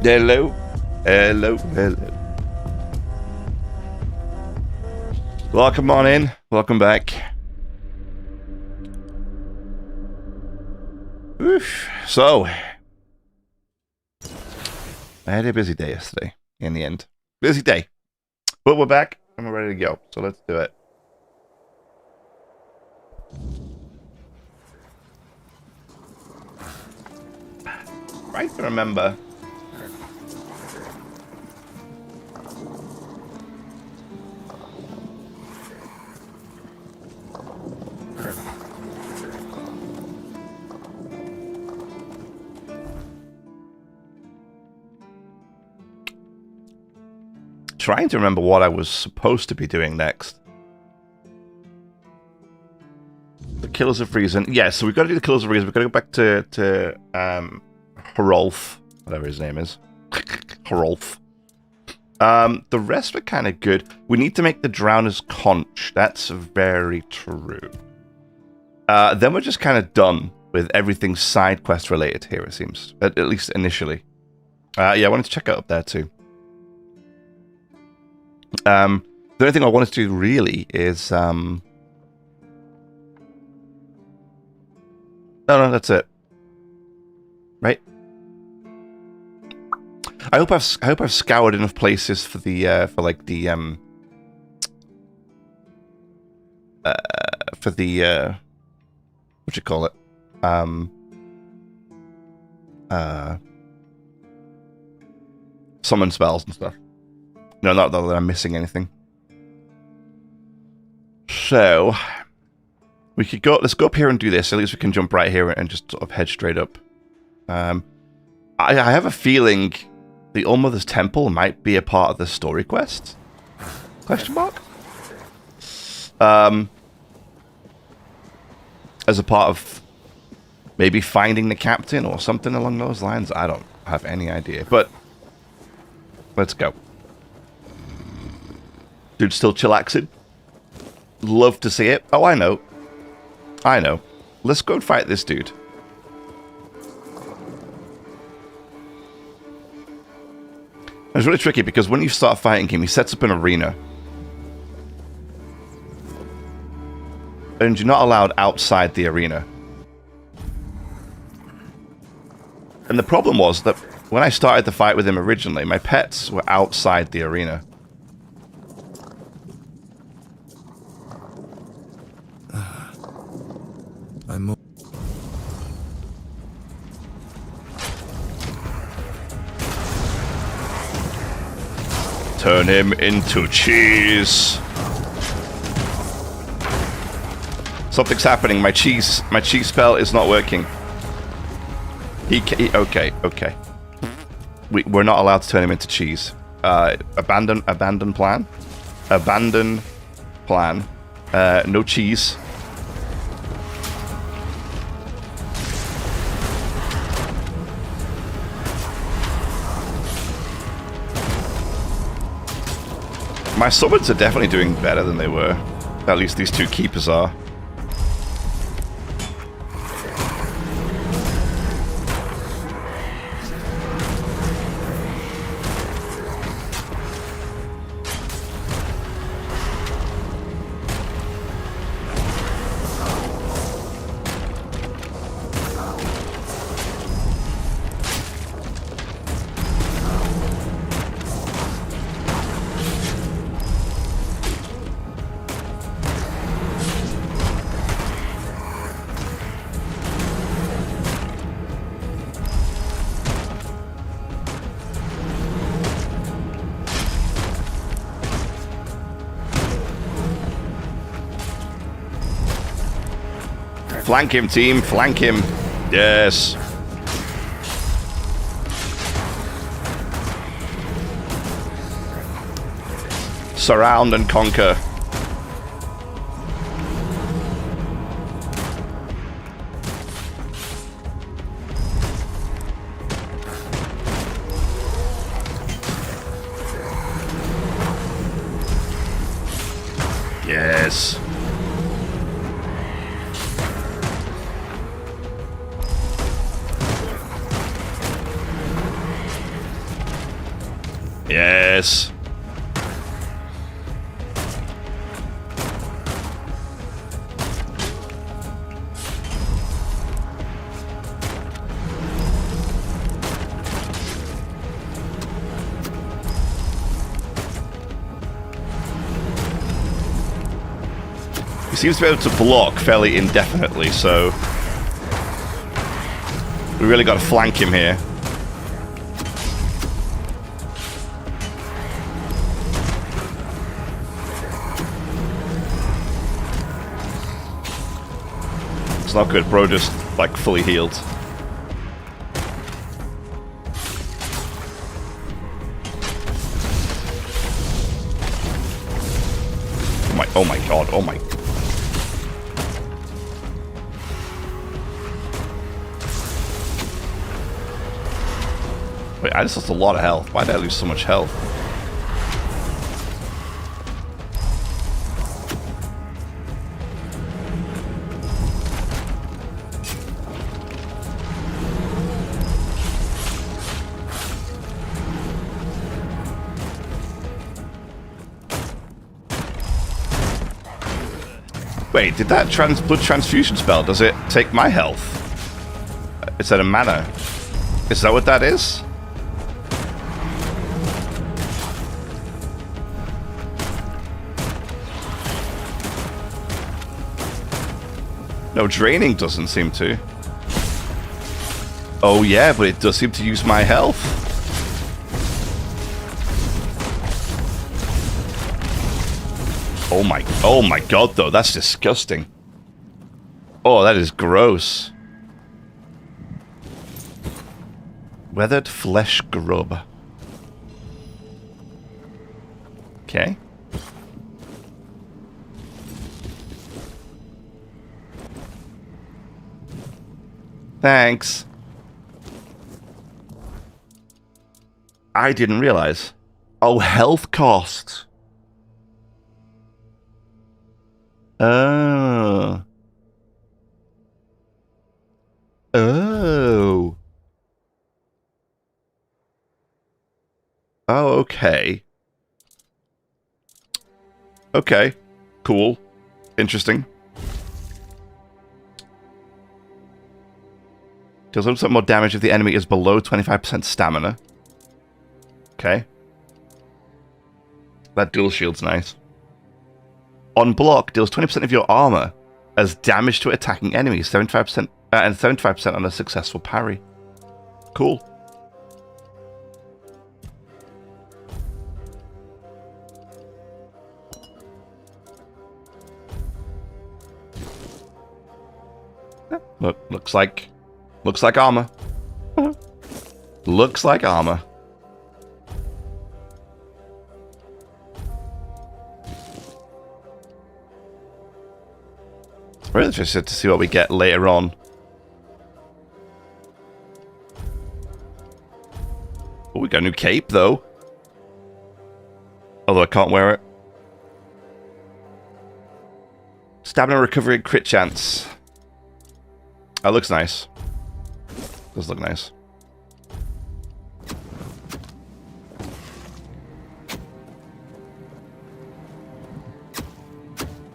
Hello. Hello. Hello. Welcome on in. Welcome back. Oof. So, I had a busy day yesterday, in the end. Busy day. But we're back, and we're ready to go. So let's do it. Trying to remember. Trying to remember what I was supposed to be doing next. The Killers of Reason. Yeah, so we've got to do the Killers of Reason. We've got to go back to Hrolf, whatever his name is. Hrolf. The rest were kind of good. We need to make the Drowner's Conch. That's very true. Then we're just kind of done with everything side quest related here, it seems. At least initially. Yeah, I wanted to check out up there too. The only thing I wanted to do really is no, that's it. Right? I hope I've scoured enough places for the what do you call it? Summon spells and stuff. No, not that I'm missing anything. So we could go. Let's go up here and do this. At least we can jump right here and just sort of head straight up. I have a feeling the Allmother's Temple might be a part of the story quest. Question mark? As a part of maybe finding the captain or something along those lines. I don't have any idea. But let's go. Dude, still chillaxing. Love to see it. Oh, I know. I know. Let's go and fight this dude. It's really tricky because when you start fighting him, he sets up an arena. And you're not allowed outside the arena. And the problem was that when I started the fight with him originally, my pets were outside the arena. Turn him into cheese. Something's happening. My cheese spell is not working. Okay. We're not allowed to turn him into cheese. Abandon plan. Abandon plan. No cheese. My summons are definitely doing better than they were. At least these two keepers are. Flank him, team. Flank him. Yes. Surround and conquer. Yes. Yes. He seems to be able to block fairly indefinitely, so we really got to flank him here. It's not good, bro. Just like fully healed. Oh my god! Oh my. Wait, I just lost a lot of health. Why did I lose so much health? Wait, did that blood transfusion spell, does it take my health? Instead of mana? Is that what that is? No, draining doesn't seem to. Oh yeah, but it does seem to use my health. Oh my god, though, that's disgusting. Oh, that is gross. Weathered flesh grub. Okay. Thanks. I didn't realize. Oh, health cost. Oh. Oh. Oh, okay. Okay. Cool. Interesting. Deals 1% more damage if the enemy is below 25% stamina. Okay. That dual shield's nice. On block, deals 20% of your armor as damage to attacking enemies, 75% and 75% on a successful parry. Cool. Looks like armor. Looks like armor. Really interested to see what we get later on. Oh, we got a new cape though. Although I can't wear it. Stamina recovery crit chance. That looks nice. Does look nice.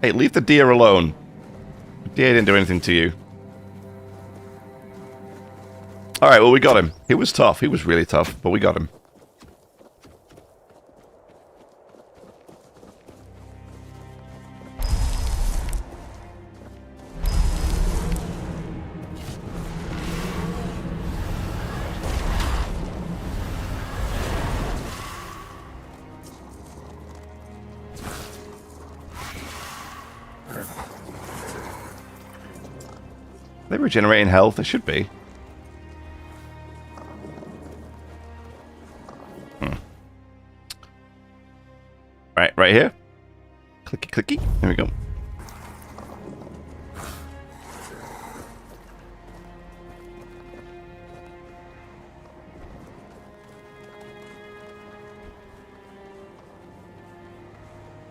Hey, leave the deer alone. The deer didn't do anything to you. Alright, well, we got him. He was tough. He was really tough, but we got him. Are they regenerating health? They should be. Right here. Clicky, clicky. There we go.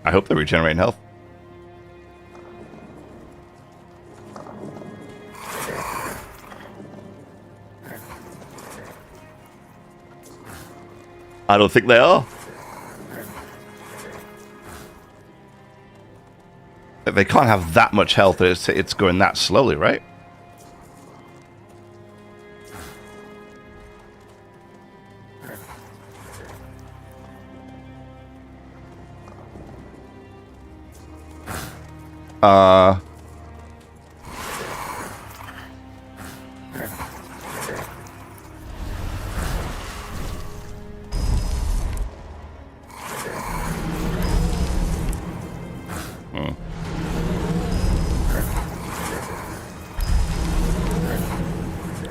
I hope they're regenerating health. I don't think they are. They can't have that much health that it's going that slowly, right?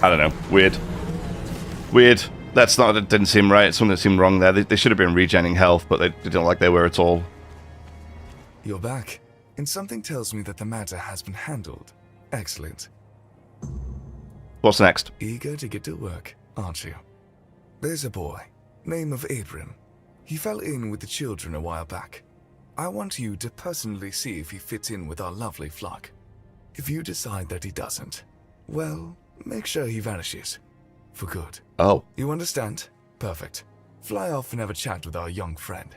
I don't know. Weird. Weird. That's not... It didn't seem right. Something seemed wrong there. They should have been regenning health, but they didn't like they were at all. You're back. And something tells me that the matter has been handled. Excellent. What's next? Eager to get to work, aren't you? There's a boy, name of Abram. He fell in with the children a while back. I want you to personally see if he fits in with our lovely flock. If you decide that he doesn't, well, make sure he vanishes. For good. Oh. You understand? Perfect. Fly off and have a chat with our young friend.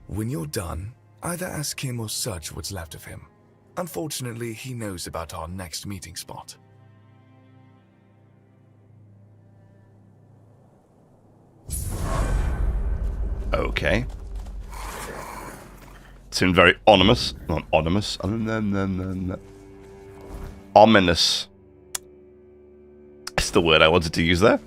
When you're done, either ask him or search what's left of him. Unfortunately, he knows about our next meeting spot. Okay. Seemed very ominous. Not ominous. Ominous. That's the word I wanted to use there.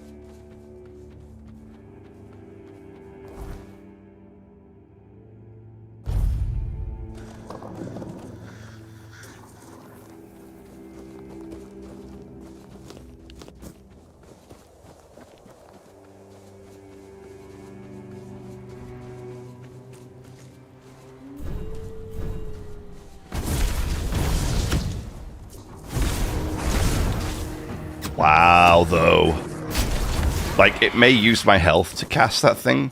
Wow, though. Like, it may use my health to cast that thing,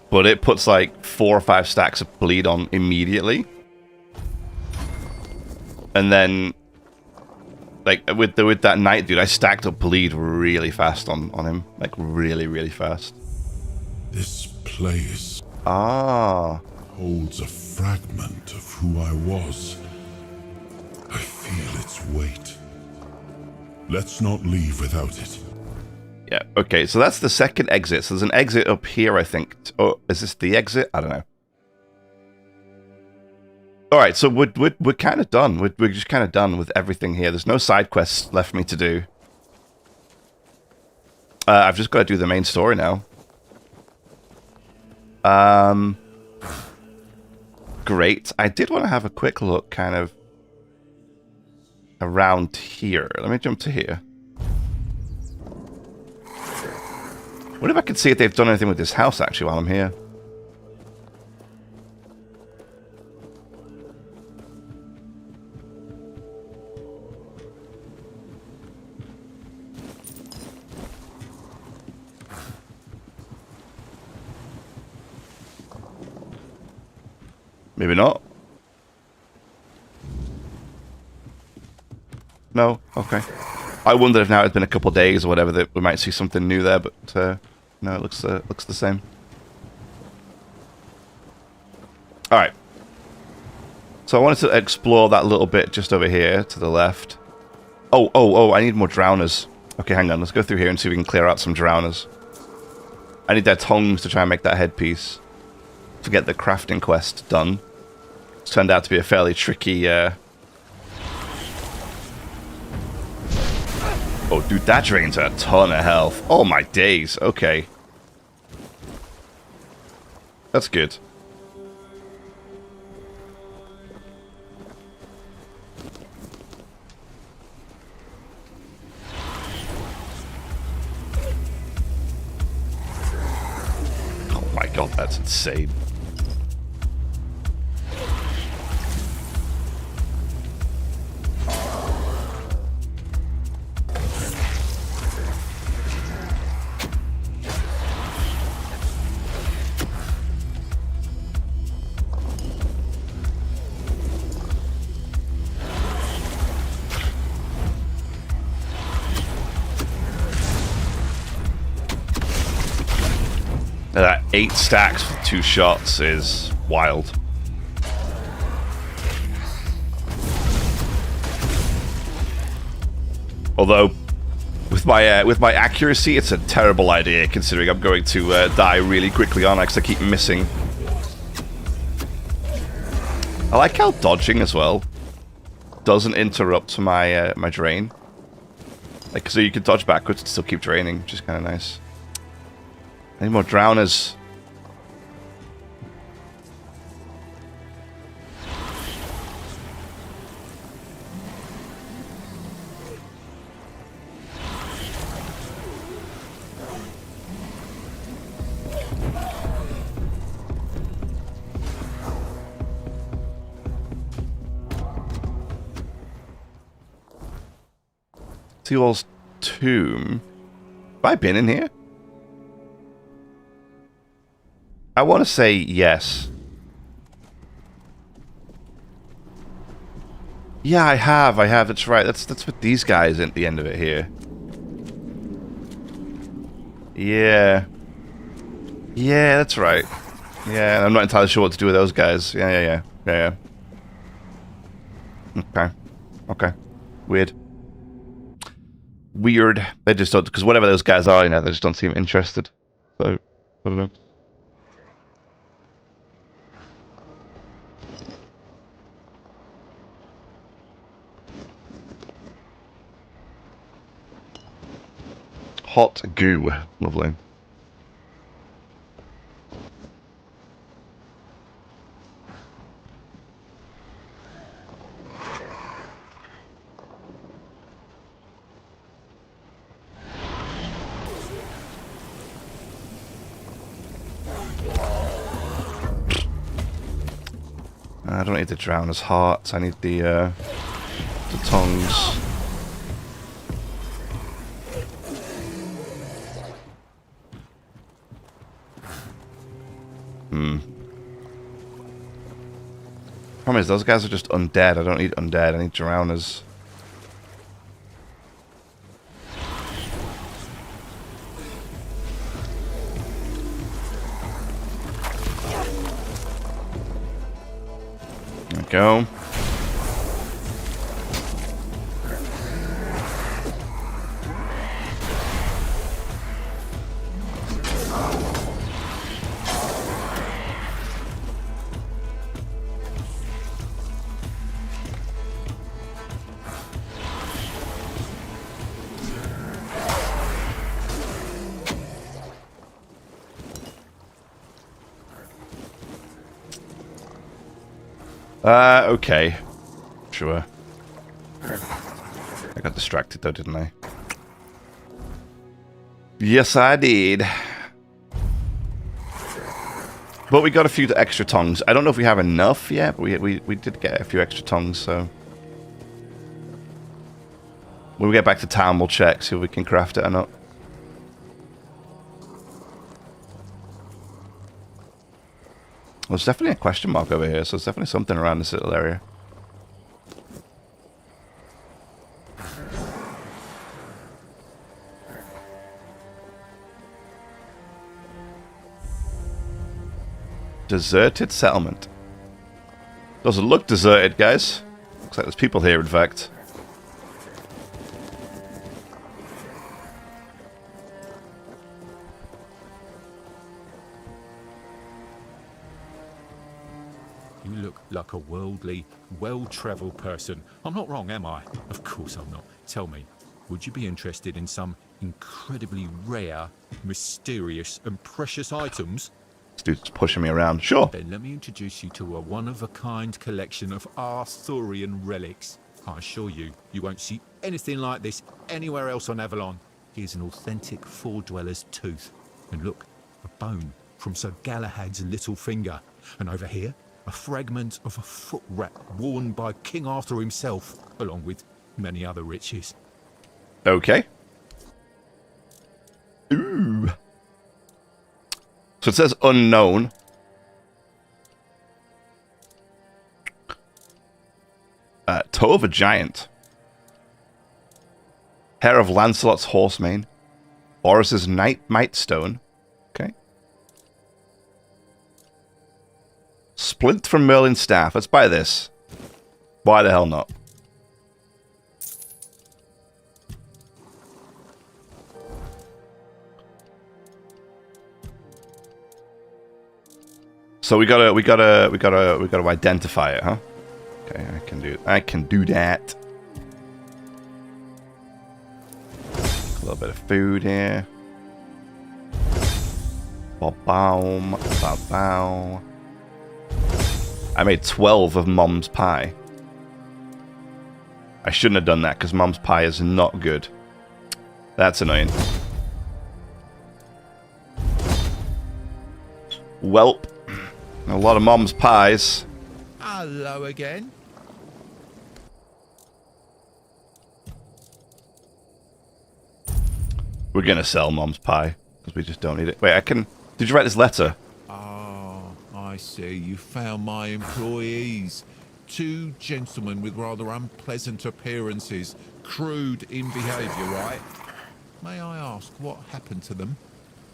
but it puts like 4 or 5 stacks of bleed on immediately. And then, like, with that knight dude, I stacked up bleed really fast on him. Like, really, really fast. This place holds a fragment of who I was. I feel its weight. Let's not leave without it. Yeah, okay, so that's the second exit. So there's an exit up here, I think. Oh, is this the exit? I don't know. Alright, so we're kind of done. We're just kind of done with everything here. There's no side quests left for me to do. I've just got to do the main story now. Great. I did want to have a quick look kind of around here. Let me jump to here. What if I can see if they've done anything with this house actually while I'm here? Maybe not. No? Okay. I wondered if now it's been a couple of days or whatever that we might see something new there, but no, it looks the same. Alright. So I wanted to explore that little bit just over here to the left. Oh, I need more drowners. Okay, hang on. Let's go through here and see if we can clear out some drowners. I need their tongues to try and make that headpiece. To get the crafting quest done. It's turned out to be a fairly tricky... Oh, dude, that drains a ton of health. Oh, my days. Okay. That's good. Oh my god, that's insane. That 8 stacks for 2 shots is wild. Although, with my accuracy, it's a terrible idea considering I'm going to die really quickly on because I keep missing. I like how dodging as well doesn't interrupt my my drain. Like, so you can dodge backwards and still keep draining, which is kind of nice. Any more drowners? Seawall's tomb. Have I been in here? I want to say yes. Yeah, I have. That's right. That's what these guys at the end of it here. Yeah. Yeah, that's right. Yeah, I'm not entirely sure what to do with those guys. Yeah. Okay. Weird. They just don't, because whatever those guys are, they just don't seem interested. So, I don't know. Hot goo. Lovely. I don't need the drowner's hearts. I need the tongs. Problem is, those guys are just undead. I don't need undead. I need drowners. There we go. Okay. Sure. I got distracted though, didn't I? Yes, I did. But we got a few extra tongs. I don't know if we have enough yet, but we did get a few extra tongs, so... When we get back to town, we'll check, see if we can craft it or not. Well, there's definitely a question mark over here, so there's definitely something around this little area. Deserted settlement. Doesn't look deserted, guys. Looks like there's people here, in fact. You look like a worldly, well-travelled person. I'm not wrong, am I? Of course I'm not. Tell me, would you be interested in some incredibly rare, mysterious and precious items? This dude's pushing me around. Sure. Then let me introduce you to a one-of-a-kind collection of Arthurian relics. I assure you, you won't see anything like this anywhere else on Avalon. Here's an authentic Four-Dweller's tooth. And look, a bone from Sir Galahad's little finger. And over here, a fragment of a foot wrap worn by King Arthur himself, along with many other riches. Okay. Ooh. So it says unknown. Toe of a giant. Hair of Lancelot's horsemane. Boris's might stone. Okay. Splint from Merlin's staff. Let's buy this. Why the hell not? So we gotta identify it, huh? Okay, I can do that. A little bit of food here. Ba-boom, ba-bow. I made 12 of Mom's pie. I shouldn't have done that because Mom's pie is not good. That's annoying. Welp. A lot of Mom's pies. Hello again. We're gonna sell Mom's pie because we just don't need it. Wait, I can. Did you write this letter? Ah, I see. You found my employees. 2 gentlemen with rather unpleasant appearances, crude in behaviour, right? May I ask what happened to them?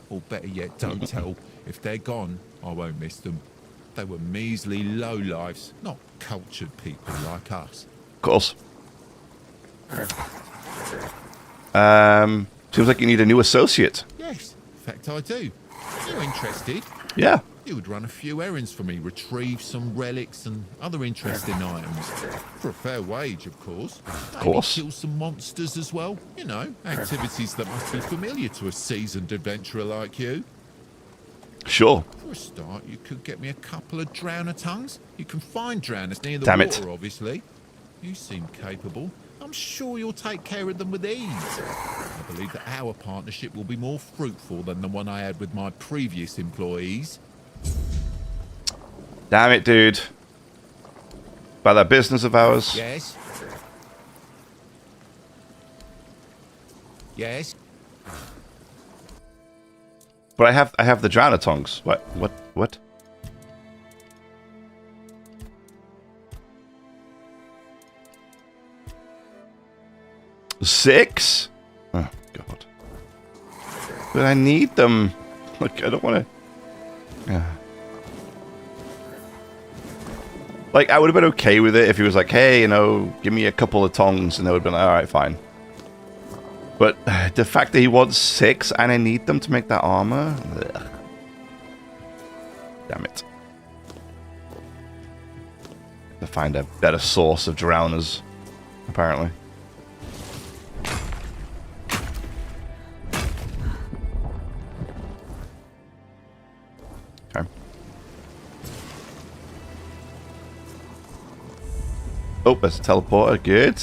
Or better yet, don't tell. If they're gone, I won't miss them. They were measly lowlifes, not cultured people like us. Of course. Seems like you need a new associate. Yes, in fact I do. You interested? Yeah. You would run a few errands for me, retrieve some relics and other interesting items. For a fair wage, of course. Of course. Kill some monsters as well. You know, activities that must be familiar to a seasoned adventurer like you. Sure. For a start, you could get me a couple of drowner tongues. You can find drowners near the Damn water, it. obviously. You seem capable. I'm sure you'll take care of them with ease. I believe that our partnership will be more fruitful than the one I had with my previous employees. Damn it, dude. By that business of ours. Yes? Yes? But I have the drowner tongues. What? 6? Oh god. But I need them. Like I don't want to. Like I would have been okay with it if he was like, hey, you know, give me a couple of tongs, and they would have been like, all right, fine. But the fact that he wants 6 and I need them to make that armor. Ugh. Damn it. To find a better source of drowners, apparently. Okay. Oh, there's a teleporter. Good.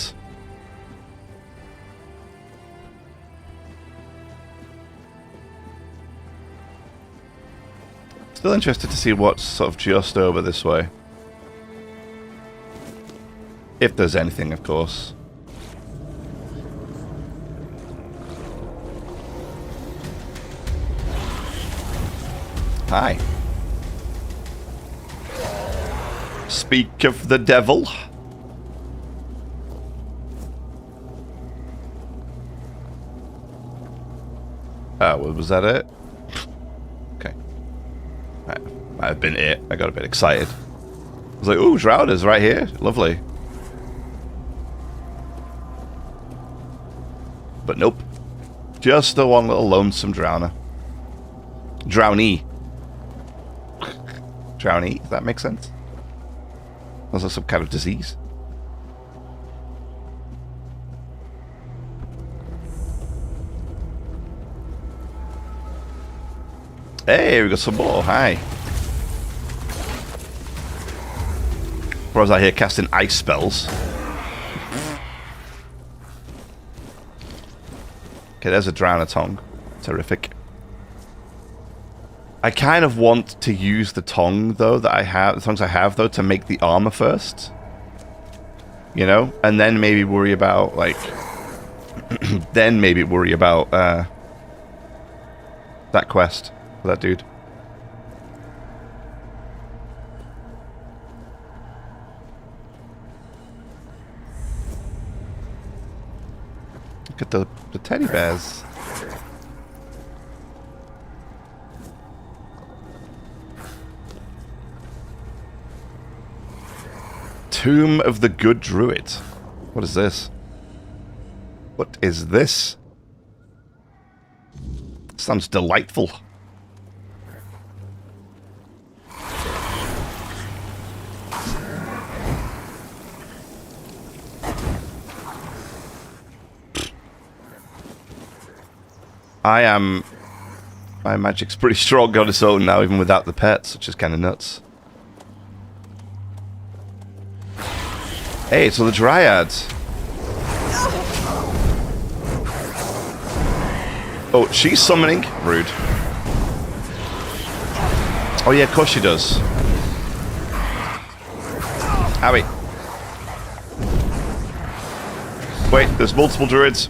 Still interested to see what's sort of just over this way. If there's anything, of course. Hi. Speak of the devil. Oh, well, was that it? Okay. Might have been it. I got a bit excited. I was like, ooh, Drowners right here. Lovely. But nope. Just the one little lonesome drowner. Drownee. Drownee, does that make sense? Was that some kind of disease? Hey, we got some more. Hi. Or I was out here casting ice spells. Okay, there's a drowner tongue. Terrific. I kind of want to use the tongue though that I have, the tongues I have though, to make the armor first. You know, and then maybe worry about like, then maybe worry about that quest for that dude. Look at the teddy bears. Tomb of the Good Druid. What is this? What is this? Sounds delightful. My magic's pretty strong on its own now, even without the pets, which is kind of nuts. Hey, so the Dryads. Oh, she's summoning? Rude. Oh yeah, of course she does. Owie. Wait, there's multiple druids.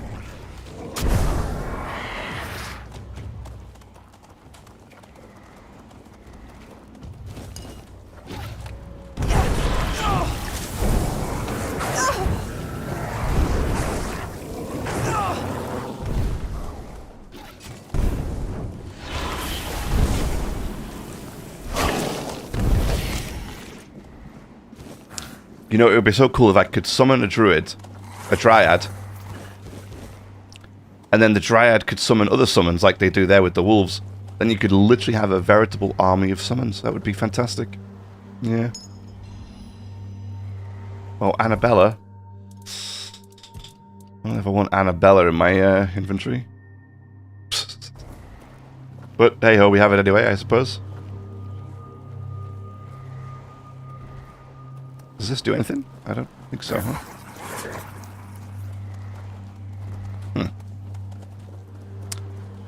You know, it would be so cool if I could summon a dryad, and then the dryad could summon other summons like they do there with the wolves. Then you could literally have a veritable army of summons. That would be fantastic. Yeah. Oh, Annabella. I don't know if I want Annabella in my inventory. But hey ho, we have it anyway, I suppose. Does this do anything? I don't think so, huh?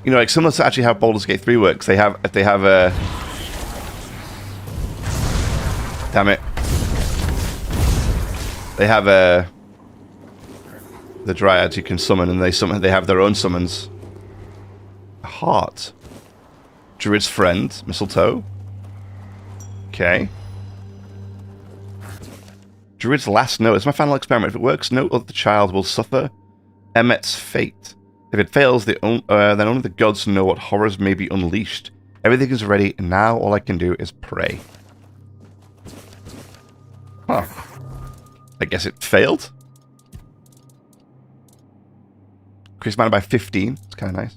You know, like similar to actually how Baldur's Gate 3 works, they have a... Damn it. They have a... The Dryads you can summon, and they have their own summons. A heart. Druid's friend, mistletoe. Okay. Druid's last note. It's my final experiment. If it works, no other child will suffer Emmet's fate. If it fails, then only the gods know what horrors may be unleashed. Everything is ready, and now all I can do is pray. Huh. I guess it failed. Increase mana by 15. It's kind of nice.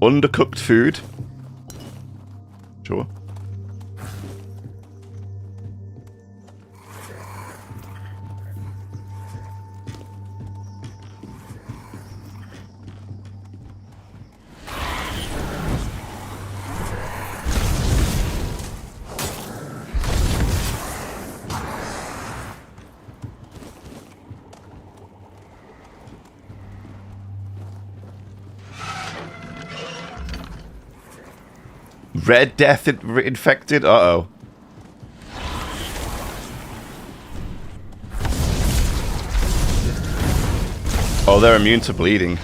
Undercooked food. Sure. Red Death infected? Uh-oh. Oh, they're immune to bleeding.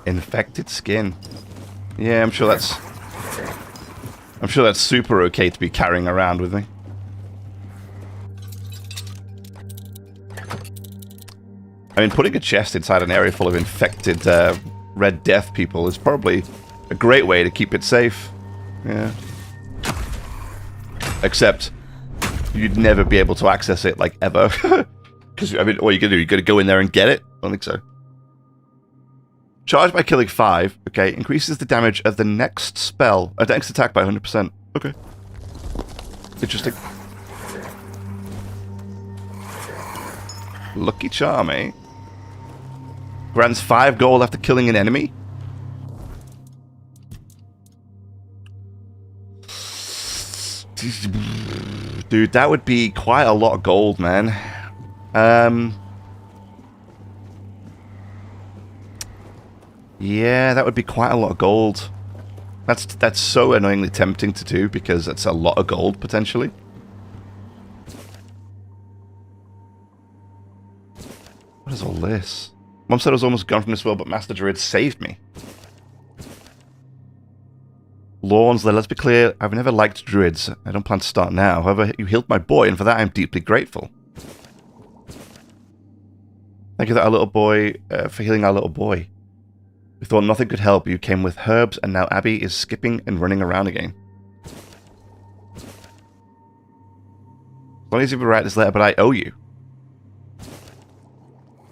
Infected skin. Yeah, I'm sure that's super okay to be carrying around with me. I mean, putting a chest inside an area full of infected Red Death people is probably a great way to keep it safe. Yeah. Except, you'd never be able to access it, like, ever. Because, I mean, what are you going to do? You're going to go in there and get it? I don't think so. Charged by killing 5. Okay. Increases the damage of the next spell. Next attack by 100%. Okay. Interesting. Lucky charm, eh? Grants 5 gold after killing an enemy. Dude, that would be quite a lot of gold, man. Yeah, that would be quite a lot of gold. That's so annoyingly tempting to do because that's a lot of gold, potentially. What is all this? Mom said I was almost gone from this world, but Master Druid saved me. Lawns, let's be clear, I've never liked druids. I don't plan to start now. However, you healed my boy, and for that I'm deeply grateful. Thank you for our little boy, for healing our little boy. We thought nothing could help. You came with herbs, and now Abby is skipping and running around again. It's not easy to write this letter, but I owe you.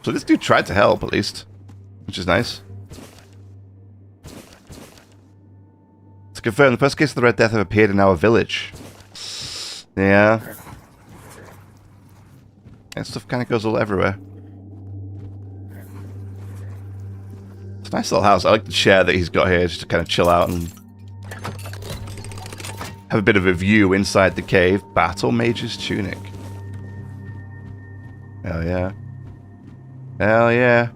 So this dude tried to help, at least. Which is nice. To confirm, the first case of the Red Death have appeared in our village. Yeah. That stuff kind of goes all everywhere. It's a nice little house. I like the chair that he's got here just to kind of chill out and have a bit of a view inside the cave. Battle Mage's Tunic. Hell yeah. Hell yeah.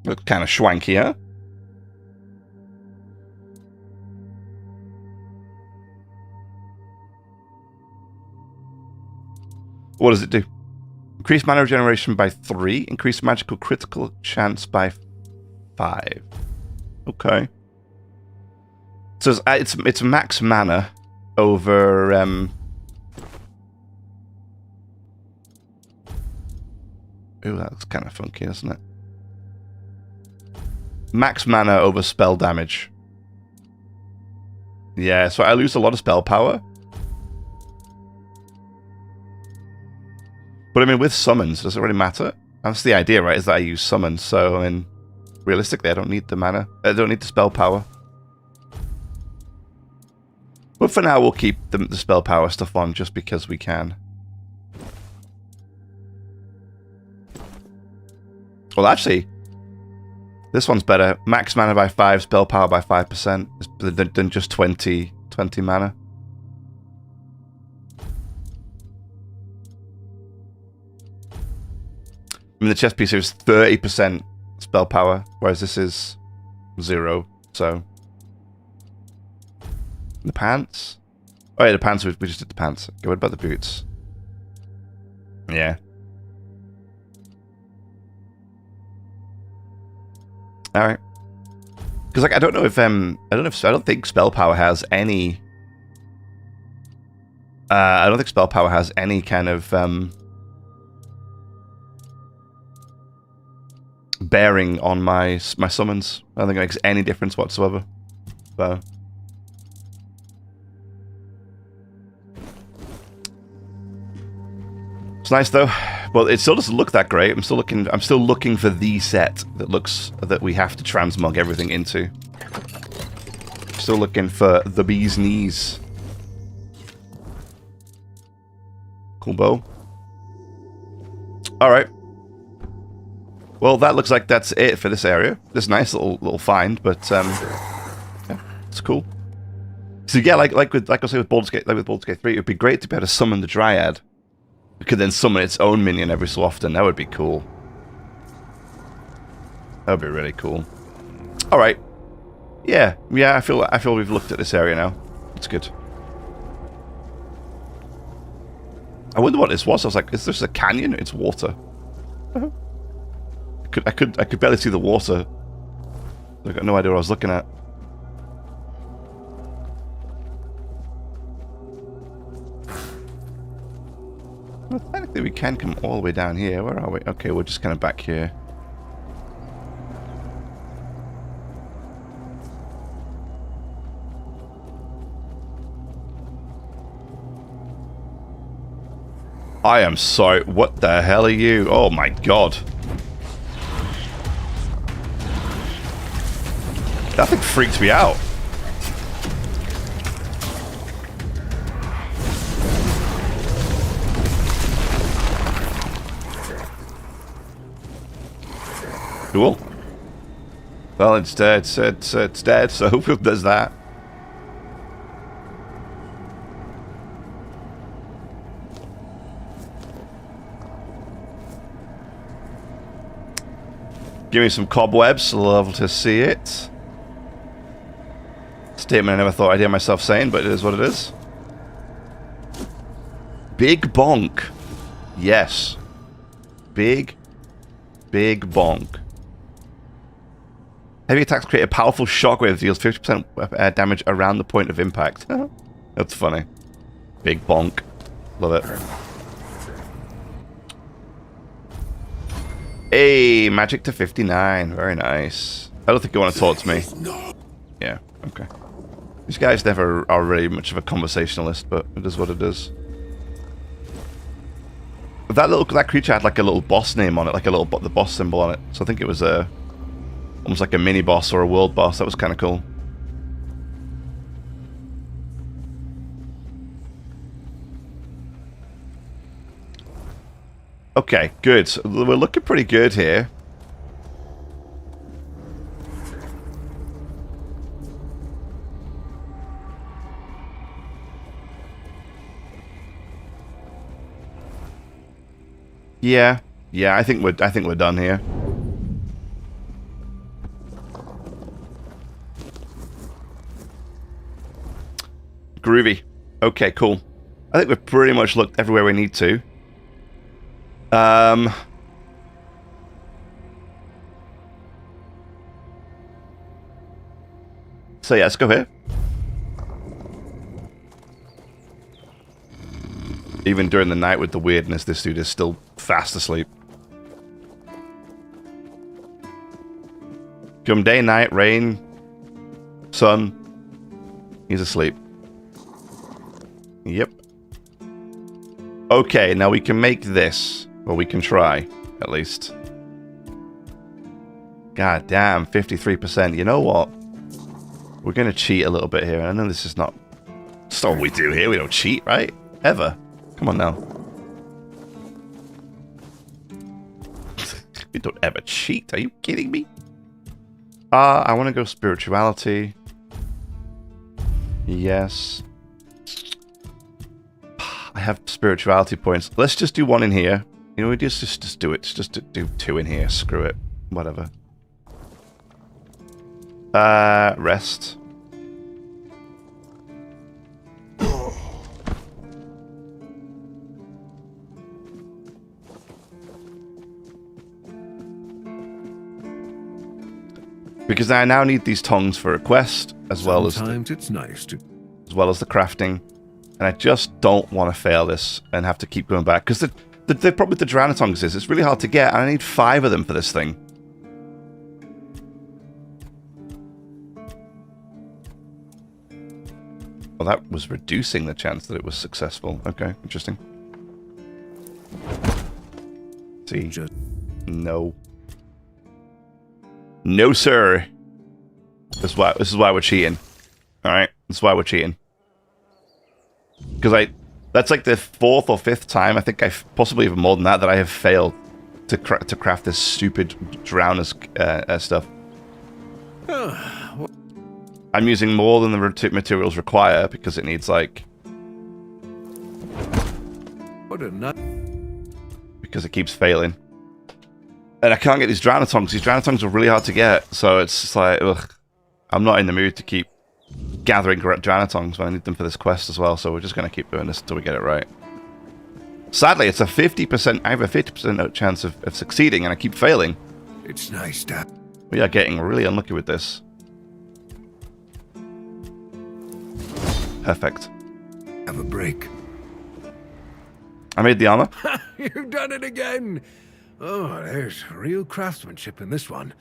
Look kind of schwanky, huh? What does it do? Increase mana regeneration by 3. Increase magical critical chance by 5. Okay. So it's max mana over Ooh, that looks kind of funky, doesn't it? Max mana over spell damage. Yeah, so I lose a lot of spell power. But I mean, with summons, does it really matter? That's the idea, right? Is that I use summons, so I mean, realistically, I don't need the mana. I don't need the spell power. But for now, we'll keep the spell power stuff on just because we can. Well, actually, this one's better. Max mana by 5, spell power by 5% than just 20 mana. I mean, the chess piece here is 30% spell power, whereas this is 0, so... The pants? Oh yeah, the pants, we just did the pants. Okay, what about the boots? Yeah. Alright. Because, like, I don't think spell power has any... I don't think spell power has any kind of, bearing on my summons. I don't think it makes any difference whatsoever. So... It's nice though, but it still doesn't look that great. I'm still looking for the set that we have to transmog everything into. Still looking for the bee's knees. Cool bow. Alright. Well, that looks like that's it for this area. This nice little find, but yeah, it's cool. So yeah, like I say with Baldur's Gate 3, it would be great to be able to summon the Dryad. It could then summon its own minion every so often. That would be cool. That would be really cool. All right. Yeah. I feel we've looked at this area now. It's good. I wonder what this was. I was like, is this a canyon? It's water. I could barely see the water. I got no idea what I was looking at. Well, technically we can come all the way down here. Where are we? Okay, we're just kind of back here. I am sorry. What the hell are you? Oh my god. That thing freaked me out. Cool. Well, it's dead, it's dead, so who does that? Give me some cobwebs, love to see it. Statement I never thought I'd hear myself saying, but it is what it is. Big bonk. Yes. Big bonk. Heavy attacks create a powerful shockwave that deals 50% damage around the point of impact. That's funny. Big bonk. Love it. Hey, magic to 59. Very nice. I don't think you want to talk to me. Yeah, okay. These guys never are really much of a conversationalist, but it is what it is. That creature had like a little boss name on it, like the boss symbol on it. So I think it was almost like a mini boss or a world boss. That was kind of cool. Okay, good. So we're looking pretty good here. Yeah, I think we're done here. Groovy. Okay, cool. I think we've pretty much looked everywhere we need to. So yeah, let's go here. Even during the night with the weirdness, this dude is still fast asleep. Come day, night, rain, sun, he's asleep. Yep. Okay, now we can make this. Well, we can try, at least. God damn, 53%. You know what? We're going to cheat a little bit here. I know this is not... That's not what we do here. We don't cheat, right? Ever. Come on now. We don't ever cheat. Are you kidding me? I want to go spirituality. Yes. I have spirituality points. Let's just do one in here. You know, we just do it. Just do 2 in here. Screw it. Whatever. Rest. Because I now need these tongs for a quest, as well as it's nice to... as well as the crafting, and I just don't want to fail this and have to keep going back. Because the problem with the Duranatongs is it's really hard to get, and I need 5 of them for this thing. Well, that was reducing the chance that it was successful. Okay, interesting. See, no. No, sir. This is why we're cheating. All right, this is why we're cheating. Because that's like the 4th or 5th time, I think possibly even more than that I have failed to craft this stupid drowners stuff. I'm using more than the materials require because it needs like... What a nut. Because it keeps failing. And I can't get these Duranatongs. These Duranatongs are really hard to get, so it's just like, ugh. I'm not in the mood to keep gathering Duranatongs when I need them for this quest as well, so we're just going to keep doing this until we get it right. Sadly, it's a 50%, I have a 50% chance of succeeding, and I keep failing. It's nice to... We are getting really unlucky with this. Perfect. Have a break. I made the armor. You've done it again! Oh, there's real craftsmanship in this one.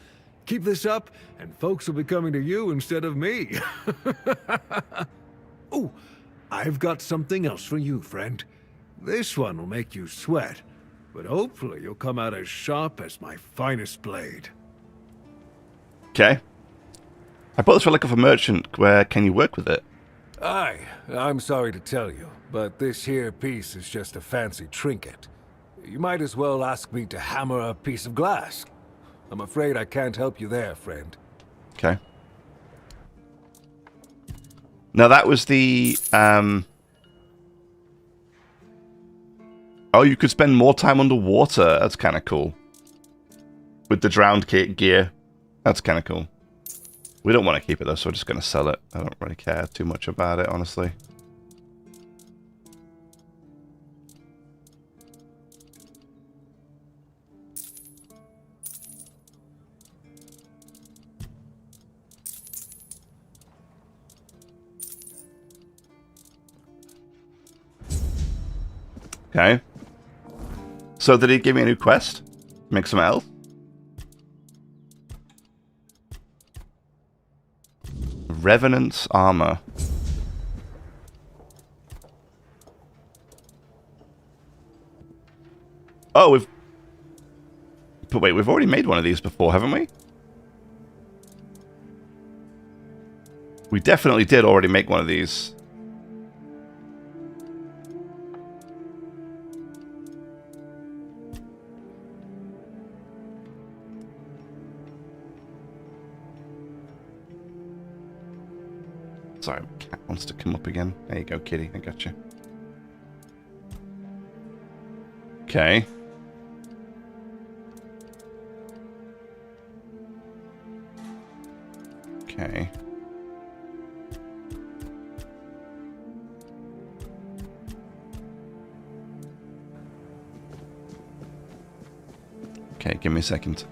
Keep this up, and folks will be coming to you instead of me. Oh, I've got something else for you, friend. This one will make you sweat, but hopefully you'll come out as sharp as my finest blade. Okay. I bought this relic of a merchant. Where can you work with it? Aye, I'm sorry to tell you, but this here piece is just a fancy trinket. You might as well ask me to hammer a piece of glass. I'm afraid I can't help you there, friend. Okay. Now that was the... Oh, you could spend more time underwater. That's kind of cool. With the drowned gear. That's kind of cool. We don't want to keep it though, so we're just going to sell it. I don't really care too much about it, honestly. Okay. So did he give me a new quest? Make some else? Revenant's armor. Oh, but wait, we've already made one of these before, haven't we? We definitely did already make one of these. Sorry, cat wants to come up again. There you go, kitty. I got you. Okay. Okay. Okay, give me a second.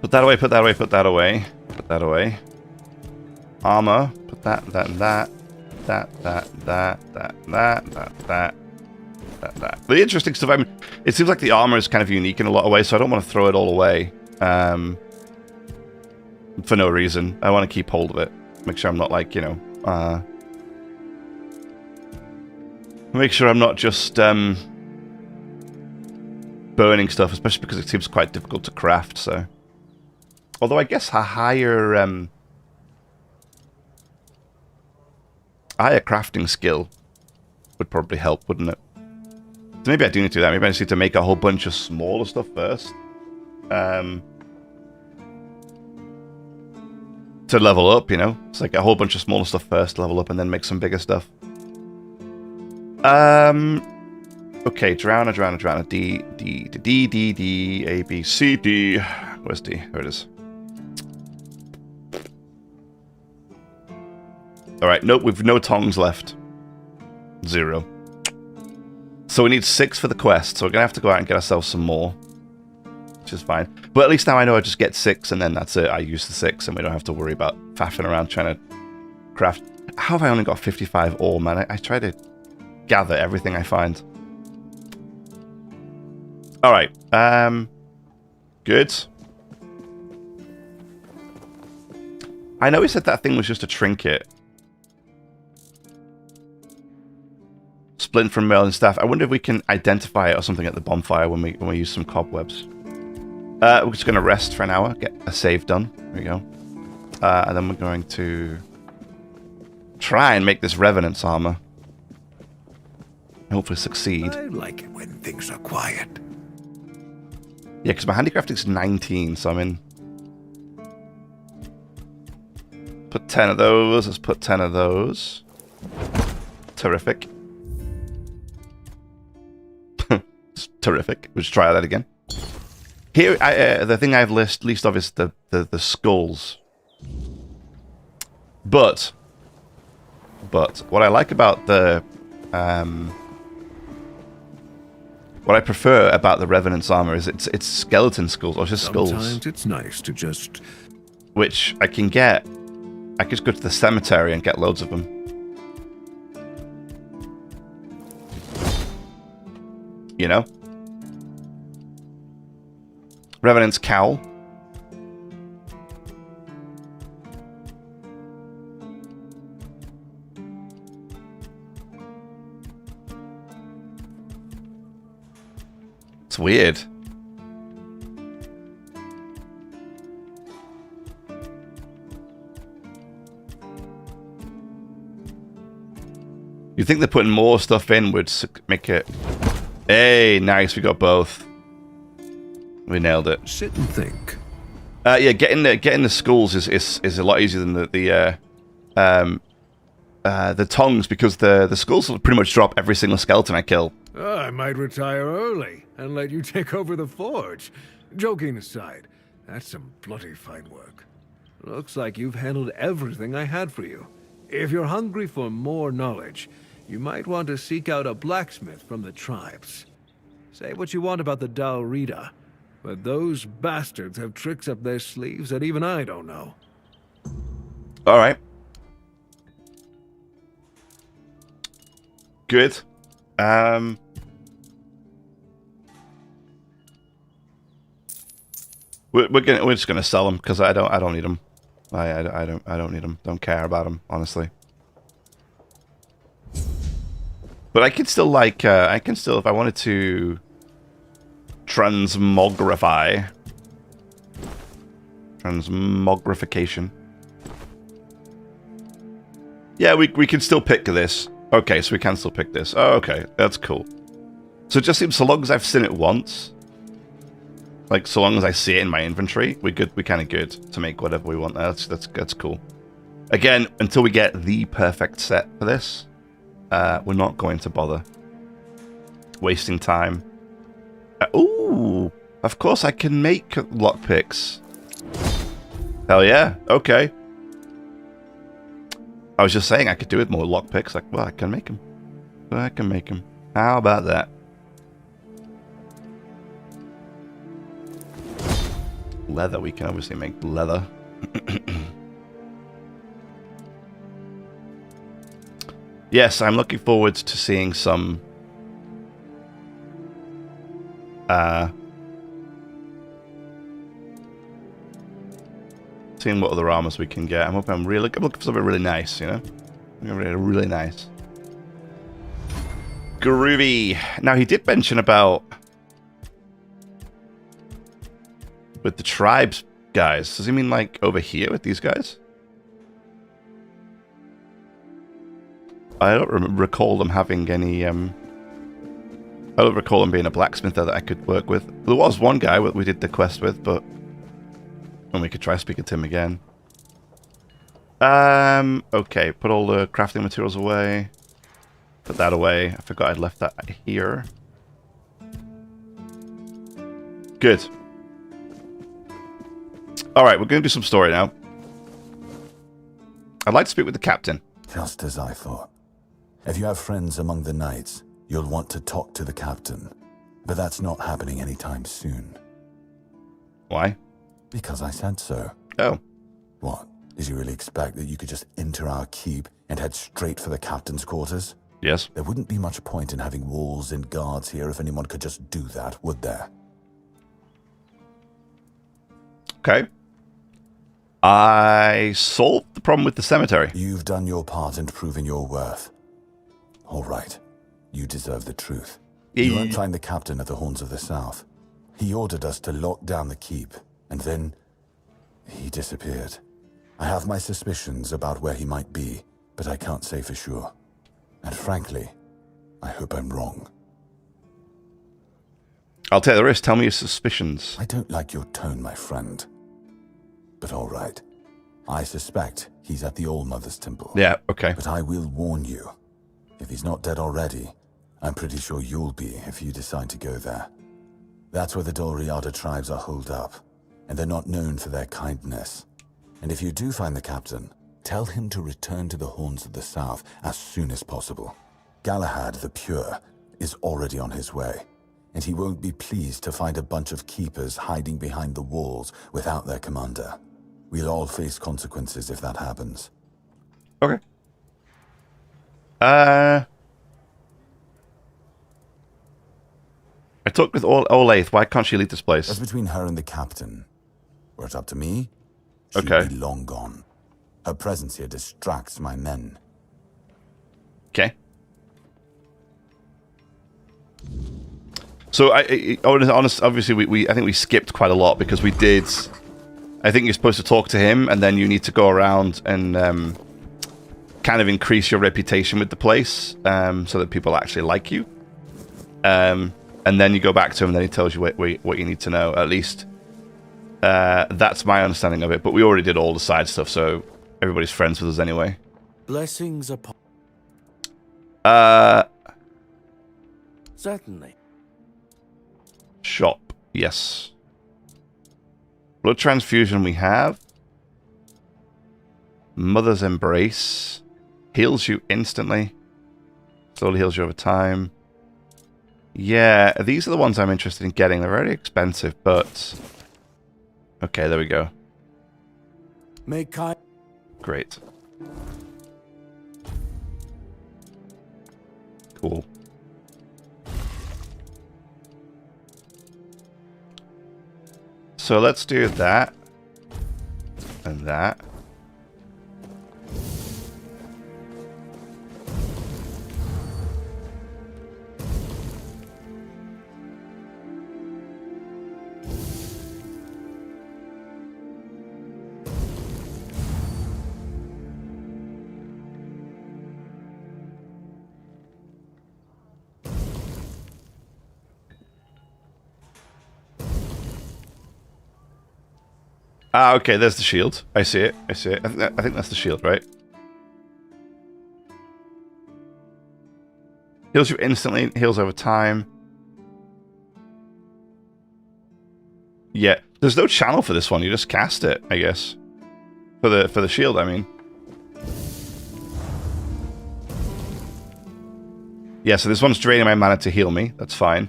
Put that away, put that away, put that away. Put that away. Armor. Put that, that, and that. That. The interesting stuff, I mean, it seems like the armor is kind of unique in a lot of ways, so I don't want to throw it all away. For no reason. I want to keep hold of it. Make sure I'm not like, you know, make sure I'm not just, burning stuff, especially because it seems quite difficult to craft, so. Although I guess a higher crafting skill would probably help, wouldn't it? So maybe I do need to do that. Maybe I just need to make a whole bunch of smaller stuff first. To level up, you know? It's like a whole bunch of smaller stuff first, level up, and then make some bigger stuff. Okay, drowner. D, A, B, C, D. Where's D? There it is. Alright, nope, we've no tongs left. 0. So we need 6 for the quest, so we're gonna have to go out and get ourselves some more. Which is fine. But at least now I know I just get 6 and then that's it. I use the 6 and we don't have to worry about faffing around trying to craft. How have I only got 55 ore, man? I try to gather everything I find. Alright, good. I know he said that thing was just a trinket. Splint from Merlin's staff. I wonder if we can identify it or something at the bonfire when we use some cobwebs. We're just going to rest for an hour, get a save done. There we go. And then we're going to try and make this Revenant's armor. Hopefully succeed. I like it when things are quiet. Yeah, because my handicrafting is 19, so I'm in. Put 10 of those. Let's put 10 of those. Terrific. Terrific. We'll just try that again. Here, the thing I've least of is the skulls. But what I like about the what I prefer about the Revenant's armor is it's skeleton skulls or just skulls. Sometimes it's nice to just, which I can get. I can just go to the cemetery and get loads of them. You know? Revenant's cowl. It's weird. You think they're putting more stuff in would make it... Hey, nice, we got both. We nailed it. sit and think. Yeah, getting the skulls is a lot easier than the tongs, because the skulls will pretty much drop every single skeleton I kill. I might retire early and let you take over the forge. Joking aside, that's some bloody fine work. Looks like you've handled everything I had for you. If you're hungry for more knowledge, you might want to seek out a blacksmith from the tribes. Say what you want about the Dalrida, but those bastards have tricks up their sleeves that even I don't know. All right. Good. We're just gonna sell them because I don't need them. I don't need them. Don't care about them, honestly. But I can still if I wanted to transmogrification. Yeah, we can still pick this. Okay, so we can still pick this. Oh, okay, that's cool. So it just seems so long as I've seen it once, like so long as I see it in my inventory, we're kind of good to make whatever we want. That's cool. Again, until we get the perfect set for this, we're not going to bother wasting time. Ooh, of course I can make lockpicks. Hell yeah, okay. I was just saying I could do it more lockpicks. Like, well, I can make them. How about that? Leather, we can obviously make leather. Yes, I'm looking forward to seeing some seeing what other armors we can get. I'm looking for something really nice, you know? Really nice. Groovy. Now, he did mention about with the tribes guys. Does he mean like over here with these guys? I don't recall them having any I don't recall them being a blacksmith there that I could work with. There was one guy we did the quest with, but and we could try speaking to him again. Okay, put all the crafting materials away. Put that away. I forgot I'd left that here. Good. Alright, we're going to do some story now. I'd like to speak with the captain. Just as I thought. If you have friends among the knights, you'll want to talk to the captain. But that's not happening anytime soon. Why? Because I said so. Oh. What? Did you really expect that you could just enter our keep and head straight for the captain's quarters? Yes. There wouldn't be much point in having walls and guards here if anyone could just do that, would there? Okay. I solved the problem with the cemetery. You've done your part in proving your worth. All right. You deserve the truth. You won't find the captain at the Horns of the South. He ordered us to lock down the keep, and then he disappeared. I have my suspicions about where he might be, but I can't say for sure. And frankly, I hope I'm wrong. I'll take the risk. Tell me your suspicions. I don't like your tone, my friend. But all right. I suspect he's at the All-Mother's Temple. Yeah, okay. But I will warn you. If he's not dead already, I'm pretty sure you'll be if you decide to go there. That's where the Dalriada tribes are holed up, and they're not known for their kindness. And if you do find the captain, tell him to return to the Horns of the South as soon as possible. Galahad the Pure is already on his way, and he won't be pleased to find a bunch of keepers hiding behind the walls without their commander. We'll all face consequences if that happens. Okay. I talked with Olaith. Why can't she leave this place? That's between her and the captain. Were it up to me, she'd Okay. be long gone. Her presence here distracts my men. Okay. So obviously I think we skipped quite a lot because we did. I think you're supposed to talk to him, and then you need to go around and kind of increase your reputation with the place, so that people actually like you. And then you go back to him, and then he tells you what you need to know. At least that's my understanding of it. But we already did all the side stuff, so everybody's friends with us anyway. Blessings upon... Certainly. Shop, yes. Blood transfusion we have. Mother's Embrace. Heals you instantly. Slowly heals you over time. Yeah, these are the ones I'm interested in getting. They're very expensive, but... Okay, there we go. Great. Cool. So let's do that. And that. Ah, okay, there's the shield. I see it. I see it. I think that's the shield, right? Heals you instantly. Heals over time. Yeah. There's no channel for this one. You just cast it, I guess. For the shield, I mean. Yeah, so this one's draining my mana to heal me. That's fine.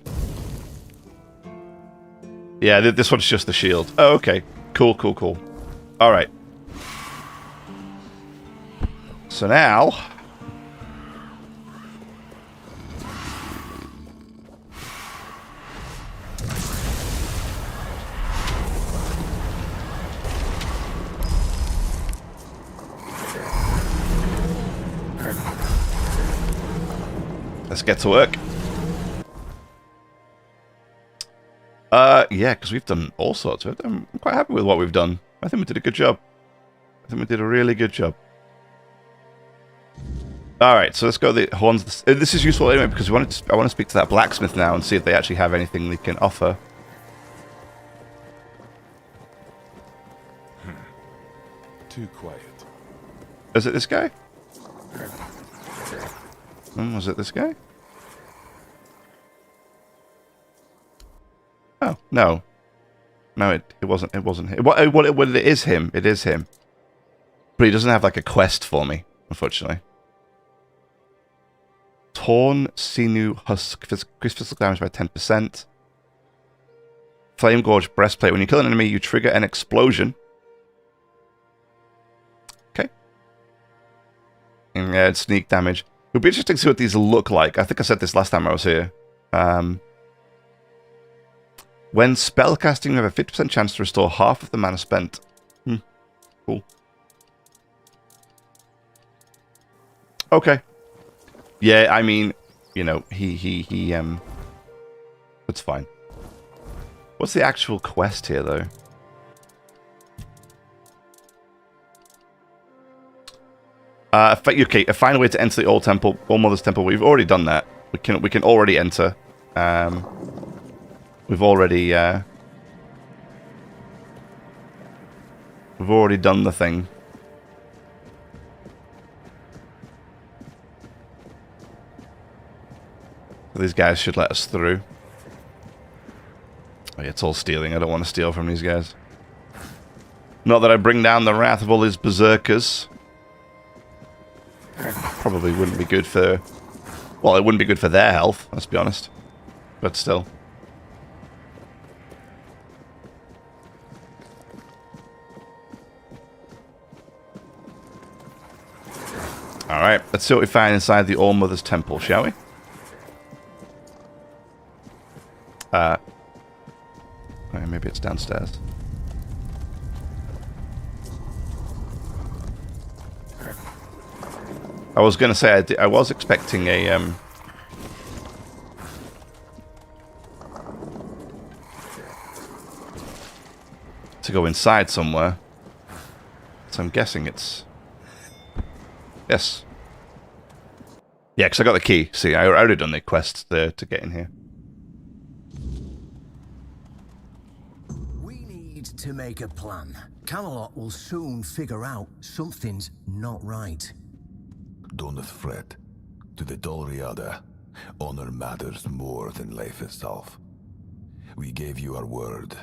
Yeah, this one's just the shield. Oh, okay. Cool, cool, cool. Alright. So now... let's get to work. Yeah, because we've done all sorts of it. I'm quite happy with what we've done. I think we did a good job. I think we did a really good job. Alright, so let's go to the horns. This is useful anyway, because I want to speak to that blacksmith now and see if they actually have anything they can offer. Too quiet. Is it this guy? Was it this guy? Oh, no. No, it wasn't. It wasn't him. Well, it is him. It is him. But he doesn't have, like, a quest for me, unfortunately. Torn sinew husk. Increase physical damage by 10%. Flame Gorge breastplate. When you kill an enemy, you trigger an explosion. Okay. And add sneak damage. It would be interesting to see what these look like. I think I said this last time I was here. When spellcasting, you have a 50% chance to restore half of the mana spent. Cool. Okay. Yeah, I mean, you know, that's fine. What's the actual quest here, though? Okay, find a way to enter the All Mother's Temple. We've already done that. We can already enter. We've already done the thing. These guys should let us through. Oh, yeah, it's all stealing. I don't want to steal from these guys. Not that I bring down the wrath of all these berserkers. Probably wouldn't be good for... Well, it wouldn't be good for their health, let's be honest. But still. Alright, let's see what we find inside the All-Mother's Temple, shall we? Okay, maybe it's downstairs. I was going to say, I was expecting a, to go inside somewhere. So I'm guessing it's... Yes. Yeah, because I got the key. See, I already done the quest there to get in here. We need to make a plan. Camelot will soon figure out something's not right. Don't fret. To the Dolriada, honor matters more than life itself. We gave you our word.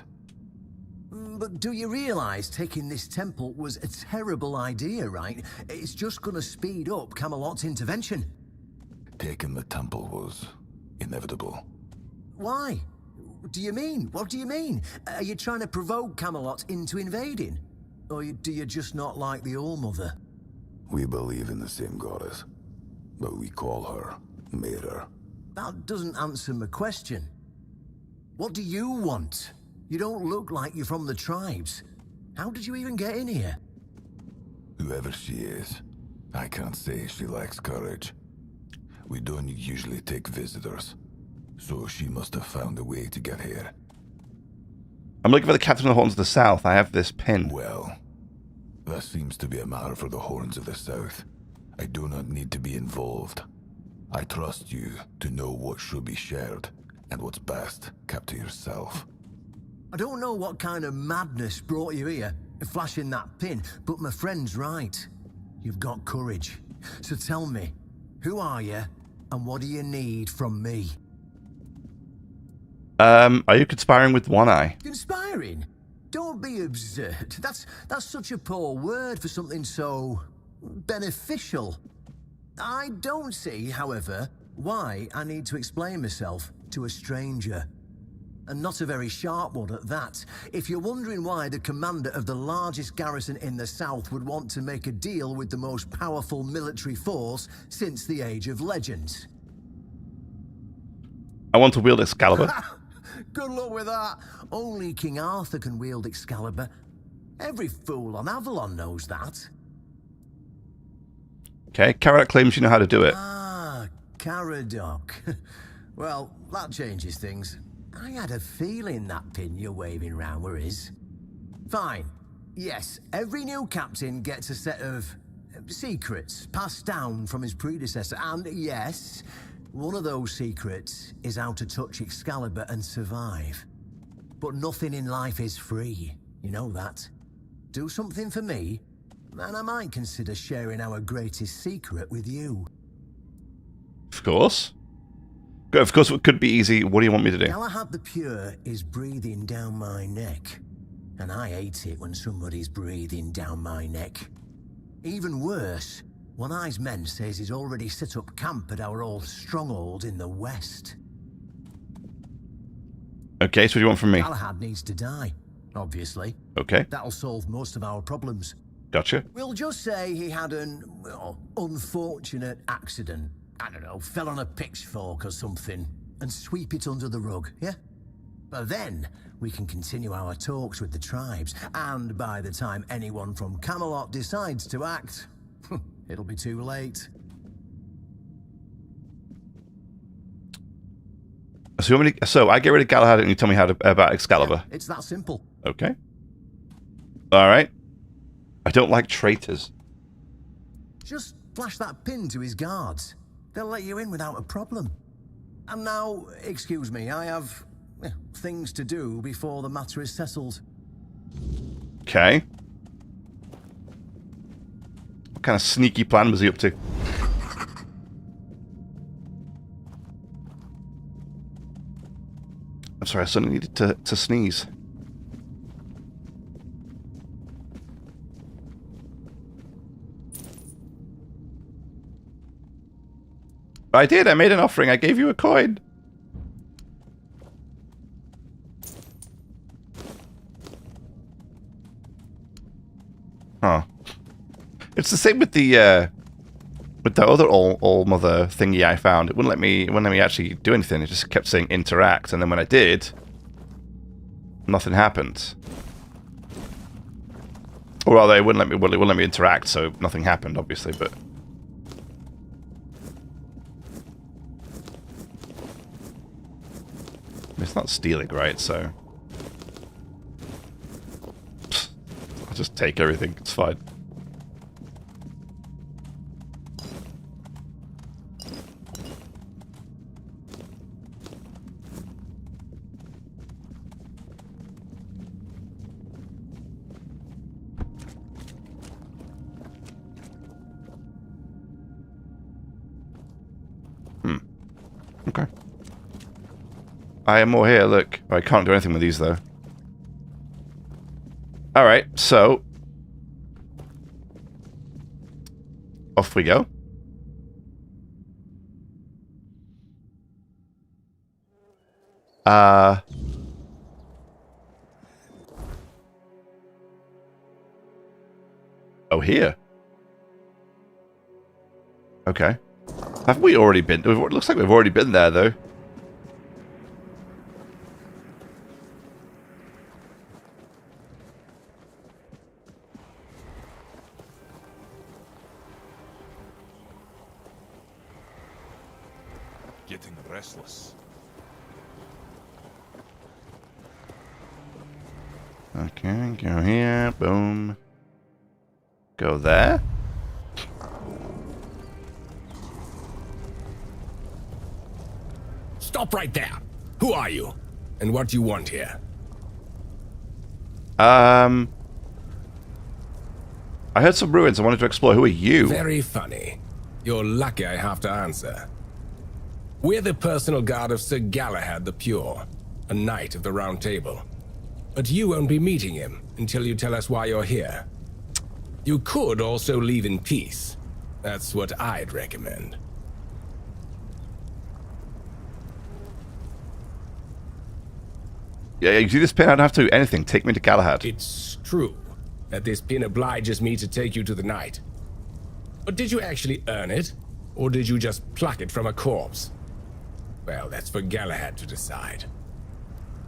But do you realize taking this temple was a terrible idea, right? It's just gonna speed up Camelot's intervention. Taking the temple was inevitable. Why? Do you mean? What do you mean? Are you trying to provoke Camelot into invading? Or do you just not like the All-Mother? We believe in the same goddess, but we call her Mirror. That doesn't answer my question. What do you want? You don't look like you're from the tribes. How did you even get in here? Whoever she is, I can't say she lacks courage. We don't usually take visitors, so she must have found a way to get here. I'm looking for the Captain of the Horns of the South. I have this pin. Well, that seems to be a matter for the Horns of the South. I do not need to be involved. I trust you to know what should be shared, and what's best kept to yourself. I don't know what kind of madness brought you here, flashing that pin, but my friend's right. You've got courage. So tell me, who are you, and what do you need from me? Are you conspiring with One Eye? Conspiring? Don't be absurd. That's such a poor word for something so beneficial. I don't see, however, why I need to explain myself to a stranger. And not a very sharp one at that. If you're wondering why the commander of the largest garrison in the south would want to make a deal with the most powerful military force since the Age of Legends. I want to wield Excalibur. Good luck with that. Only King Arthur can wield Excalibur. Every fool on Avalon knows that. Okay, Caradoc claims you know how to do it. Ah, Caradoc. Well, that changes things. I had a feeling that pin you're waving around were his. Fine. Yes, every new captain gets a set of secrets passed down from his predecessor. And yes, one of those secrets is how to touch Excalibur and survive. But nothing in life is free. You know that. Do something for me, and I might consider sharing our greatest secret with you. Of course. Of course, it could be easy. What do you want me to do? Galahad the Pure is breathing down my neck. And I hate it when somebody's breathing down my neck. Even worse, One Eye's men says he's already set up camp at our old stronghold in the west. Okay, so what do you want from me? Galahad needs to die, obviously. Okay, That'll solve most of our problems. gotcha. We'll just say he had an unfortunate accident. I don't know, fell on a pitchfork or something, and sweep it under the rug, yeah? But then, we can continue our talks with the tribes, and by the time anyone from Camelot decides to act, it'll be too late. So, so I get rid of Galahad and you tell me how to about Excalibur. It's that simple. Okay. Alright. I don't like traitors. Just flash that pin to his guards. They'll let you in without a problem. And now, excuse me, I have things to do before the matter is settled. Okay. What kind of sneaky plan was he up to? I'm sorry, I suddenly needed to sneeze. I did, I made an offering, I gave you a coin. Huh. It's the same with the other all-mother thingy I found. It wouldn't let me actually do anything. It just kept saying interact, and then when I did, nothing happened. Or rather, it wouldn't let me interact, so nothing happened, obviously, but it's not stealing, right? So I'll just take everything. It's fine. Okay. I have more here, look. I can't do anything with these, though. Alright, so... off we go. Oh, here. Okay. Haven't we already been... it looks like we've already been there, though. Getting restless. Okay, go here, boom. Go there. Stop right there. Who are you? And what do you want here? I heard some ruins I wanted to explore. Who are you? Very funny. You're lucky I have to answer. We're the personal guard of Sir Galahad the Pure, a knight of the Round Table. But you won't be meeting him until you tell us why you're here. You could also leave in peace. That's what I'd recommend. Yeah, you see this pin? I don't have to do anything. Take me to Galahad. It's true that this pin obliges me to take you to the knight. But did you actually earn it? Or did you just pluck it from a corpse? Well, that's for Galahad to decide.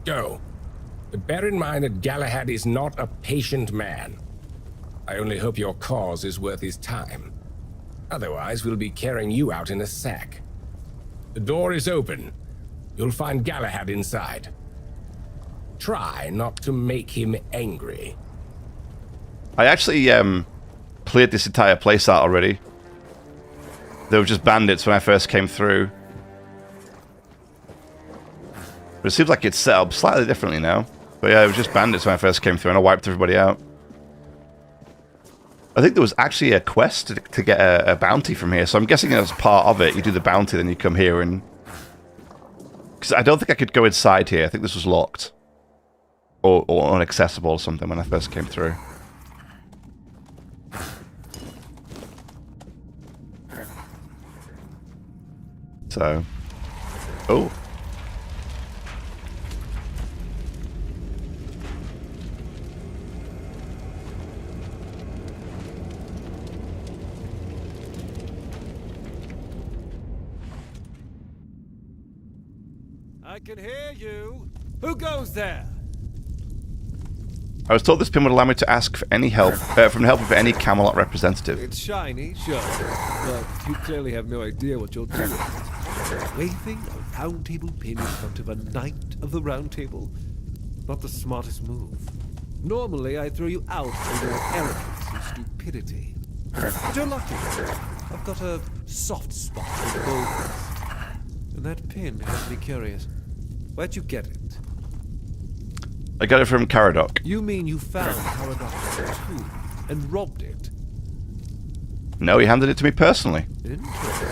Go. But bear in mind that Galahad is not a patient man. I only hope your cause is worth his time. Otherwise, we'll be carrying you out in a sack. The door is open. You'll find Galahad inside. Try not to make him angry. I actually cleared this entire place out already. There were just bandits when I first came through. But it seems like it's set up slightly differently now. But yeah, it was just bandits when I first came through and I wiped everybody out. I think there was actually a quest to get a bounty from here, so I'm guessing as part of it, you do the bounty, then you come here and... because I don't think I could go inside here. I think this was locked. Or inaccessible or something when I first came through. So... oh. I can hear you. Who goes there? I was told this pin would allow me to ask for any help, from the help of any Camelot representative. It's shiny, sure, but you clearly have no idea what you're doing. Waving a round table pin in front of a knight of the Round Table? Not the smartest move. Normally, I'd throw you out for your arrogance and stupidity. But you're lucky. I've got a soft spot for boldness. And that pin has me curious. Where'd you get it? I got it from Caradoc. You mean you found Caradoc's tomb and robbed it? No, he handed it to me personally. Interesting.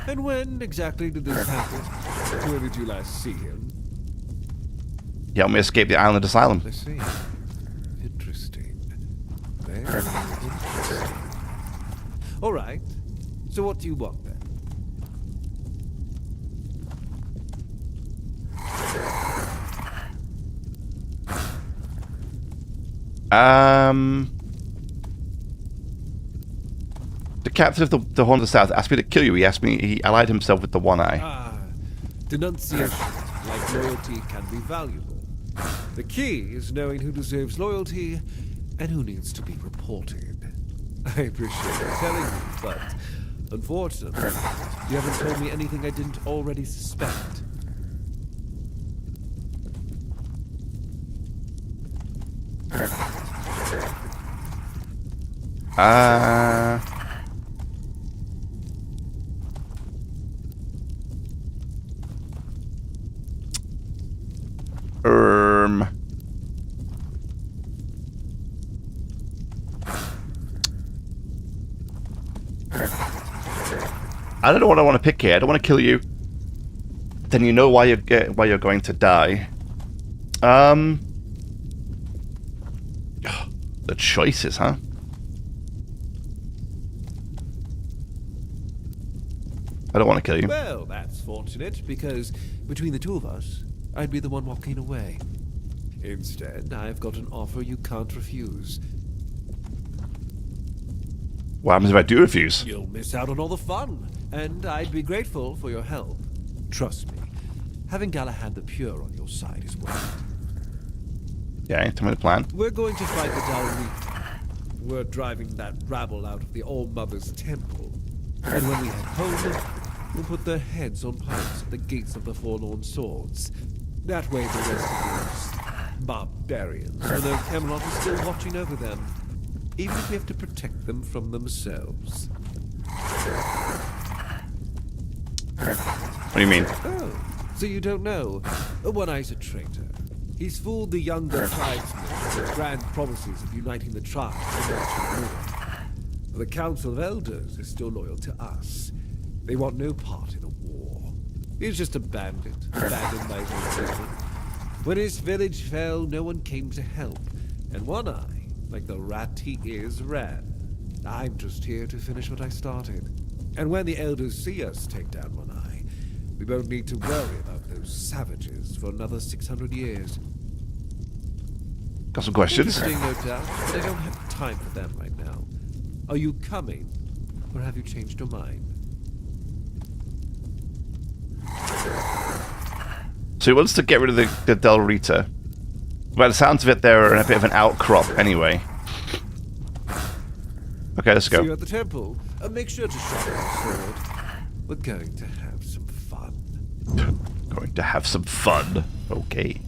And when exactly did this happen? Where did you last see him? He helped me escape the island asylum. I see. Interesting. Very interesting. All right. So what do you want then? The captain of the Horn of the South asked me to kill you. He asked me, he allied himself with the One Eye. Ah, denunciation, like loyalty, can be valuable. The key is knowing who deserves loyalty and who needs to be reported. I appreciate you telling me, but unfortunately, you haven't told me anything I didn't already suspect. I don't know what I want to pick here. I don't want to kill you. Then you know why you're going to die. The choices, huh? I don't want to kill you. Well, that's fortunate, because between the two of us, I'd be the one walking away. Instead, I've got an offer you can't refuse. What happens if I do refuse? You'll miss out on all the fun, and I'd be grateful for your help. Trust me, having Galahad the Pure on your side is worth it. Yeah, tell me the plan. We're going to fight the Dalrita. We're driving that rabble out of the All-Mother's temple. And when we head home, we'll put their heads on pikes at the gates of the Forlorn Swords. That way the rest of those barbarians will know Camelot is still watching over them, even if we have to protect them from themselves. What do you mean? Oh, so you don't know? One Eye's a traitor. He's fooled the younger tribesmen with grand promises of uniting the tribes and marching north. The Council of Elders is still loyal to us. They want no part in a war. He's just a bandit, abandoned by his own people. When his village fell, no one came to help, and One Eye, like the rat he is, ran. I'm just here to finish what I started. And when the Elders see us take down One Eye, we won't need to worry about those savages for another 600 years. Got some questions? Interesting, no doubt, but I don't have time for them right now. Are you coming, or have you changed your mind? So he wants to get rid of the Dalrita. By the sounds of it, they're in a bit of an outcrop anyway. Okay, let's See you go. at the temple. Make sure to sharpen your sword. We're going to have some fun. Going to have some fun. Okay.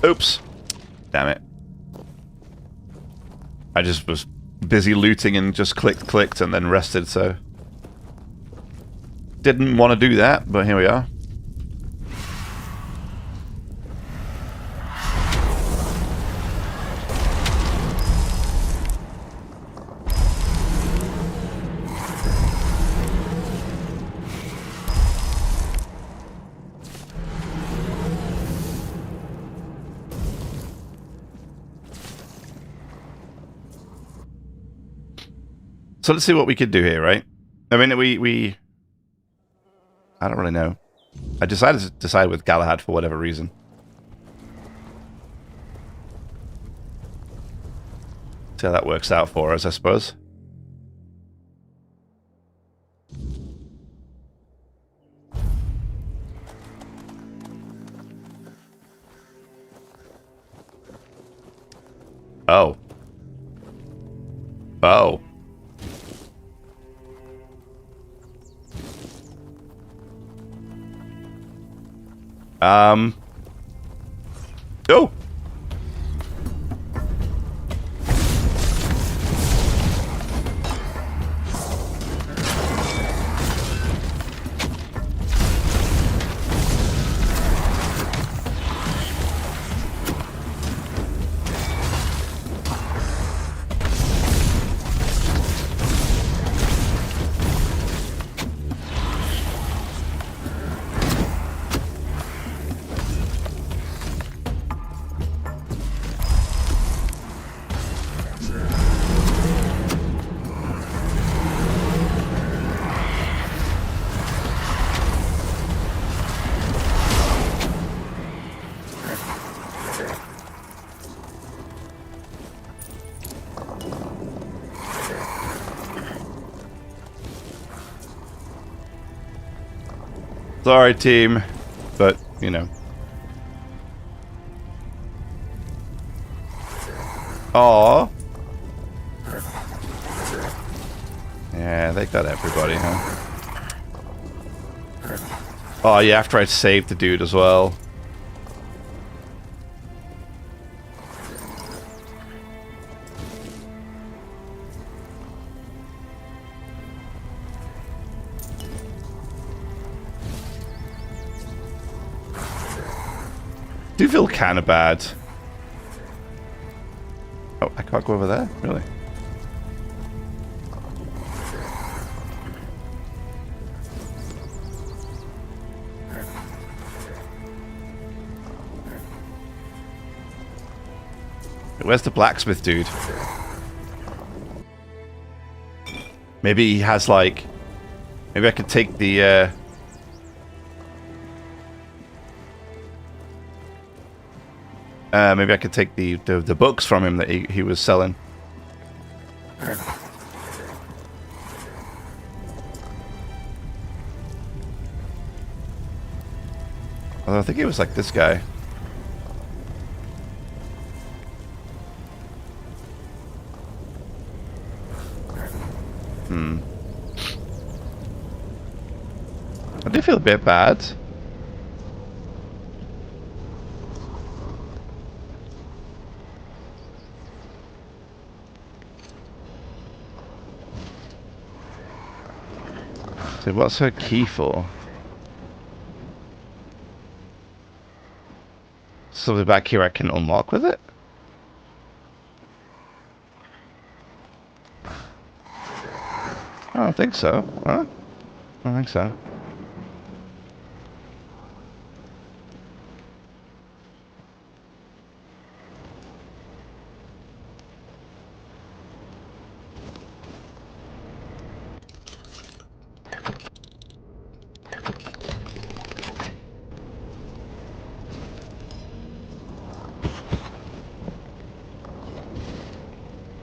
Oops. Damn it. I just was busy looting and just clicked and then rested, so... Didn't want to do that, but here we are. So let's see what we could do here, right? I mean, we I don't really know. I decided to decide with Galahad for whatever reason. See how that works out for us, I suppose. Oh. Oh. Oh! Sorry, team, but, you know. Aww. Yeah, they got everybody, huh? Oh, yeah, after I saved the dude as well. do feel kind of bad. Oh, I can't go over there? Really? Where's the blacksmith dude? Maybe he has like... Maybe I could take the... maybe I could take the books from him that he was selling. Although I think it was like this guy. I do feel a bit bad. So what's her key for? Something back here I can unlock with it? I don't think so. Huh? I don't think so.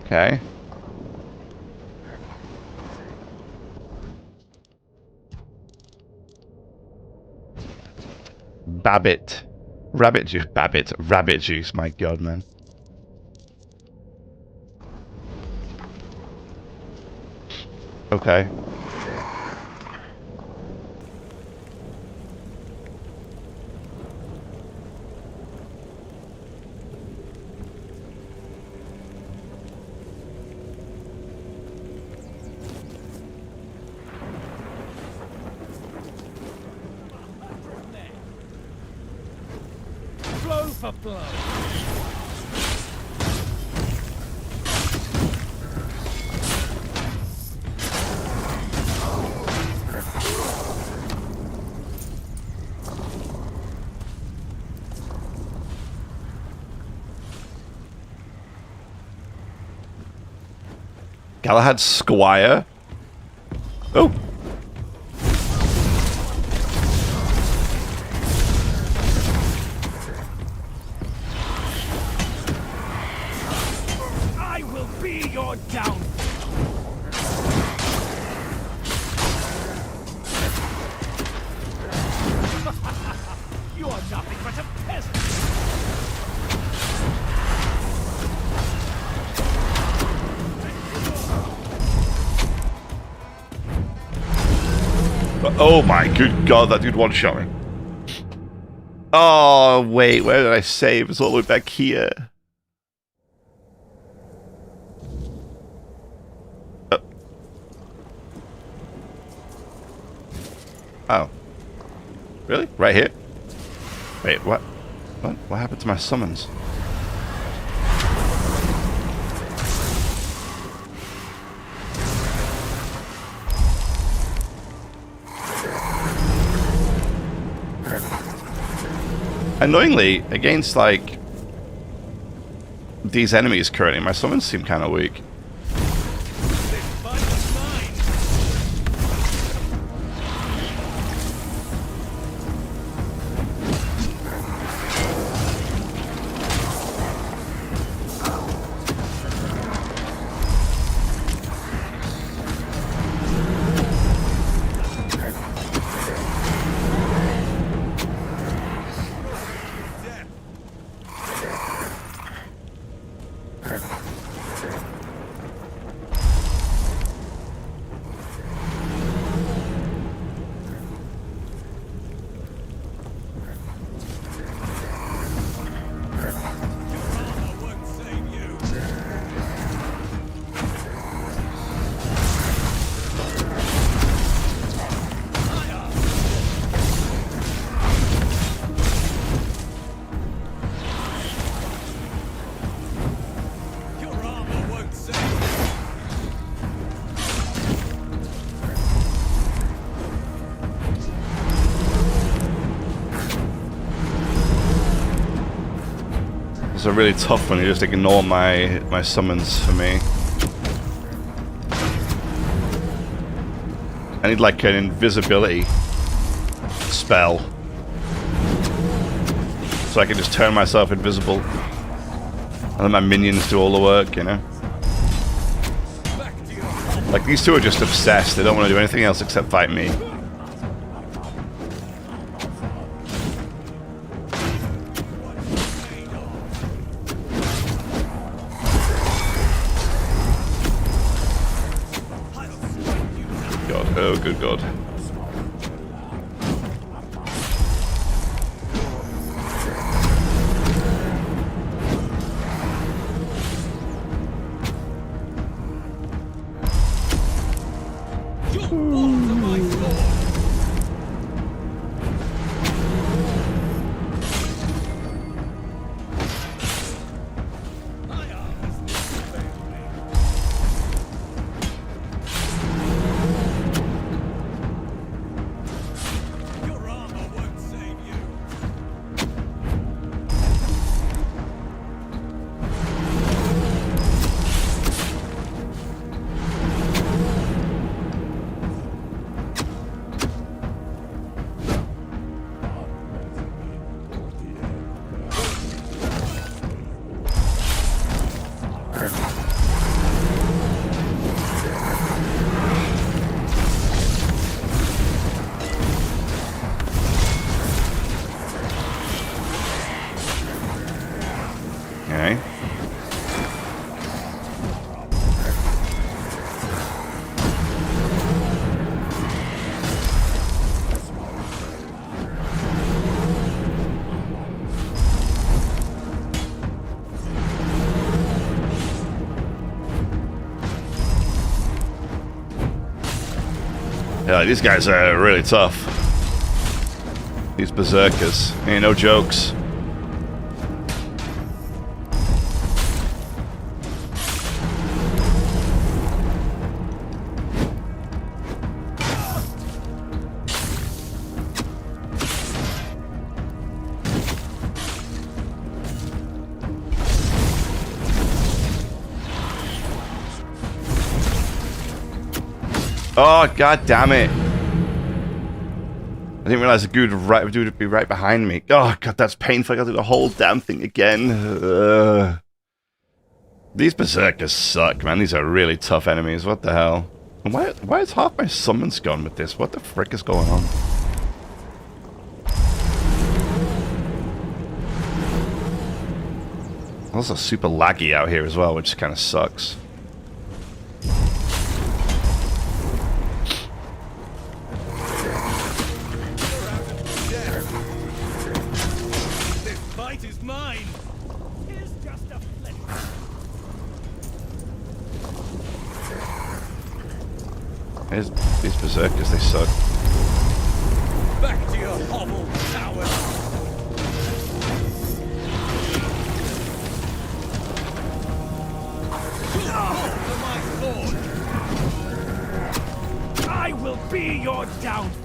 Okay. Babbit. Rabbit juice. Babbit. Rabbit juice. My god, man. Okay. Blow for blow. Galahad Squire. Oh. I will be your downfall. You are nothing but a peasant. Oh my good god, that dude one-shot me. Oh, wait, where did I save? It's all the way back here. Oh. Really? Right here? Wait, what? What happened to my summons? Annoyingly, against, like, these enemies currently, my summons seem kind of weak. It's a really tough one. You just ignore my summons for me. I need like an invisibility spell. So I can just turn myself invisible. And then my minions do all the work, you know? Like, these two are just obsessed. They don't want to do anything else except fight me. God, oh good God. Yeah, these guys are really tough. These berserkers. Ain't no jokes. Oh, god damn it. I didn't realize the dude would be right behind me. Oh, god, that's painful. I gotta do the whole damn thing again. These berserkers suck, man. These are really tough enemies. What the hell? And why is half my summons gone with this? What the frick is going on? Also super laggy out here as well, which kind of sucks. These berserkers, they suck. Back to your hovel, coward! For my sword! I will be your downfall!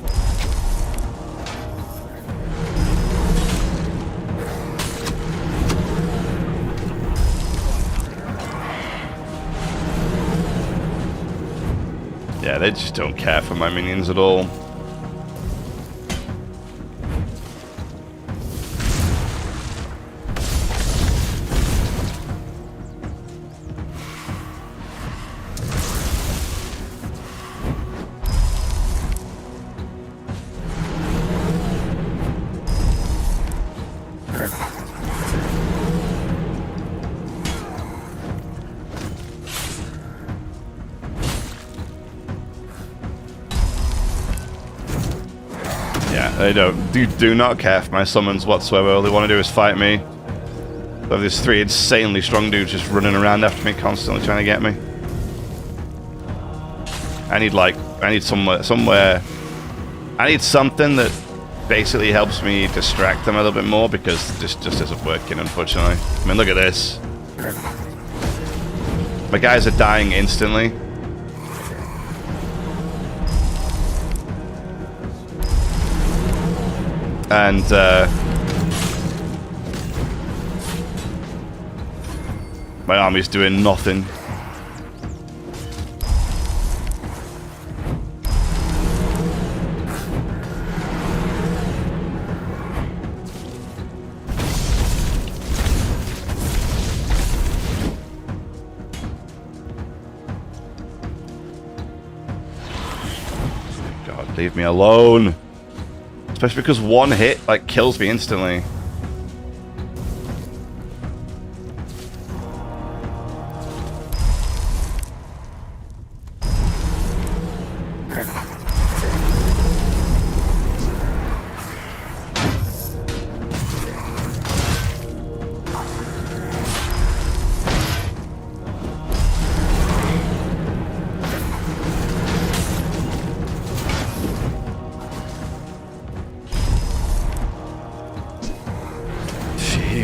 Yeah, they just don't care for my minions at all. They do not care for my summons whatsoever. All they want to do is fight me. I have these three insanely strong dudes just running around after me, constantly trying to get me. I need somewhere. I need something that basically helps me distract them a little bit more, because this just isn't working, unfortunately. I mean, look at this. My guys are dying instantly. And My army's doing nothing. God, leave me alone. Especially because one hit, like, kills me instantly.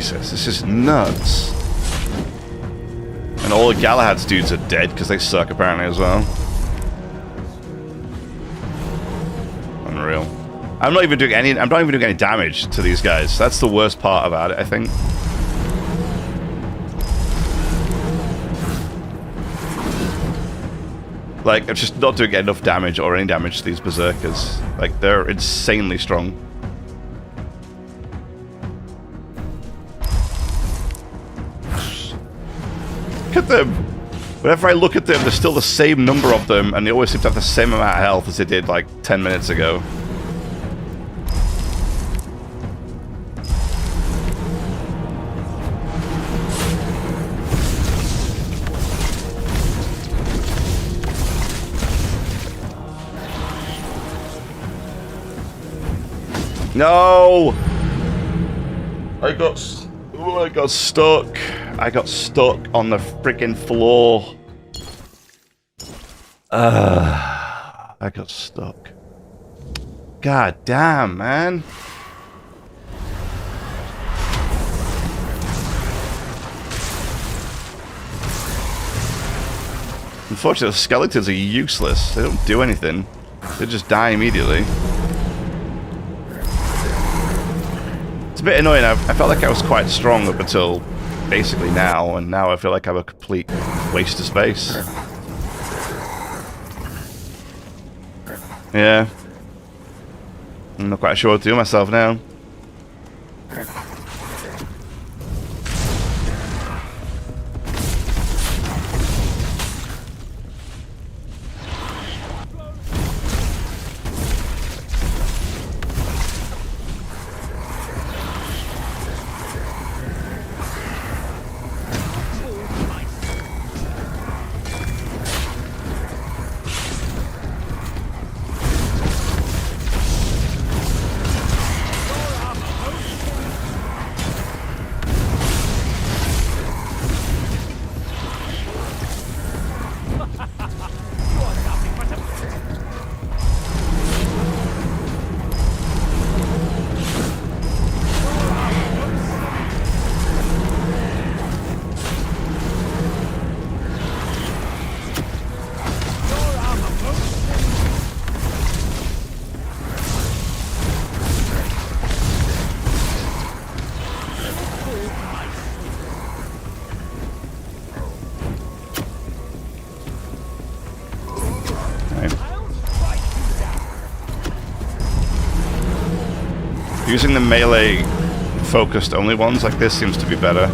Jesus, this is nuts. And all the Galahad's dudes are dead because they suck apparently as well. Unreal. I'm not even doing any damage to these guys. That's the worst part about it, I think. Like, I'm just not doing enough damage or any damage to these berserkers. Like, they're insanely strong. Look at them. Whenever I look at them, there's still the same number of them, and they always seem to have the same amount of health as they did like 10 minutes ago. No! I got stuck. I got stuck on the freaking floor. I got stuck. God damn, man. Unfortunately, the skeletons are useless. They don't do anything. They just die immediately. It's a bit annoying. I felt like I was quite strong up until basically now, and now I feel like I'm a complete waste of space. Yeah. I'm not quite sure what to do with myself now. Using the melee focused only ones like this seems to be better.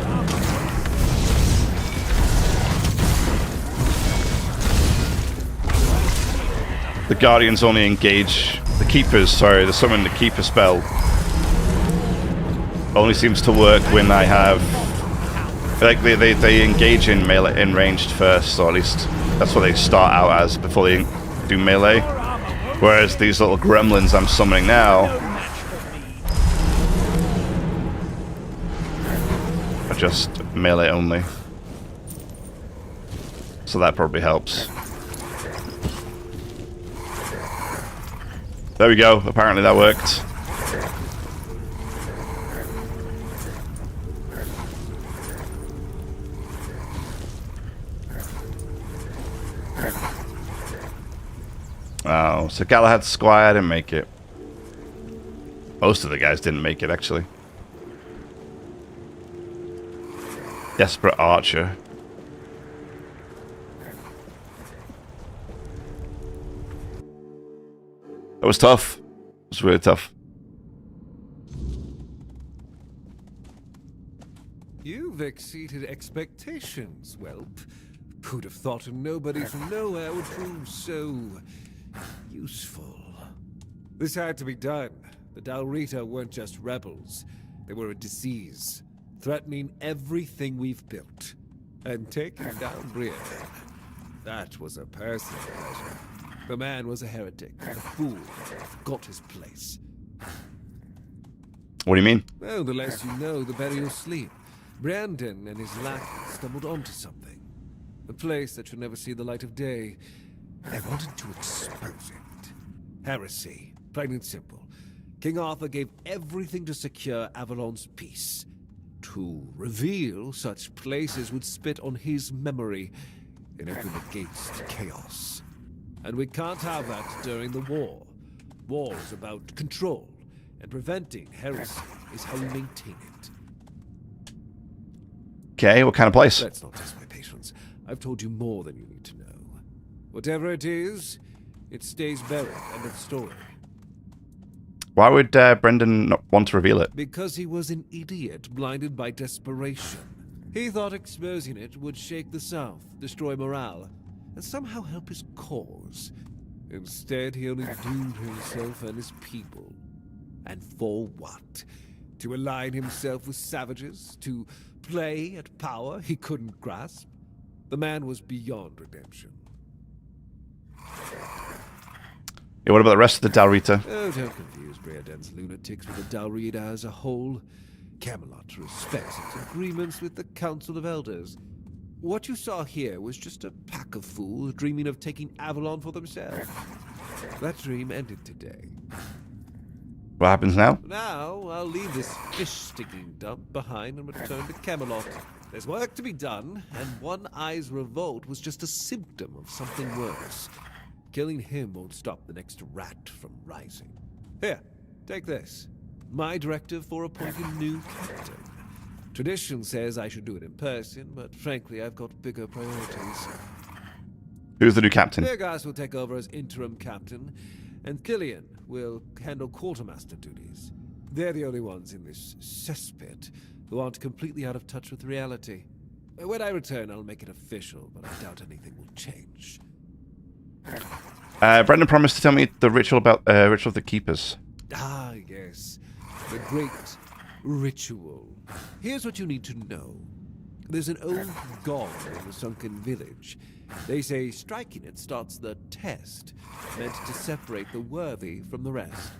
The Guardians only engage the Keepers, sorry, the summon the Keeper spell only seems to work when I have like they engage in melee in ranged first, or at least that's what they start out as before they do melee. Whereas these little gremlins I'm summoning now just melee only. So that probably helps. There we go. Apparently that worked. Oh, so Galahad's Squire didn't make it. Most of the guys didn't make it, actually. Desperate Archer. was tough. It was really tough. You've exceeded expectations, whelp. Who'd have thought a nobody from nowhere would prove so useful? This had to be done. The Dalrita weren't just rebels. They were a disease, threatening everything we've built. And taking down Breaden, that was a personal pleasure. The man was a heretic, a fool, forgot his place. What do you mean? Well, the less you know, the better you'll sleep. Brandon and his lackey stumbled onto something. A place that should never see the light of day. They wanted to expose it. Heresy, plain and simple. King Arthur gave everything to secure Avalon's peace. To reveal such places would spit on his memory and open the gates to chaos. And we can't have that during the war. War is about control, and preventing heresy is how we maintain it. Okay, what kind of place? Let's not test my patience. I've told you more than you need to know. Whatever it is, it stays buried. End of story. Why would Brendan not want to reveal it? Because he was an idiot, blinded by desperation. He thought exposing it would shake the South, destroy morale, and somehow help his cause. Instead, he only doomed himself and his people. And for what? To align himself with savages? To play at power he couldn't grasp? The man was beyond redemption. Yeah, what about the rest of the Dalrita? Oh, don't confuse Breaden's lunatics with the Dalrita as a whole. Camelot respects its agreements with the Council of Elders. What you saw here was just a pack of fools dreaming of taking Avalon for themselves. That dream ended today. What happens now? Now, I'll leave this fish-sticking dump behind and return to Camelot. There's work to be done, and One Eye's revolt was just a symptom of something worse. Killing him won't stop the next rat from rising. Here, take this. My directive for appointing new captain. Tradition says I should do it in person, but frankly, I've got bigger priorities. Who's the new captain? Virgas will take over as interim captain, and Killian will handle quartermaster duties. They're the only ones in this cesspit who aren't completely out of touch with reality. When I return, I'll make it official, but I doubt anything will change. Brendan promised to tell me the ritual about Ritual of the Keepers. Ah, yes. The great ritual. Here's what you need to know. There's an old god in the sunken village. They say striking it starts the test, meant to separate the worthy from the rest.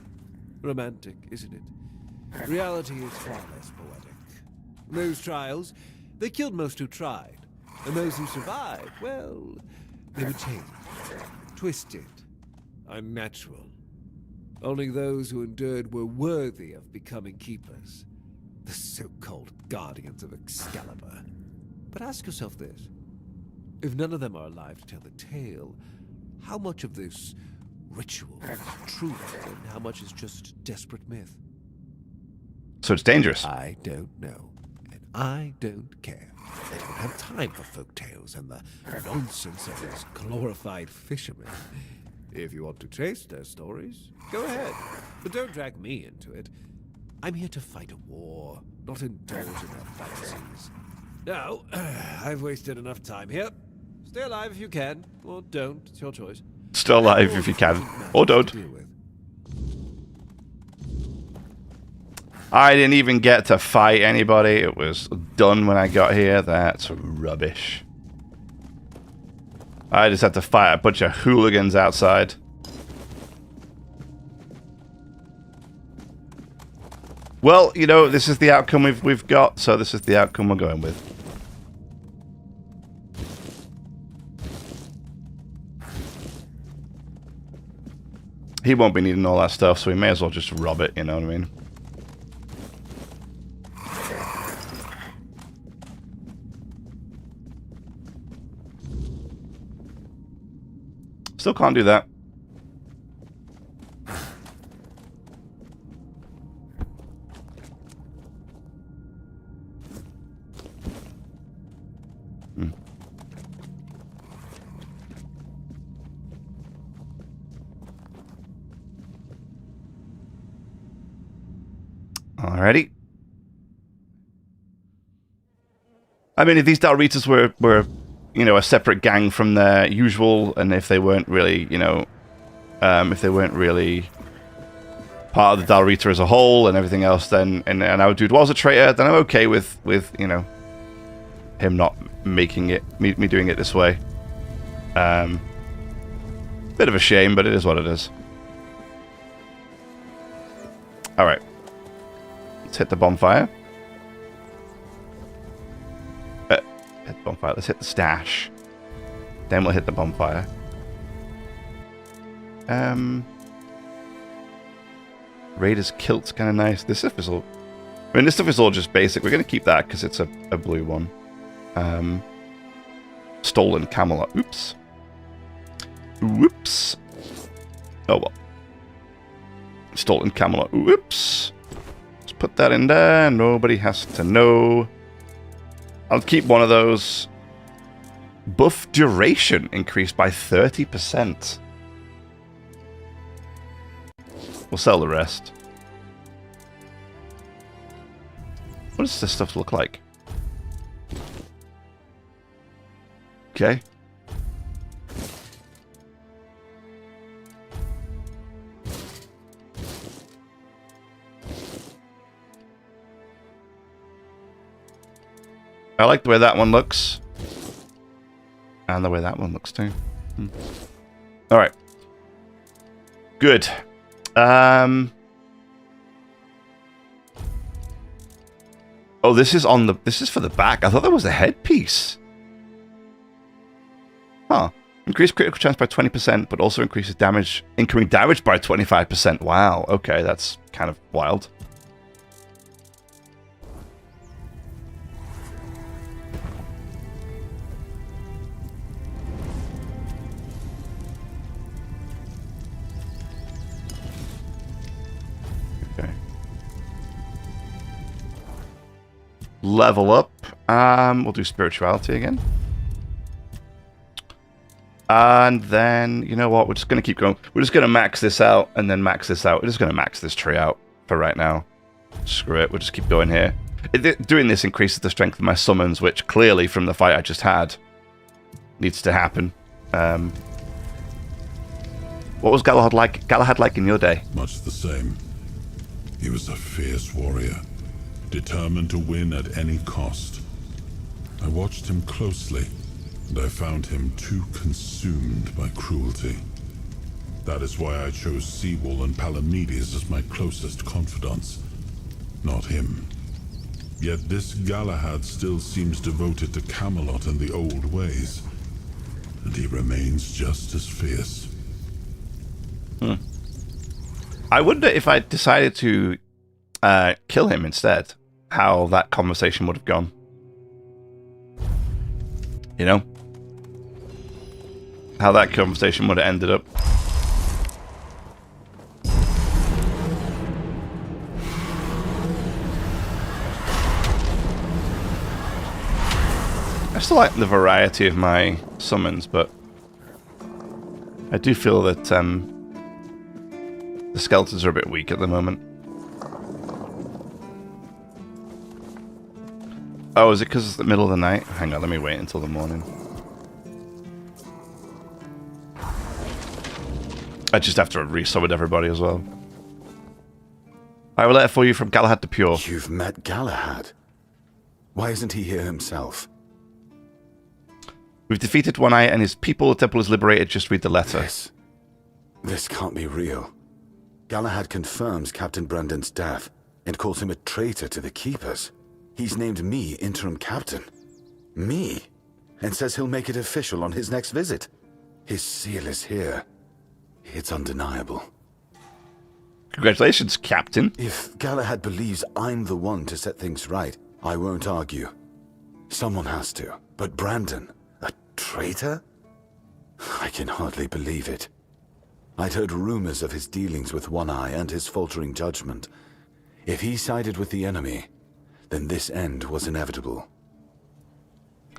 Romantic, isn't it? Reality is far less poetic. Those trials, they killed most who tried. And those who survived, well, they were changed, twisted, unnatural. Only those who endured were worthy of becoming keepers. The so-called guardians of Excalibur. But ask yourself this. If none of them are alive to tell the tale, how much of this ritual is truth and how much is just desperate myth? So it's dangerous. I don't know, and I don't care. I don't have time for folk tales and the nonsense of these glorified fishermen. If you want to chase their stories, go ahead, but don't drag me into it. I'm here to fight a war, not indulge in their fantasies. Now, I've wasted enough time here. Stay alive if you can, or don't. It's your choice. Still alive if you can, or don't. I didn't even get to fight anybody. It was done when I got here. That's rubbish. I just had to fight a bunch of hooligans outside. Well, you know, this is the outcome we've got, so this is the outcome we're going with. He won't be needing all that stuff, so we may as well just rob it, you know what I mean? Still can't do that. I mean, if these Dalritas were, you know, a separate gang from their usual, and if they weren't really, you know, if they weren't really part of the Dalrita as a whole and everything else, then and our dude was a traitor, then I'm okay with you know, him not making it, me doing it this way. Bit of a shame, but it is what it is. All right, let's hit the bonfire. Hit the bonfire. Let's hit the stash. Then we'll hit the bonfire. Raider's kilt's kind of nice. This stuff is all... I mean, this stuff is all just basic. We're going to keep that because it's a blue one. Stolen Camelot. Oops. Whoops. Oh, well. Stolen Camelot. Whoops. Let's put that in there. Nobody has to know. I'll keep one of those. Buff duration increased by 30%. We'll sell the rest. What does this stuff look like? Okay. I like the way that one looks. And the way that one looks too. Alright. Good. Oh, this is on the... This is for the back. I thought that was a headpiece. Huh. Increase critical chance by 20%, but also increases damage... Incoming damage by 25%. Wow. Okay, that's kind of wild. Level up. We'll do spirituality again. And then, you know what? We're just going to keep going. We're just going to max this out and then max this out. We're just going to max this tree out for right now. Screw it. We'll just keep going here. Doing this increases the strength of my summons, which clearly from the fight I just had needs to happen. What was Galahad like in your day? Much the same. He was a fierce warrior, determined to win at any cost. I watched him closely, and I found him too consumed by cruelty. That is why I chose Seawall and Palamedes as my closest confidants, not him. Yet this Galahad still seems devoted to Camelot and the old ways, and he remains just as fierce. I wonder if I decided to kill him instead, how that conversation would have gone. You know? How that conversation would have ended up. I still like the variety of my summons, but I do feel that the skeletons are a bit weak at the moment. Oh, is it because it's the middle of the night? Hang on, let me wait until the morning. I just have to resummon everybody as well. I have a letter for you from Galahad the Pure. You've met Galahad? Why isn't he here himself? We've defeated One Eye and his people. The temple is liberated. Just read the letter. This can't be real. Galahad confirms Captain Brandon's death and calls him a traitor to the Keepers. He's named me interim captain. Me? And says he'll make it official on his next visit. His seal is here. It's undeniable. Congratulations, Captain. If Galahad believes I'm the one to set things right, I won't argue. Someone has to. But Brandon, a traitor? I can hardly believe it. I'd heard rumors of his dealings with One Eye and his faltering judgment. If he sided with the enemy, then this end was inevitable.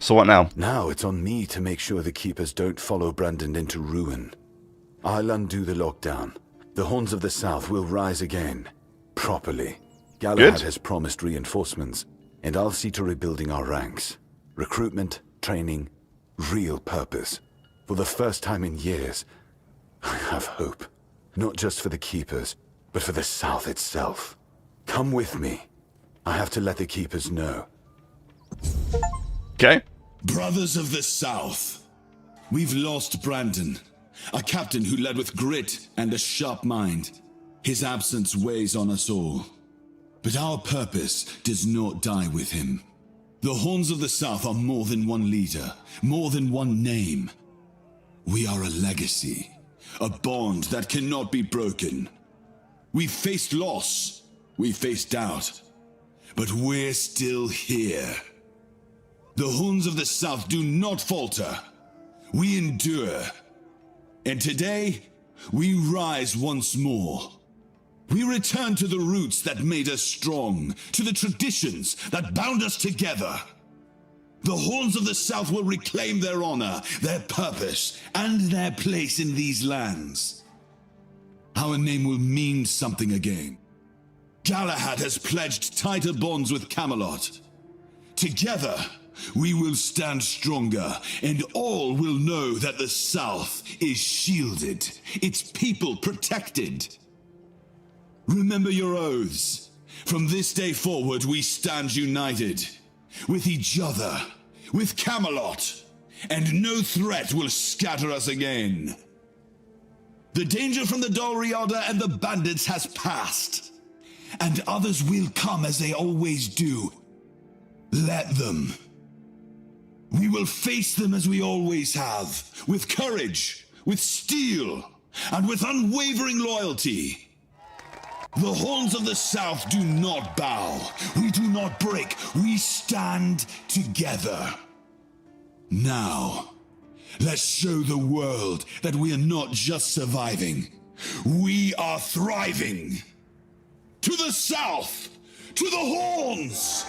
So what now? Now it's on me to make sure the Keepers don't follow Brandon into ruin. I'll undo the lockdown. The Horns of the South will rise again. Properly. Galahad has promised reinforcements, and I'll see to rebuilding our ranks. Recruitment, training, real purpose. For the first time in years, I have hope. Not just for the Keepers, but for the South itself. Come with me. I have to let the Keepers know. Okay. Brothers of the South, we've lost Brandon, a captain who led with grit and a sharp mind. His absence weighs on us all. But our purpose does not die with him. The Horns of the South are more than one leader, more than one name. We are a legacy, a bond that cannot be broken. We've faced loss, we've faced doubt, but we're still here. The Horns of the South do not falter. We endure. And today, we rise once more. We return to the roots that made us strong, to the traditions that bound us together. The Horns of the South will reclaim their honor, their purpose, and their place in these lands. Our name will mean something again. Galahad has pledged tighter bonds with Camelot. Together, we will stand stronger, and all will know that the South is shielded, its people protected. Remember your oaths. From this day forward, we stand united. With each other, with Camelot, and no threat will scatter us again. The danger from the Dalriada and the bandits has passed, and others will come as they always do. Let them. We will face them as we always have, with courage, with steel, and with unwavering loyalty. The Horns of the South do not bow. We do not break. We stand together. Now, let's show the world that we are not just surviving. We are thriving. To the South! To the Horns!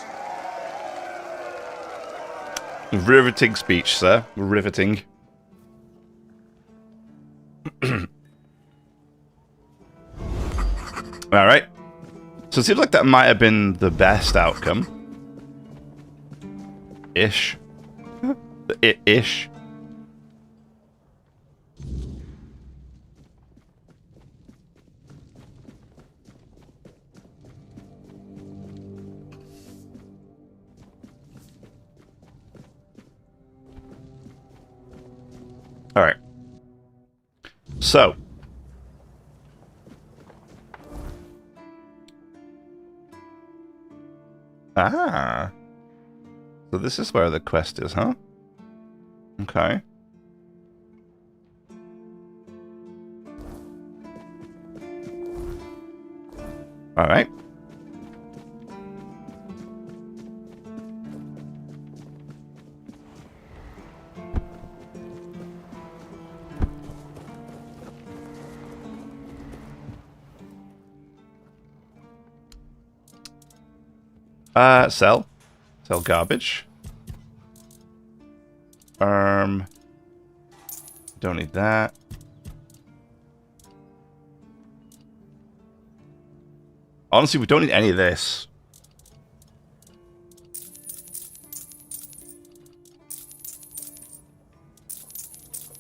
Riveting speech, sir. Riveting. Alright. So it seems like that might have been the best outcome. Ish. Ish. Alright. So. Ah. So this is where the quest is, huh? Okay. Alright. Sell. Sell garbage. Don't need that. Honestly, we don't need any of this.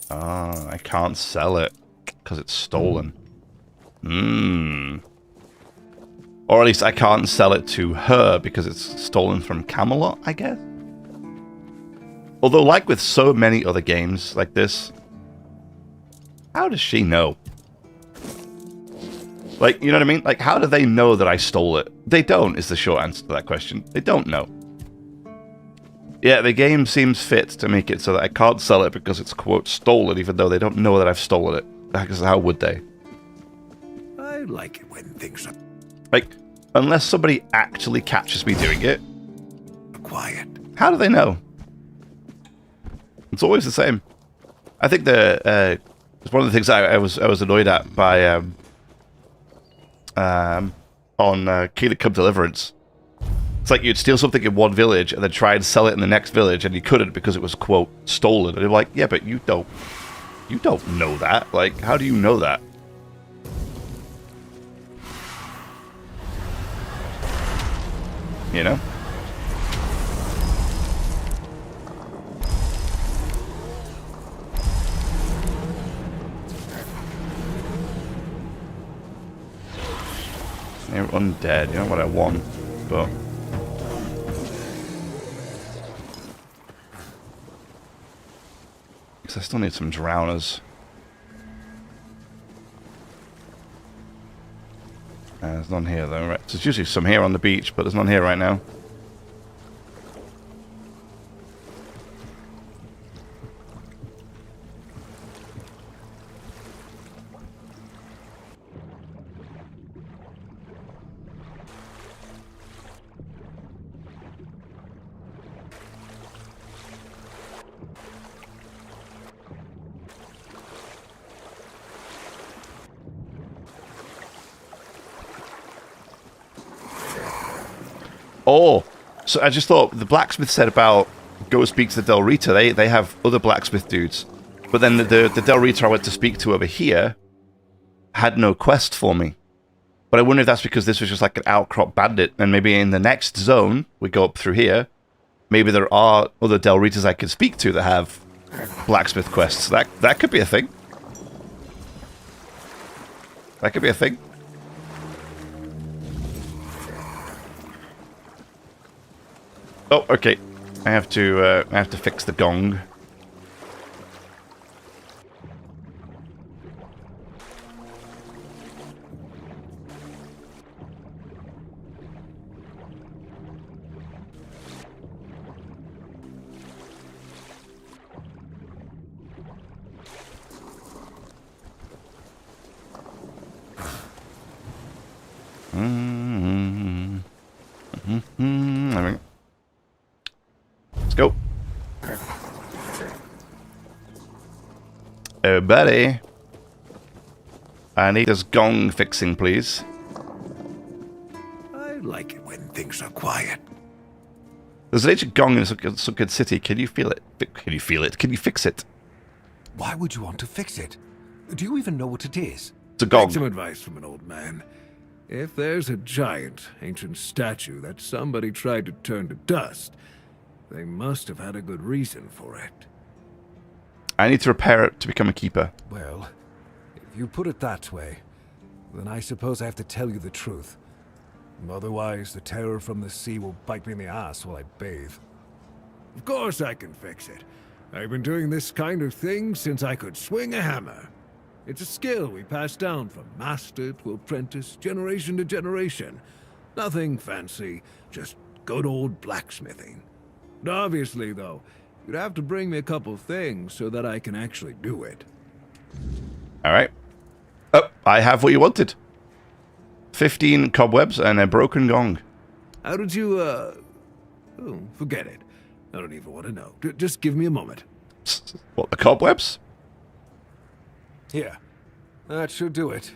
Ah, I can't sell it because it's stolen. Or at least I can't sell it to her because it's stolen from Camelot, I guess? Although, like with so many other games like this, how does she know? Like, you know what I mean? Like, how do they know that I stole it? They don't, is the short answer to that question. They don't know. Yeah, the game seems fit to make it so that I can't sell it because it's, quote, stolen, even though they don't know that I've stolen it. Because how would they? I like it when things are Like, unless somebody actually catches me doing it. quiet. How do they know? It's always the same. I think it's one of the things I was annoyed at by on Kingdom Come Deliverance. It's like you'd steal something in one village and then try and sell it in the next village, and you couldn't because it was, quote, stolen. And they're like, yeah, but you don't know that. Like, how do you know that? You know? undead. You know what I want, but... Because I still need some drowners. There's none here though, right? So there's usually some here on the beach, but there's none here right now. Oh, so I just thought the blacksmith said about go speak to the Del Rita. They have other blacksmith dudes. But then the Del Rita I went to speak to over here had no quest for me. But I wonder if that's because this was just like an outcrop bandit. And maybe in the next zone, we go up through here, maybe there are other Del Ritas I could speak to that have blacksmith quests. That could be a thing. That could be a thing. Oh, okay. I have to fix the gong. Let's go. Oh, buddy. I need this gong fixing, please. I like it when things are quiet. There's an ancient gong in some good city. Can you feel it? Can you feel it? Can you fix it? Why would you want to fix it? Do you even know what it is? It's a gong. Take some advice from an old man. If there's a giant, ancient statue that somebody tried to turn to dust, they must have had a good reason for it. I need to repair it to become a keeper. Well, if you put it that way, then I suppose I have to tell you the truth. Otherwise, the terror from the sea will bite me in the ass while I bathe. Of course I can fix it. I've been doing this kind of thing since I could swing a hammer. It's a skill we pass down from master to apprentice, generation to generation. Nothing fancy, just good old blacksmithing. Obviously, though, you'd have to bring me a couple things so that I can actually do it. Alright. Oh, I have what you wanted. 15 cobwebs and a broken gong. How did you, Oh, forget it. I don't even want to know. Just give me a moment. What, the cobwebs? Here. That should do it.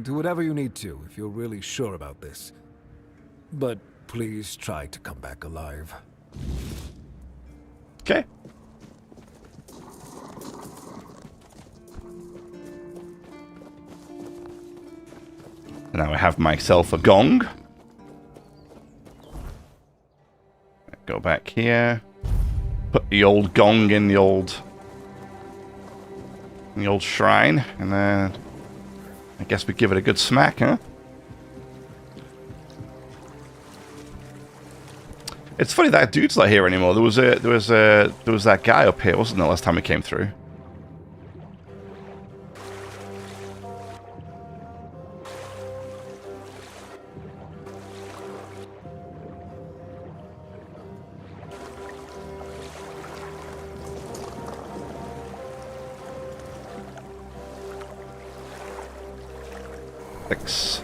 Do whatever you need to if you're really sure about this. But please try to come back alive. Okay. Now I have myself a gong. Go back here. Put the old gong in the old shrine, and then I guess we give it a good smack, huh? It's funny that dude's not here anymore. There was that guy up here, wasn't there, last time we came through? Fix.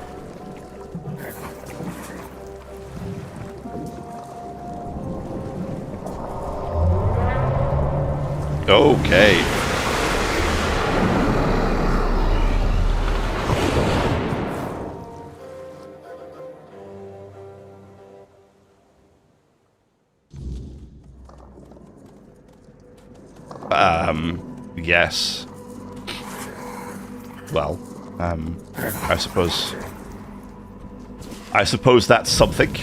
Okay. Yes. Well, I suppose that's something.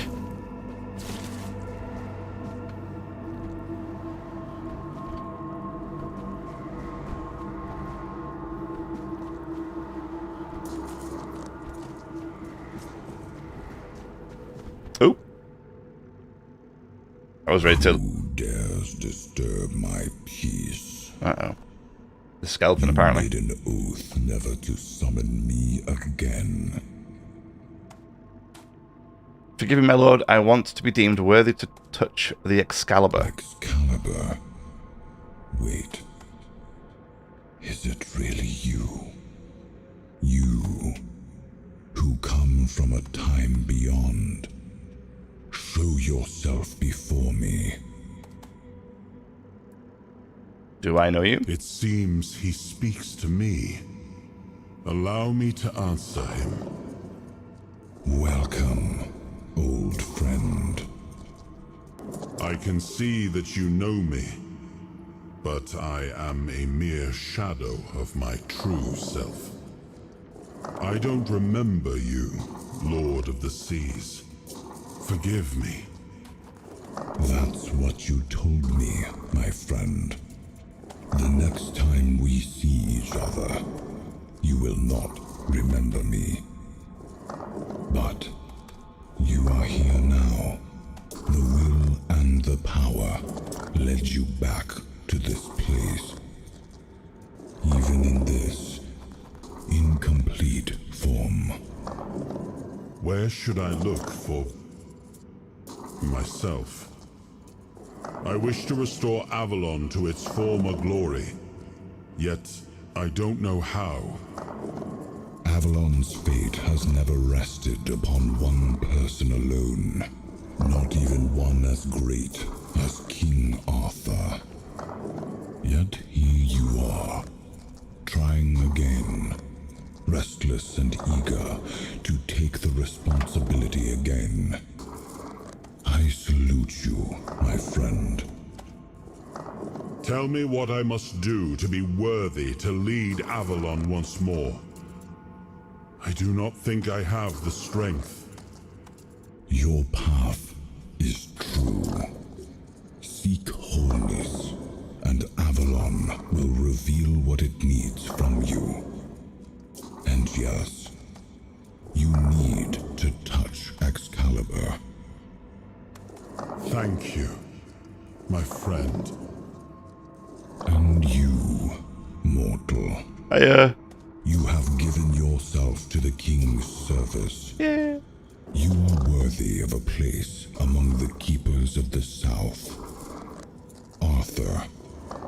I was ready to... Who dares disturb my peace? Uh-oh. The skeleton, You apparently. made an oath never to summon me again. Forgive me, my lord. I want to be deemed worthy to touch the Excalibur. Excalibur. Wait. Is it really you? You, who come from a time beyond. Show yourself before me. Do I know you? It seems he speaks to me. Allow me to answer him. Welcome, old friend. I can see that you know me, but I am a mere shadow of my true self. I don't remember you, Lord of the Seas. Forgive me. That's what you told me, my friend. The next time we see each other, you will not remember me. But you are here now. The will and the power led you back to this place. Even in this incomplete form. Where should I look for myself? I wish to restore Avalon to its former glory, yet I don't know how. Avalon's fate has never rested upon one person alone, not even one as great as King Arthur. Yet here you are, trying again, restless and eager to take the responsibility again. I salute you, my friend. Tell me what I must do to be worthy to lead Avalon once more. I do not think I have the strength. Your path is true. Seek wholeness, and Avalon will reveal what it needs from you. And yes, you need to touch Excalibur. Thank you, my friend. And you, mortal. You have given yourself to the king's service. Yeah. You are worthy of a place among the keepers of the South. Arthur,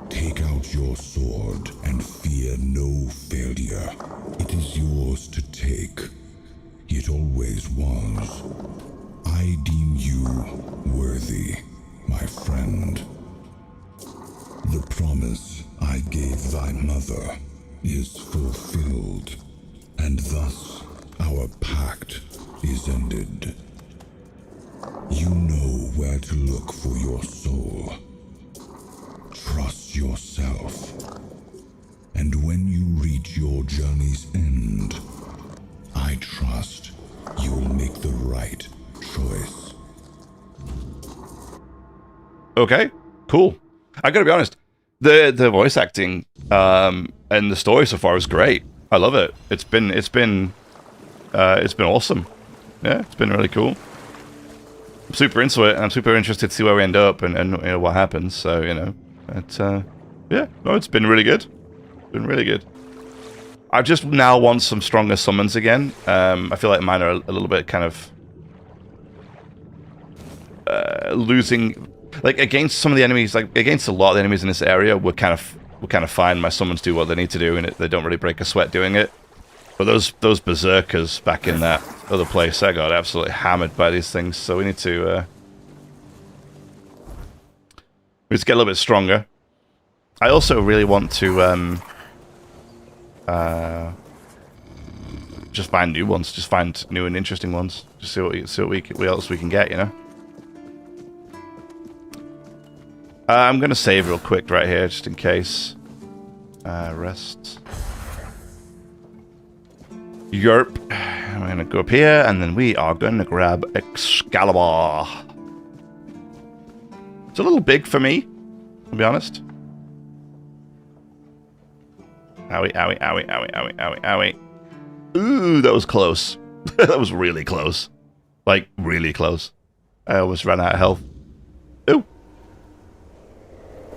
take out your sword and fear no failure. It is yours to take. It always was. I deem you worthy, my friend. The promise I gave thy mother is fulfilled, and thus our pact is ended. You know where to look for your soul. Trust yourself. And when you reach your journey's end, I trust you will make the right choice. Okay, cool. I gotta be honest, the voice acting and the story so far is great. I love it. It's been awesome. Yeah, it's been really cool. I'm super into it, and I'm super interested to see where we end up and you know, what happens. So you know, it's yeah, no, it's been really good. Been really good. I just now want some stronger summons again. I feel like mine are a little bit kind of losing, like against some of the enemies, like against a lot of the enemies in this area. We're kind of fine. My summons do what they need to do, and they don't really break a sweat doing it. But those berserkers back in that other place, I got absolutely hammered by these things. So we need to get a little bit stronger. I also really want to just find new ones, just find new and interesting ones, just see what else we can get, you know. I'm gonna save real quick right here, just in case. Rest. Yerp. I'm gonna go up here, and then we are gonna grab Excalibur. It's a little big for me, to be honest. Owie, owie, owie, owie, owie, owie, owie. Ooh, that was close. That was really close. Like, really close. I almost ran out of health. Ooh.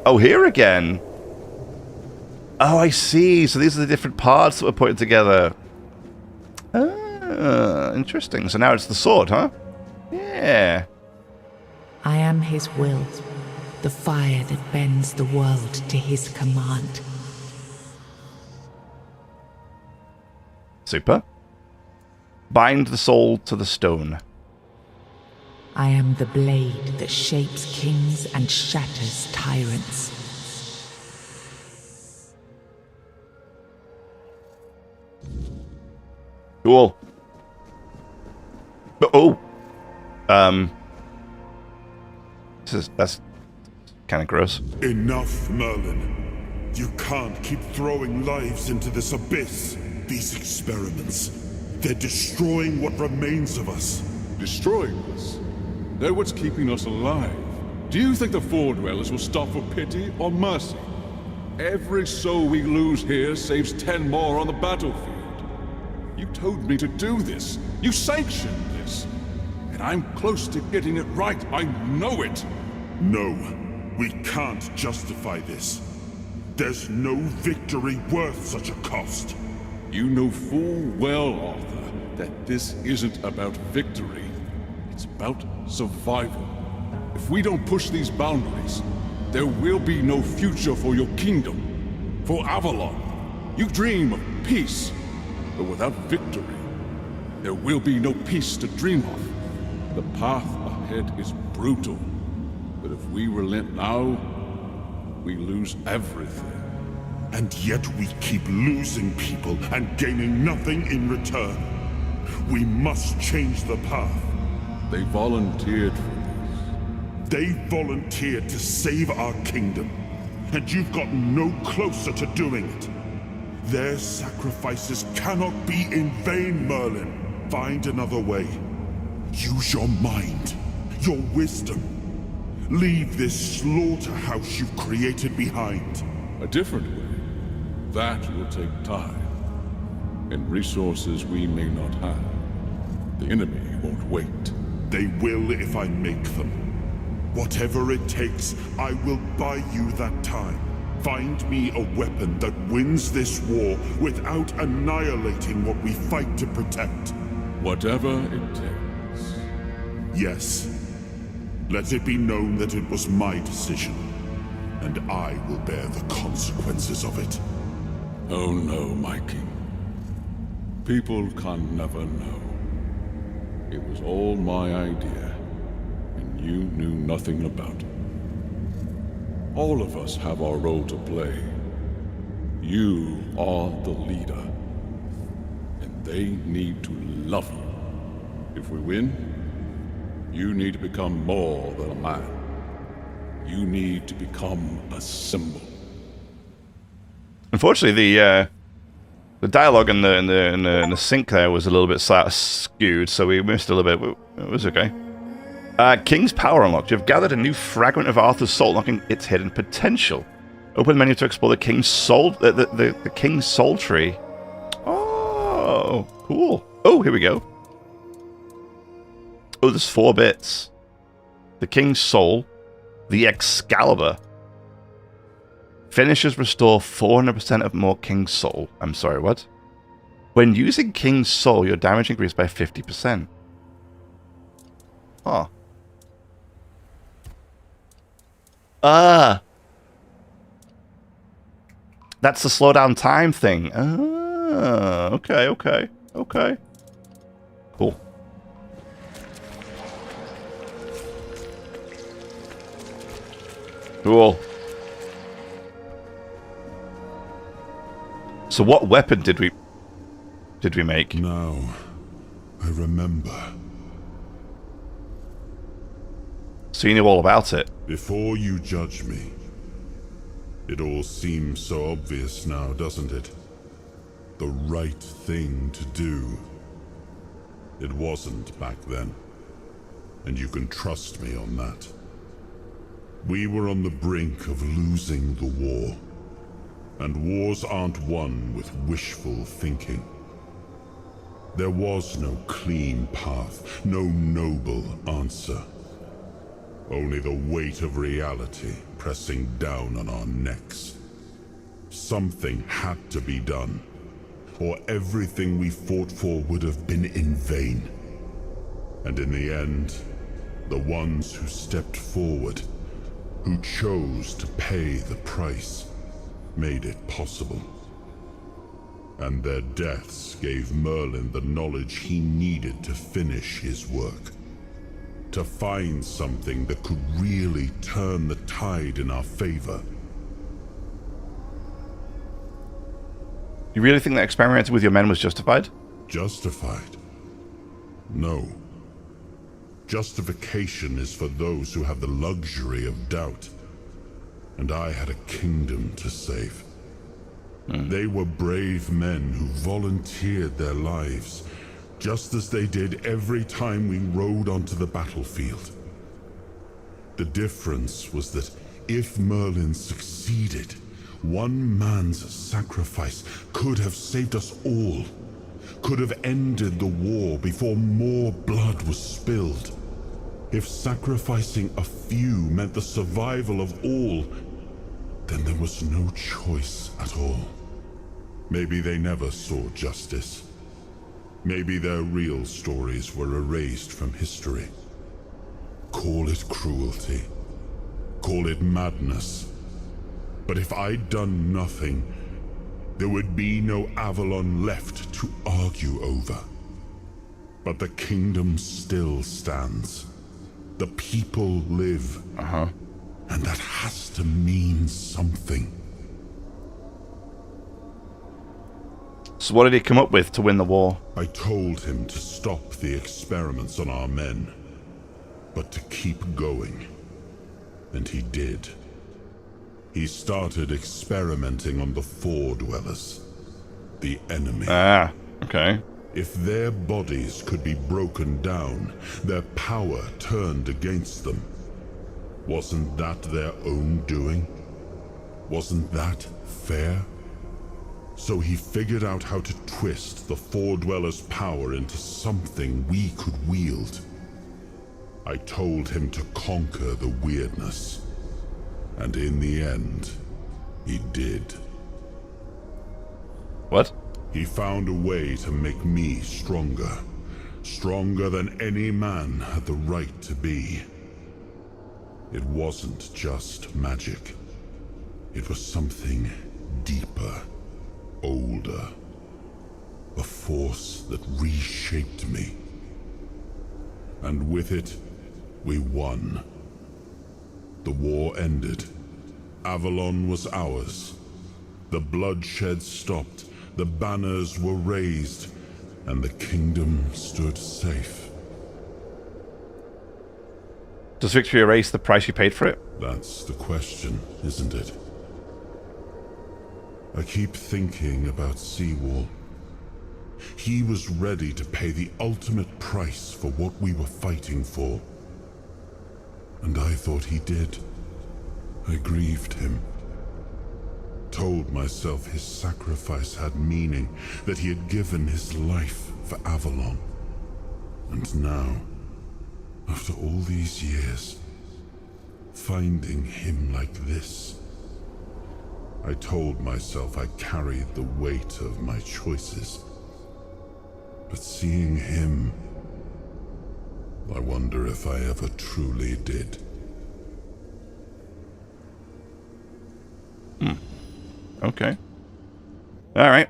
Oh, here again. Oh, I see. So these are the different parts that were put together. Ah, interesting. So now it's the sword, huh? Yeah. I am his will, the fire that bends the world to his command. Super. Bind the soul to the stone. I am the blade that shapes kings and shatters tyrants. Cool. Oh. That's kind of gross. Enough, Merlin. You can't keep throwing lives into this abyss. These experiments, they're destroying what remains of us. Destroying us? They're what's keeping us alive. Do you think the Four Dwellers will stop for pity or mercy? Every soul we lose here saves 10 more on the battlefield. You told me to do this. You sanctioned this. And I'm close to getting it right. I know it. No, we can't justify this. There's no victory worth such a cost. You know full well, Arthur, that this isn't about victory. It's about survival. If we don't push these boundaries, there will be no future for your kingdom, for Avalon. You dream of peace, but without victory, there will be no peace to dream of. The path ahead is brutal, but if we relent now, we lose everything. And yet we keep losing people and gaining nothing in return. We must change the path. They volunteered for this. They volunteered to save our kingdom, and you've gotten no closer to doing it. Their sacrifices cannot be in vain, Merlin. Find another way. Use your mind, your wisdom. Leave this slaughterhouse you've created behind. A different way. That will take time, and resources we may not have. The enemy won't wait. They will if I make them. Whatever it takes, I will buy you that time. Find me a weapon that wins this war without annihilating what we fight to protect. Whatever it takes. Yes. Let it be known that it was my decision, and I will bear the consequences of it. Oh no, my king. People can never know. It was all my idea, and you knew nothing about it. All of us have our role to play. You are the leader, and they need to love you. If we win, you need to become more than a man. You need to become a symbol. Unfortunately, the dialogue in the sync there was a little bit skewed, so we missed a little bit. It was okay. King's power unlocked. You've gathered a new fragment of Arthur's soul, unlocking its hidden potential. Open the menu to explore the King's soul, the King's soul tree. Oh, cool. Oh, here we go. Oh, there's 4 bits. The King's soul, the Excalibur. Finishers restore 400% of more King's soul. I'm sorry, what? When using King's soul, your damage increased by 50%. Huh. That's the slow down time thing. Okay. Cool. Cool. So what weapon did we make? Now, I remember. So you knew all about it. Before you judge me, it all seems so obvious now, doesn't it? The right thing to do. It wasn't back then, and you can trust me on that. We were on the brink of losing the war. And wars aren't won with wishful thinking. There was no clean path, no noble answer. Only the weight of reality pressing down on our necks. Something had to be done, or everything we fought for would have been in vain. And in the end, the ones who stepped forward, who chose to pay the price, made it possible. And their deaths gave Merlin the knowledge he needed to finish his work. To find something that could really turn the tide in our favor. You really think that experimenting with your men was justified? Justified? No. Justification is for those who have the luxury of doubt. And I had a kingdom to save. They were brave men who volunteered their lives, just as they did every time we rode onto the battlefield. The difference was that if Merlin succeeded, one man's sacrifice could have saved us all, could have ended the war before more blood was spilled. If sacrificing a few meant the survival of all, then there was no choice at all. Maybe they never saw justice. Maybe their real stories were erased from history. Call it cruelty. Call it madness. But if I'd done nothing, there would be no Avalon left to argue over. But the kingdom still stands. The people live. And that has to mean something. So what did he come up with to win the war? I told him to stop the experiments on our men, but to keep going. And he did. He started experimenting on the Four Dwellers, the enemy. Ah, okay. If their bodies could be broken down, their power turned against them. Wasn't that their own doing? Wasn't that fair? So he figured out how to twist the Four Dwellers' power into something we could wield. I told him to conquer the weirdness. And in the end, he did. What? He found a way to make me stronger. Stronger than any man had the right to be. It wasn't just magic. It was something deeper, older. A force that reshaped me. And with it, we won. The war ended. Avalon was ours. The bloodshed stopped. The banners were raised. And the kingdom stood safe. Does victory erase the price you paid for it? That's the question, isn't it? I keep thinking about Seawall. He was ready to pay the ultimate price for what we were fighting for. And I thought he did. I grieved him. Told myself his sacrifice had meaning, that he had given his life for Avalon. And now, after all these years, finding him like this, I told myself I carried the weight of my choices. But seeing him, I wonder if I ever truly did. Okay. All right.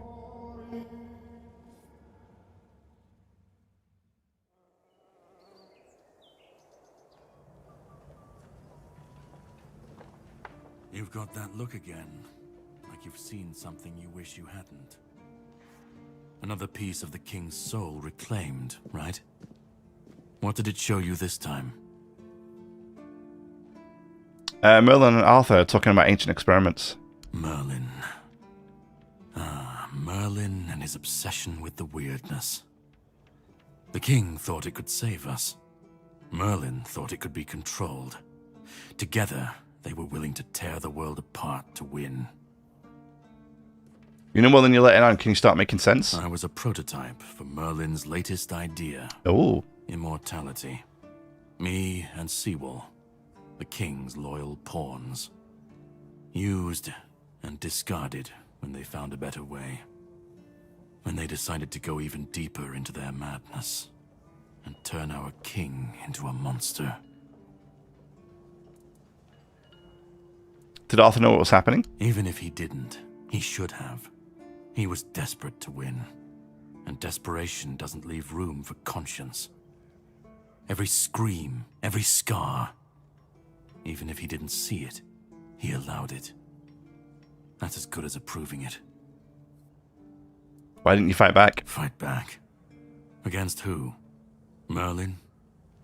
You've got that look again, like you've seen something you wish you hadn't. Another piece of the king's soul reclaimed, right? What did it show you this time? Merlin and Arthur are talking about ancient experiments. Merlin. Merlin and his obsession with the weirdness. The king thought it could save us. Merlin thought it could be controlled. Together, they were willing to tear the world apart to win. You know more than you're letting on. Can you start making sense? I was a prototype for Merlin's latest idea. Oh. Immortality. Me and Seawall. the king's loyal pawns. Used and discarded when they found a better way. When they decided to go even deeper into their madness and turn our king into a monster. Did Arthur know what was happening? Even if he didn't, he should have. He was desperate to win, and desperation doesn't leave room for conscience. Every scream, every scar, even if he didn't see it, he allowed it. That's as good as approving it. Why didn't you fight back? Fight back? Against who? Merlin?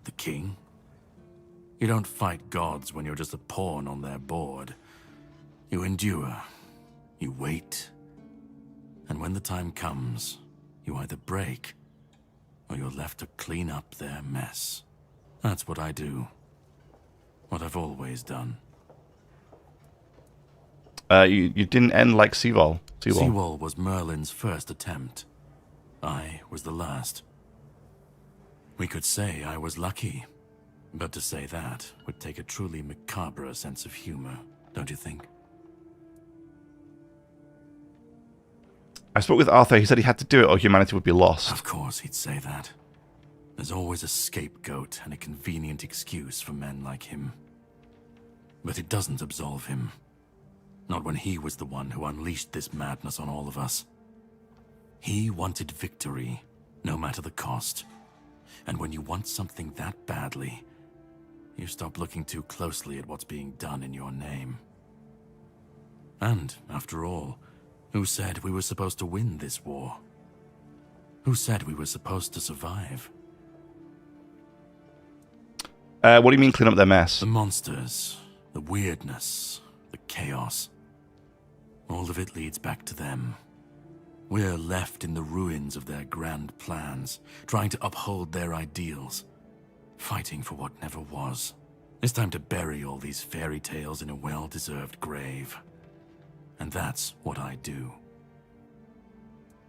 The king? You don't fight gods when you're just a pawn on their board. You endure. You wait. And when the time comes, you either break, or you're left to clean up their mess. That's what I do. What I've always done. You didn't end like Seawall. Seawall was Merlin's first attempt. I was the last. We could say I was lucky, but to say that would take a truly macabre sense of humor, don't you think? I spoke with Arthur. He said he had to do it or humanity would be lost. Of course he'd say that. There's always a scapegoat and a convenient excuse for men like him. But it doesn't absolve him. Not when he was the one who unleashed this madness on all of us. He wanted victory, no matter the cost. And when you want something that badly, you stop looking too closely at what's being done in your name. And, after all, who said we were supposed to win this war? Who said we were supposed to survive? What do you mean clean up their mess? The monsters, the weirdness, the chaos. All of it leads back to them. We're left in the ruins of their grand plans, trying to uphold their ideals, fighting for what never was. It's time to bury all these fairy tales in a well-deserved grave. And that's what I do.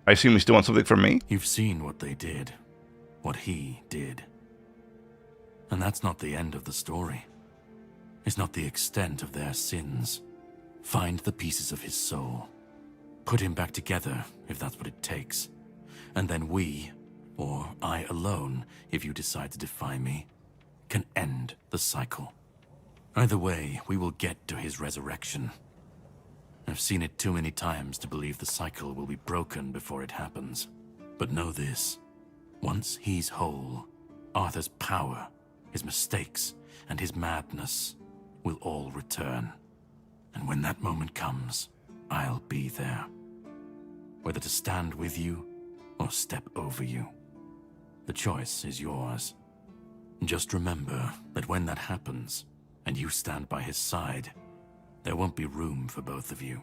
I assume you still want something from me? You've seen what they did, what he did. And that's not the end of the story. It's not the extent of their sins. Find the pieces of his soul. Put him back together, if that's what it takes. And then we, or I alone, if you decide to defy me, can end the cycle. Either way, we will get to his resurrection. I've seen it too many times to believe the cycle will be broken before it happens. But know this. Once he's whole, Arthur's power, his mistakes, and his madness will all return. And when that moment comes, I'll be there. Whether to stand with you or step over you. The choice is yours. Just remember that when that happens, and you stand by his side, there won't be room for both of you.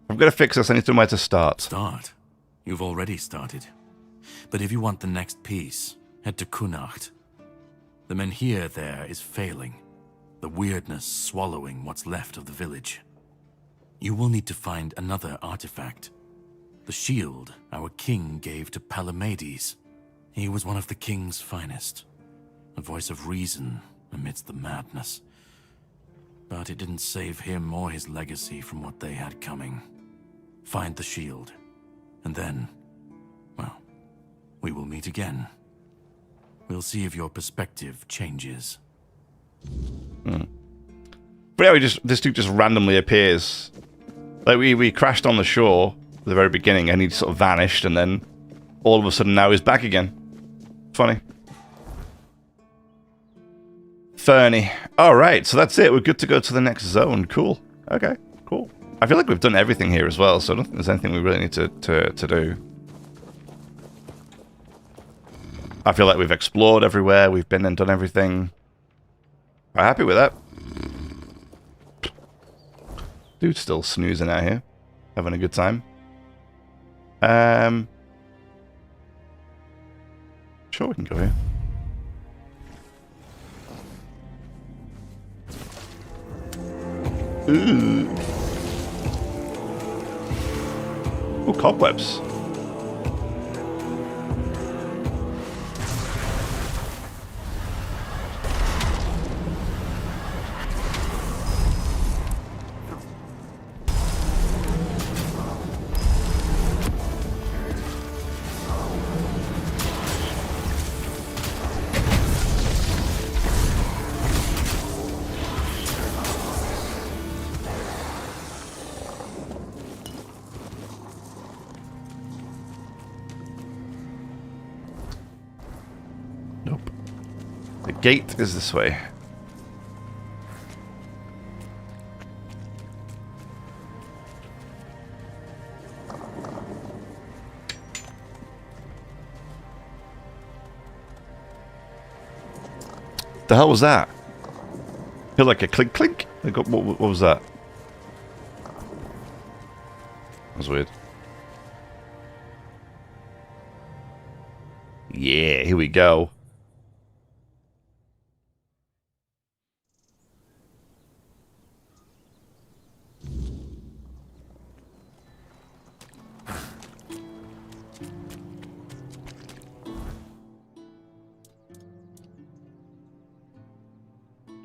I'm going to fix this. I need to know where to start. Start? You've already started. But if you want the next piece, head to Kunacht. The menhir there is failing, the weirdness swallowing what's left of the village. You will need to find another artifact. The shield our king gave to Palamedes. He was one of the king's finest, a voice of reason amidst the madness. But it didn't save him or his legacy from what they had coming. Find the shield, and then, well, we will meet again. We'll see if your perspective changes. But yeah, this dude just randomly appears. Like we crashed on the shore at the very beginning, and he sort of vanished, and then all of a sudden now he's back again. Funny. Fernie. Alright, so that's it. We're good to go to the next zone. Cool. Okay, cool. I feel like we've done everything here as well, so I don't think there's anything we really need to do. I feel like we've explored everywhere, we've been and done everything. I'm happy with that. Dude's still snoozing out here. Having a good time. Sure, we can go here. Ooh. Ooh, cobwebs. Nope. The gate is this way. The hell was that? Feel like a clink clink? Like, what was that? That was weird. Yeah, here we go.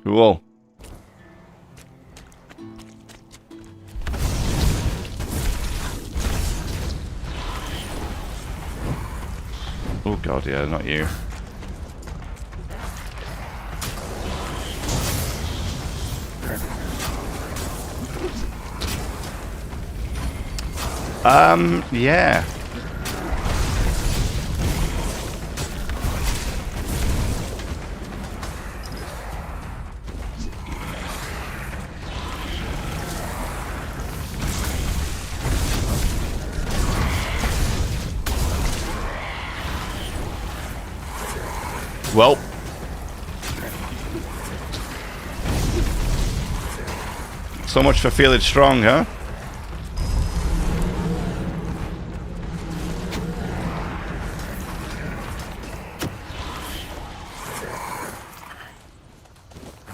Cool. Oh god, yeah, not you. Yeah. Well. So much for feeling strong, huh?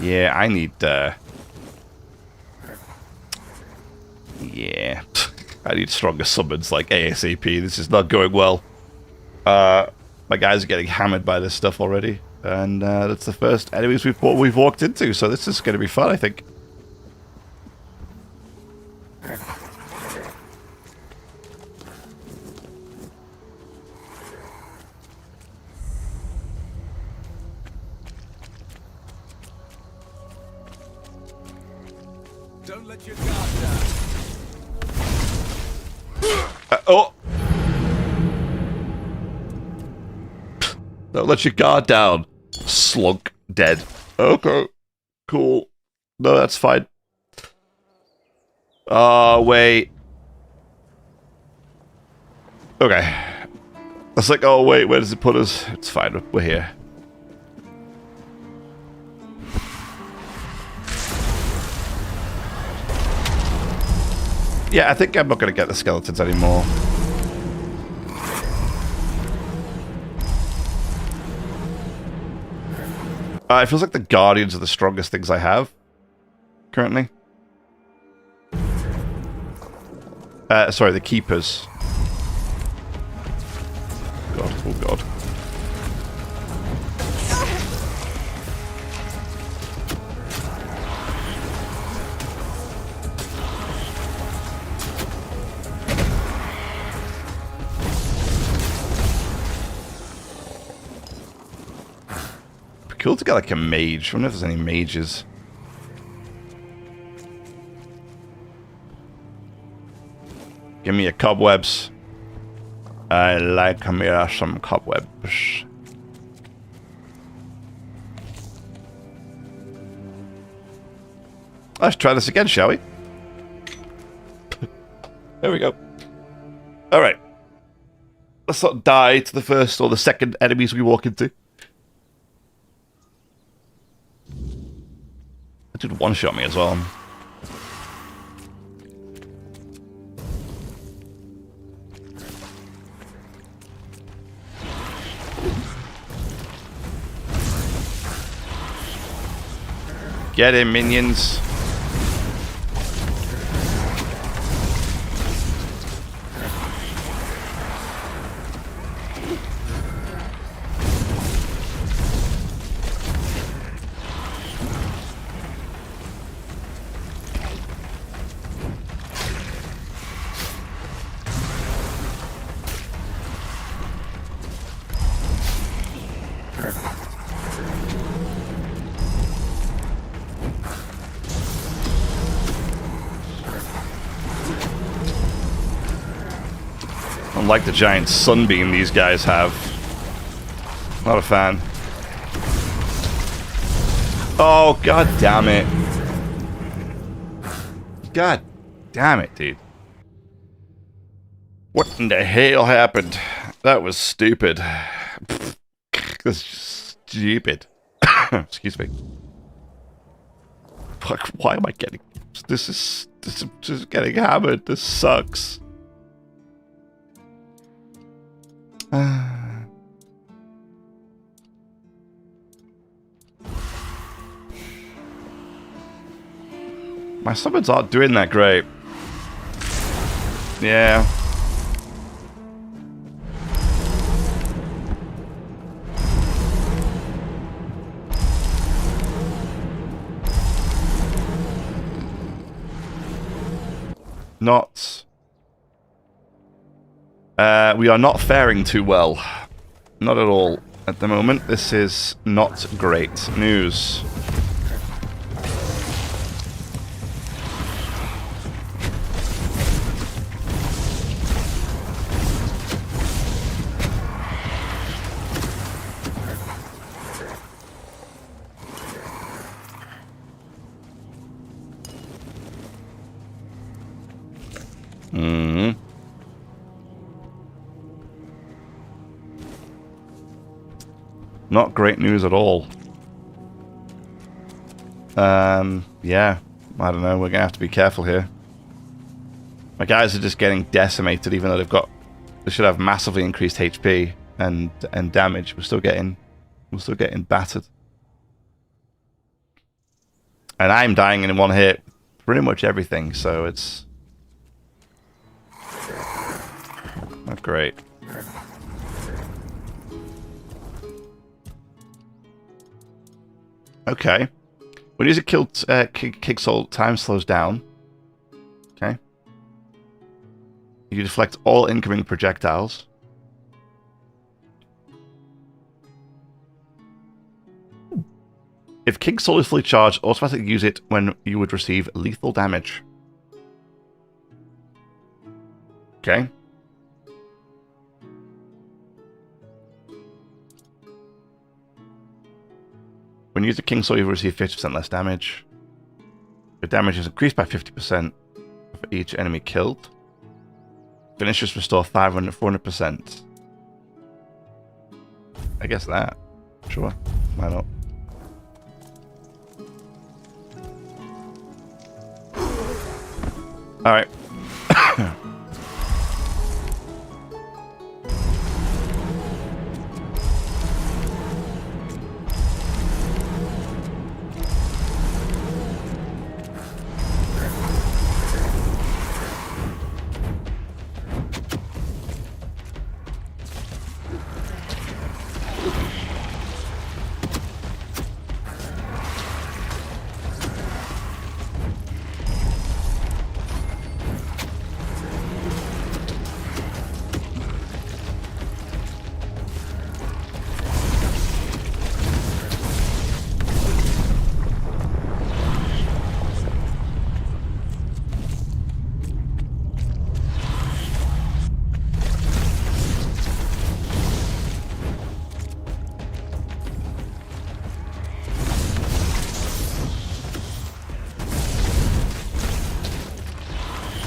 Yeah, I need, yeah. I need stronger summons, like, ASAP. This is not going well. My guys are getting hammered by this stuff already. And, that's the first enemies we've walked into, so this is going to be fun, I think. Don't let your guard down. Oh! Don't let your guard down. Slunk. Dead. Okay. Cool. No, that's fine. Wait. Okay. It's like, oh, wait, where does it put us? It's fine, we're here. Yeah, I think I'm not going to get the skeletons anymore. It feels like the Guardians are the strongest things I have currently. Sorry, the Keepers. God, oh god. Cool to get like a mage. I wonder if there's any mages. Give me a cobwebs. I like me some cobwebs. Let's try this again, shall we? There we go. Alright. Let's not die to the first or the second enemies we walk into. That did one-shot me as well. Get him, minions. Like the giant sunbeam these guys have. Not a fan. Oh, god damn it. God damn it, dude. What in the hell happened? That was stupid. That's just stupid. Excuse me. Fuck, why am I getting... This is just getting hammered. This sucks. My summons aren't doing that great. Yeah. Not... we are not faring too well. Not at all at the moment. This is not great news. Not great news at all. Yeah. I don't know. We're gonna have to be careful here. My guys are just getting decimated, even though they should have massively increased HP and damage. We're still getting battered. And I'm dying in one hit. Pretty much everything. So it's not great. Okay. When you use a kick soul, time slows down. Okay. You deflect all incoming projectiles. If kick soul is fully charged, automatically use it when you would receive lethal damage. Okay. When you use the King Soul, you receive 50% less damage. Your damage is increased by 50% for each enemy killed. Finishers restore 400%. I guess that. Sure. Why not? Alright.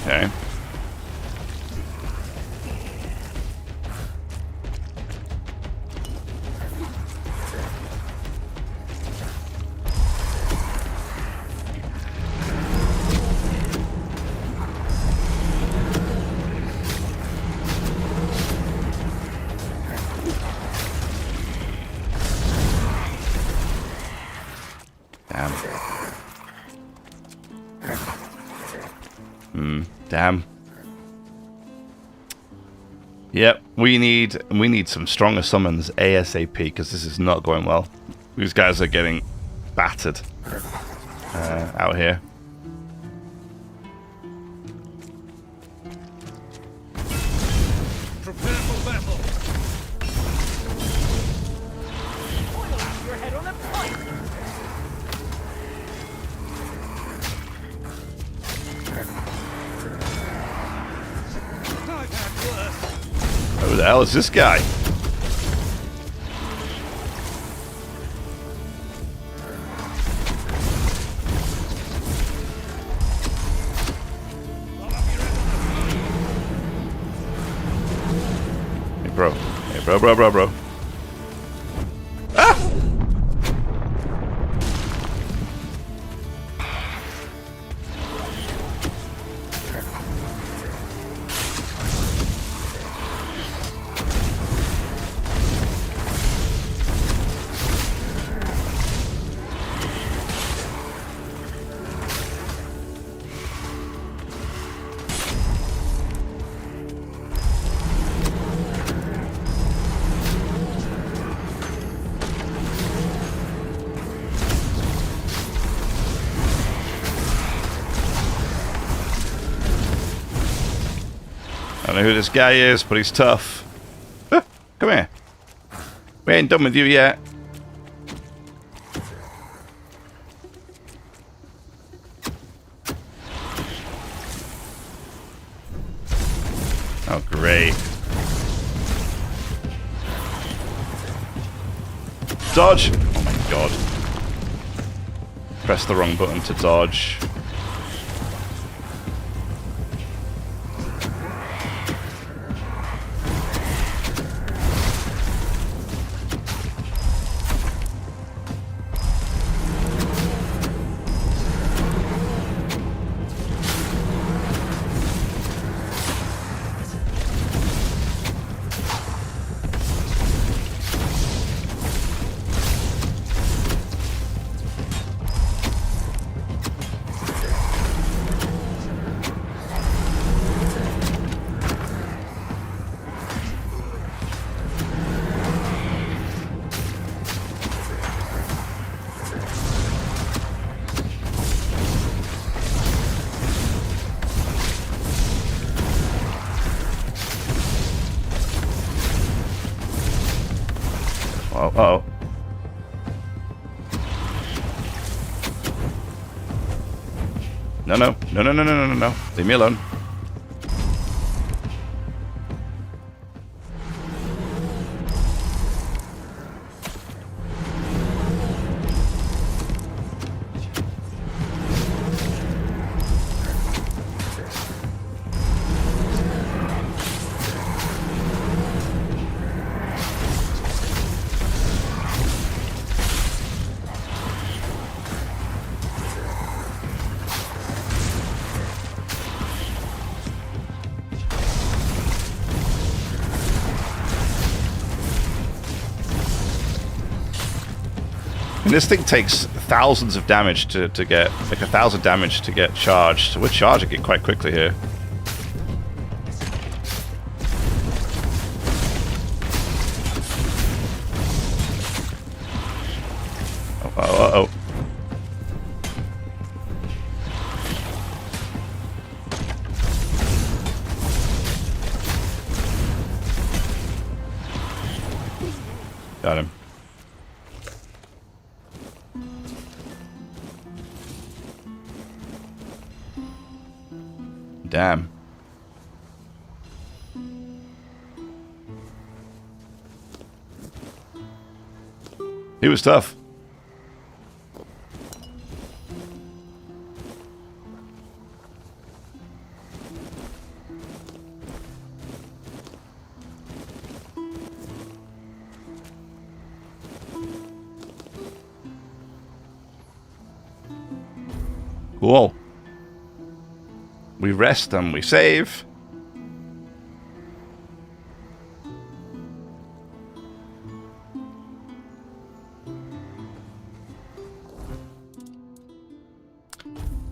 Okay. Damn. Yep, we need some stronger summons ASAP because this is not going well. These guys are getting battered out here. Prepare for battle. Oil out your head on a pike. I've had worse. Who the hell is this guy? bro. Ah! I don't know who this guy is, but he's tough. Come here. We ain't done with you yet. Oh, great. Dodge! Oh my god. Press the wrong button to dodge. Uh-oh. No. Leave me alone. And this thing takes thousands of damage to get, like 1,000 damage to get charged. So we're charging it quite quickly here. Uh-oh. Got him. Damn. He was tough. Cool. We rest and we save.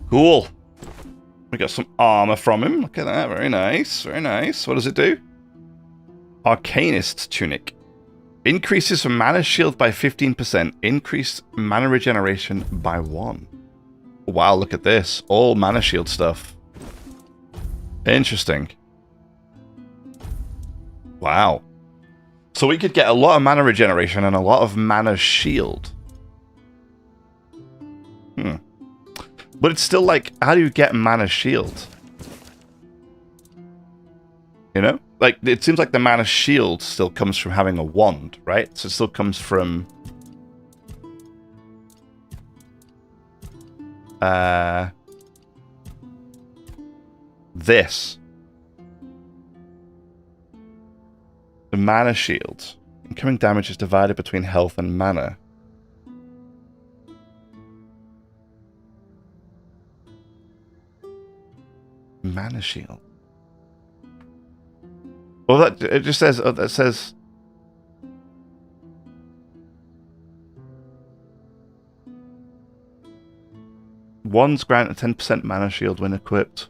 Cool. We got some armor from him. Look at that. Very nice. Very nice. What does it do? Arcanist tunic. Increases mana shield by 15%. Increased mana regeneration by 1. Wow, look at this. All mana shield stuff. Interesting. Wow. So we could get a lot of mana regeneration and a lot of mana shield. But it's still like, how do you get mana shield? You know? Like, it seems like the mana shield still comes from having a wand, right? So it still comes from... this. The mana shield. Incoming damage is divided between health and mana. Mana shield. Well, that it just says that says. One's grant a 10% mana shield when equipped.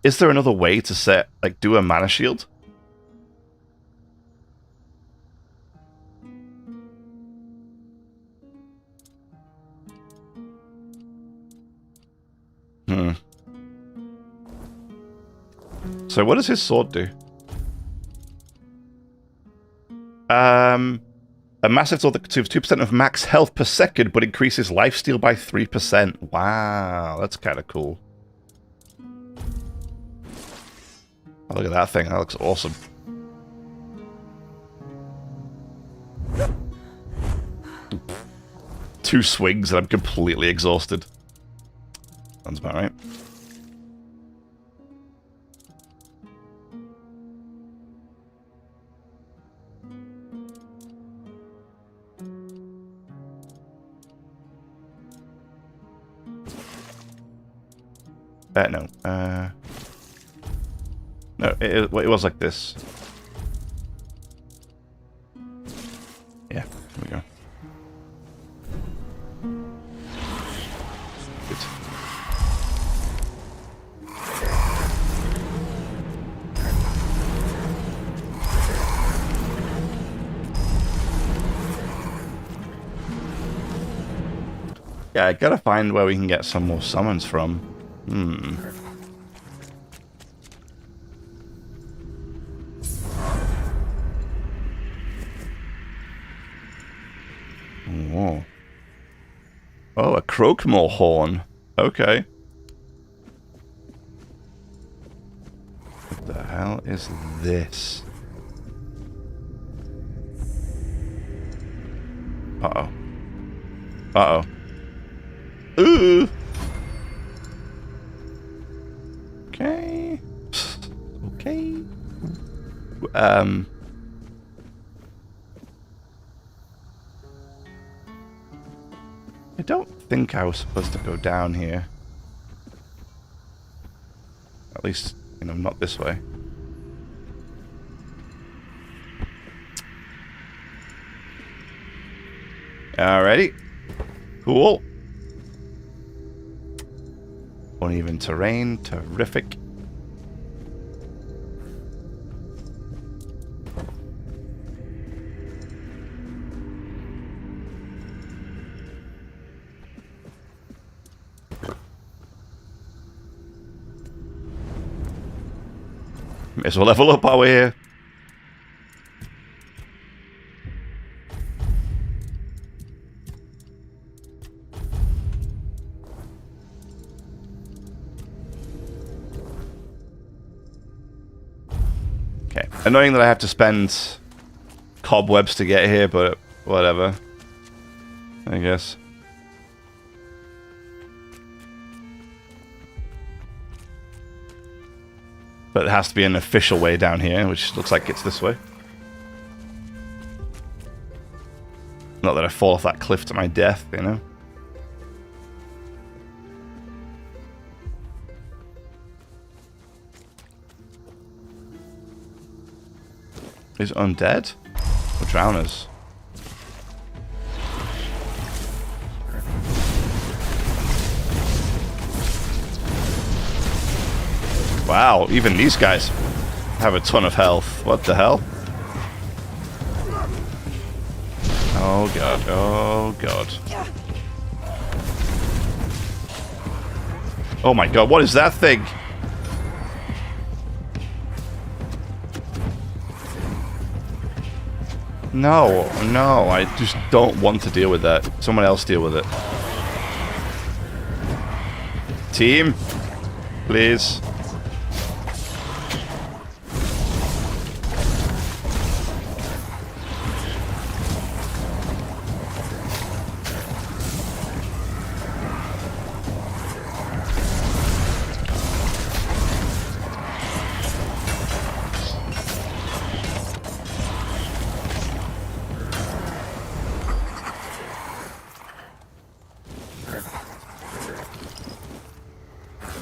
Is there another way to set, like, do a mana shield? So what does his sword do? A massive sword that consumes 2% of max health per second, but increases lifesteal by 3%. Wow, that's kind of cool. Oh, look at that thing. That looks awesome. Two swings and I'm completely exhausted. Sounds about right. No. No, it was like this. Yeah, here we go. Good. Yeah, I gotta find where we can get some more summons from. Whoa. Oh, a Croakmore horn. Okay. What the hell is this? Uh-oh. Uh-oh. Ooh! Okay. Okay. I don't think I was supposed to go down here. At least, you know, not this way. Alrighty. Cool. Uneven terrain. Terrific. May as well level up while we're here. Okay. Annoying that I have to spend cobwebs to get here, but whatever. I guess. But it has to be an official way down here, which looks like it's this way. Not that I fall off that cliff to my death, you know? Is undead? Or drowners? Wow, even these guys have a ton of health. What the hell? Oh god, oh god. Oh my god, what is that thing? No, no, I just don't want to deal with that. Someone else deal with it. Team, please.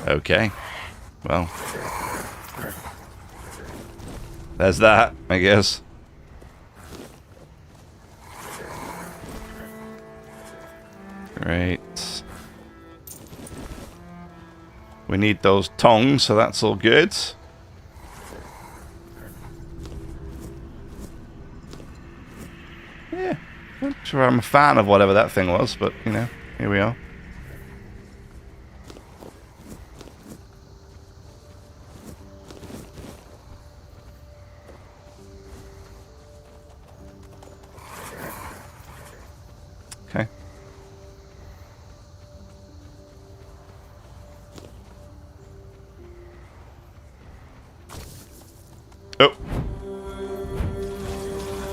Okay. Well. There's that, I guess. Great. We need those tongs, so that's all good. Yeah. Not sure I'm a fan of whatever that thing was, but, you know, here we are. Okay. Oh.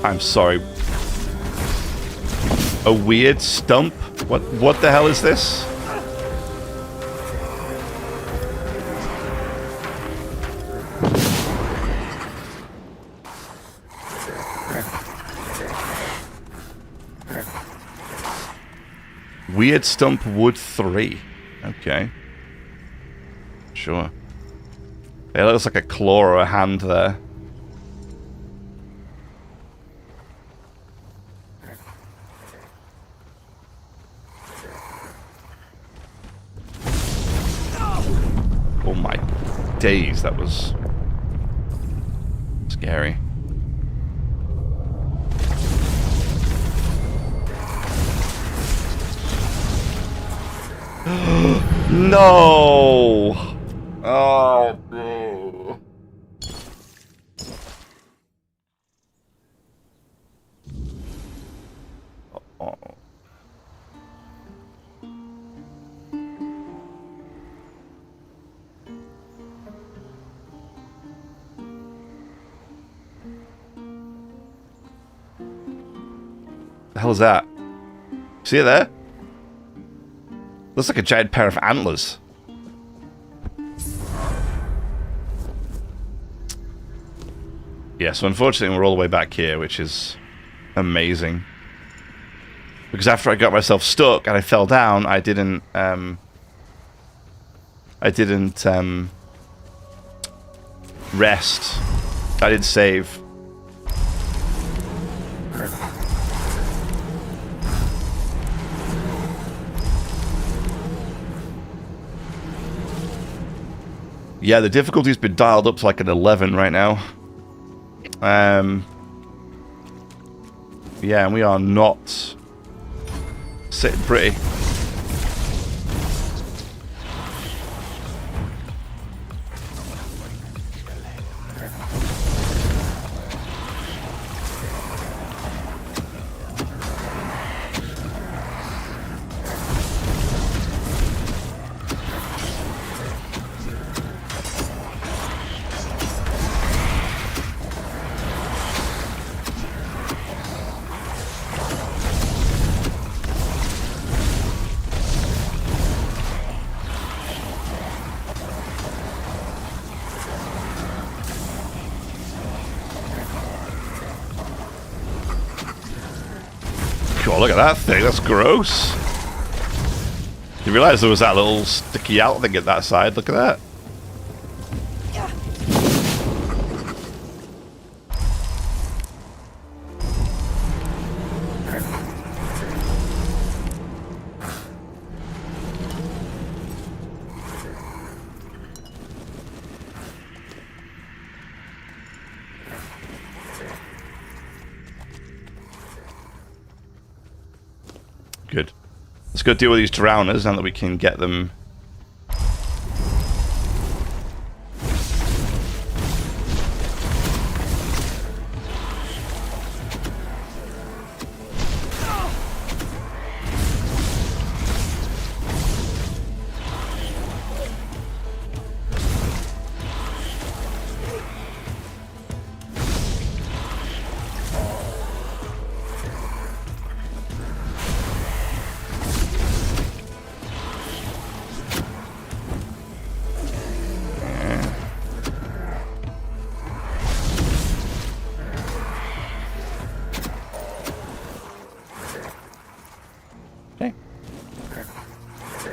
I'm sorry. A weird stump? What the hell is this? Weird stump wood 3. Okay. Sure. It looks like a claw or a hand there. Oh my days, that was scary. No! Oh, no. Uh-oh. The hell is that? See it there? Looks like a giant pair of antlers. Yeah, so unfortunately we're all the way back here, which is amazing. Because after I got myself stuck and I fell down, I didn't rest. I didn't save. Yeah, the difficulty's been dialed up to like an 11 right now. Yeah, and we are not sitting pretty. God, look at that thing, that's gross. You realise there was that little sticky out thing at that side, look at that. Good. Let's go deal with these drowners now that we can get them.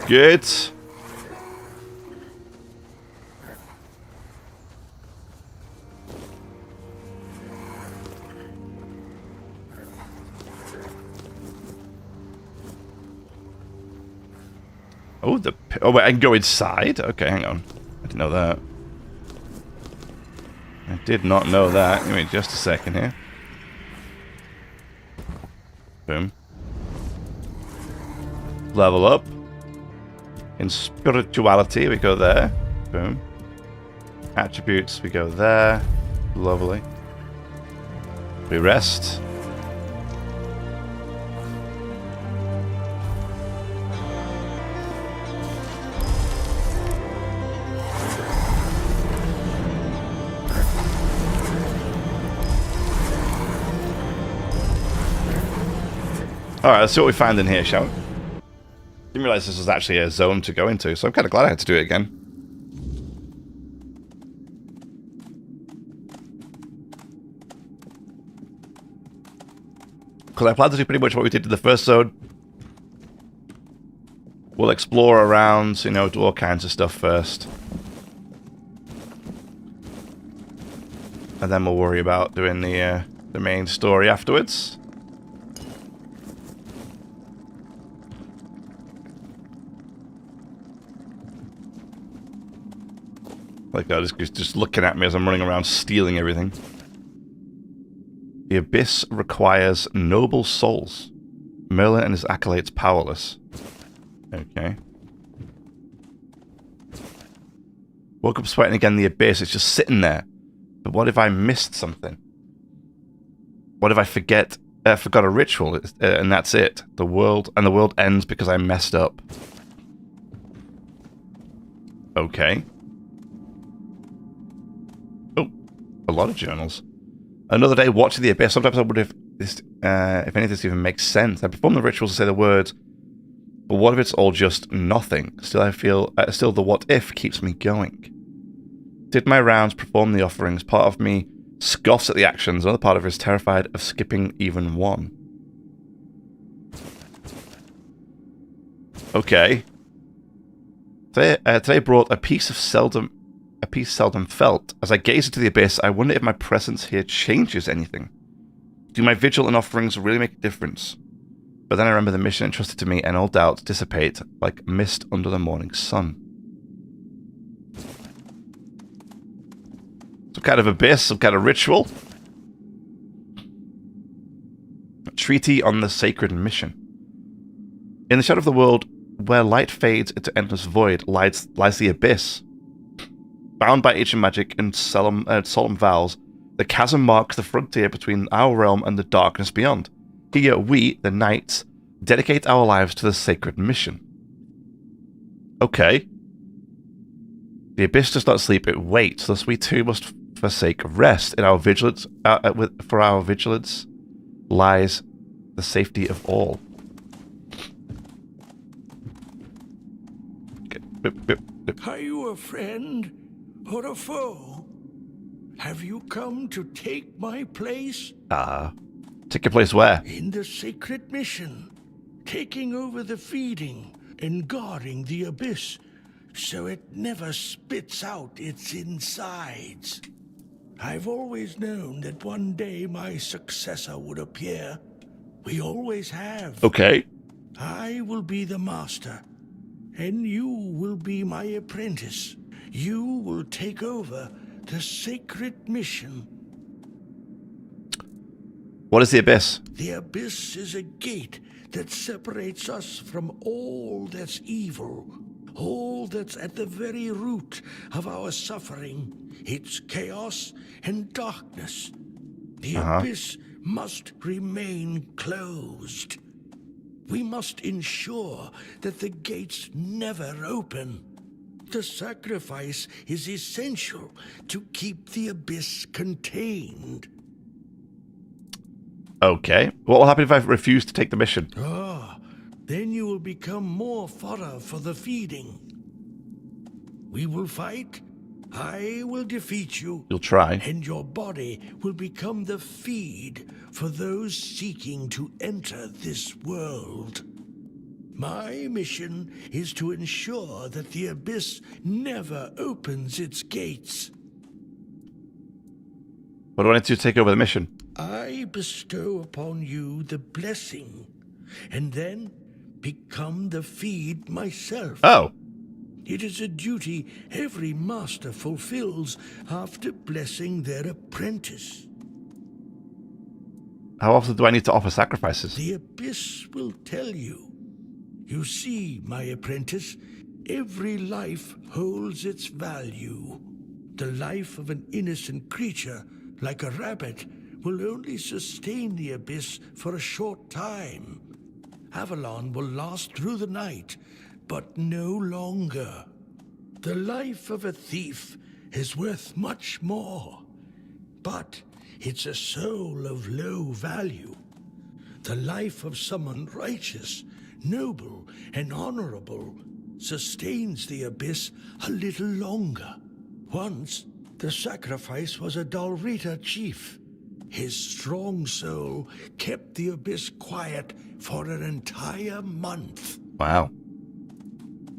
Good. Oh, oh wait, I can go inside? Okay, hang on. I didn't know that. I did not know that. Give me just a second here. Boom. Level up. In spirituality, we go there. Boom. Attributes, we go there. Lovely. We rest. Alright, let's see what we find in here, shall we? Didn't realise this was actually a zone to go into, so I'm kind of glad I had to do it again. Because I plan to do pretty much what we did in the first zone. We'll explore around, you know, do all kinds of stuff first. And then we'll worry about doing the main story afterwards. Like that, just looking at me as I'm running around stealing everything. The Abyss requires noble souls. Merlin and his acolytes powerless. Okay. Woke up sweating again, the Abyss. It's just sitting there. But what if I missed something? What if I forgot a ritual and that's it? The world ends because I messed up. Okay. Oh, a lot of journals. Another day watching the Abyss. Sometimes I wonder if any of this even makes sense. I perform the rituals to say the words, but what if it's all just nothing? Still, I feel still the what if keeps me going. Did my rounds, perform the offerings. Part of me scoffs at the actions. Another part of her is terrified of skipping even one. Okay. Today brought a piece seldom felt. As I gaze into the Abyss, I wonder if my presence here changes anything. Do my vigil and offerings really make a difference? But then I remember the mission entrusted to me, and all doubts dissipate like mist under the morning sun. Some kind of abyss, some kind of ritual. A treaty on the sacred mission. In the shadow of the world, where light fades into endless void, lies the Abyss. Bound by ancient magic and solemn vows, the chasm marks the frontier between our realm and the darkness beyond. Here we, the knights, dedicate our lives to the sacred mission. Okay. The Abyss does not sleep, it waits, thus we too must forsake rest. In our vigilance, for our vigilance lies the safety of all. Okay. Are you a friend or a foe? Have you come to take my place? Take your place where? In the sacred mission, taking over the feeding and guarding the Abyss so it never spits out its insides. I've always known that one day my successor would appear. We always have. Okay. I will be the master, and you will be my apprentice. You will take over the sacred mission. What is the Abyss? The Abyss is a gate that separates us from all that's evil, all that's at the very root of our suffering. It's chaos and darkness. The Abyss must remain closed. We must ensure that the gates never open. The sacrifice is essential to keep the Abyss contained. Okay. What will happen if I refuse to take the mission? Then you will become more fodder for the feeding. We will fight. I will defeat you. You'll try. And your body will become the feed for those seeking to enter this world. My mission is to ensure that the Abyss never opens its gates. What do I need to take over the mission? I bestow upon you the blessing, and then become the feed myself. Oh. It is a duty every master fulfills after blessing their apprentice. How often do I need to offer sacrifices? The Abyss will tell you. You see, my apprentice, every life holds its value. The life of an innocent creature, like a rabbit, will only sustain the Abyss for a short time. Avalon will last through the night, but no longer. The life of a thief is worth much more, but it's a soul of low value. The life of someone righteous, noble, and honorable sustains the Abyss a little longer. Once, the sacrifice was a Dalrita chief. His strong soul kept the Abyss quiet for an entire month. Wow.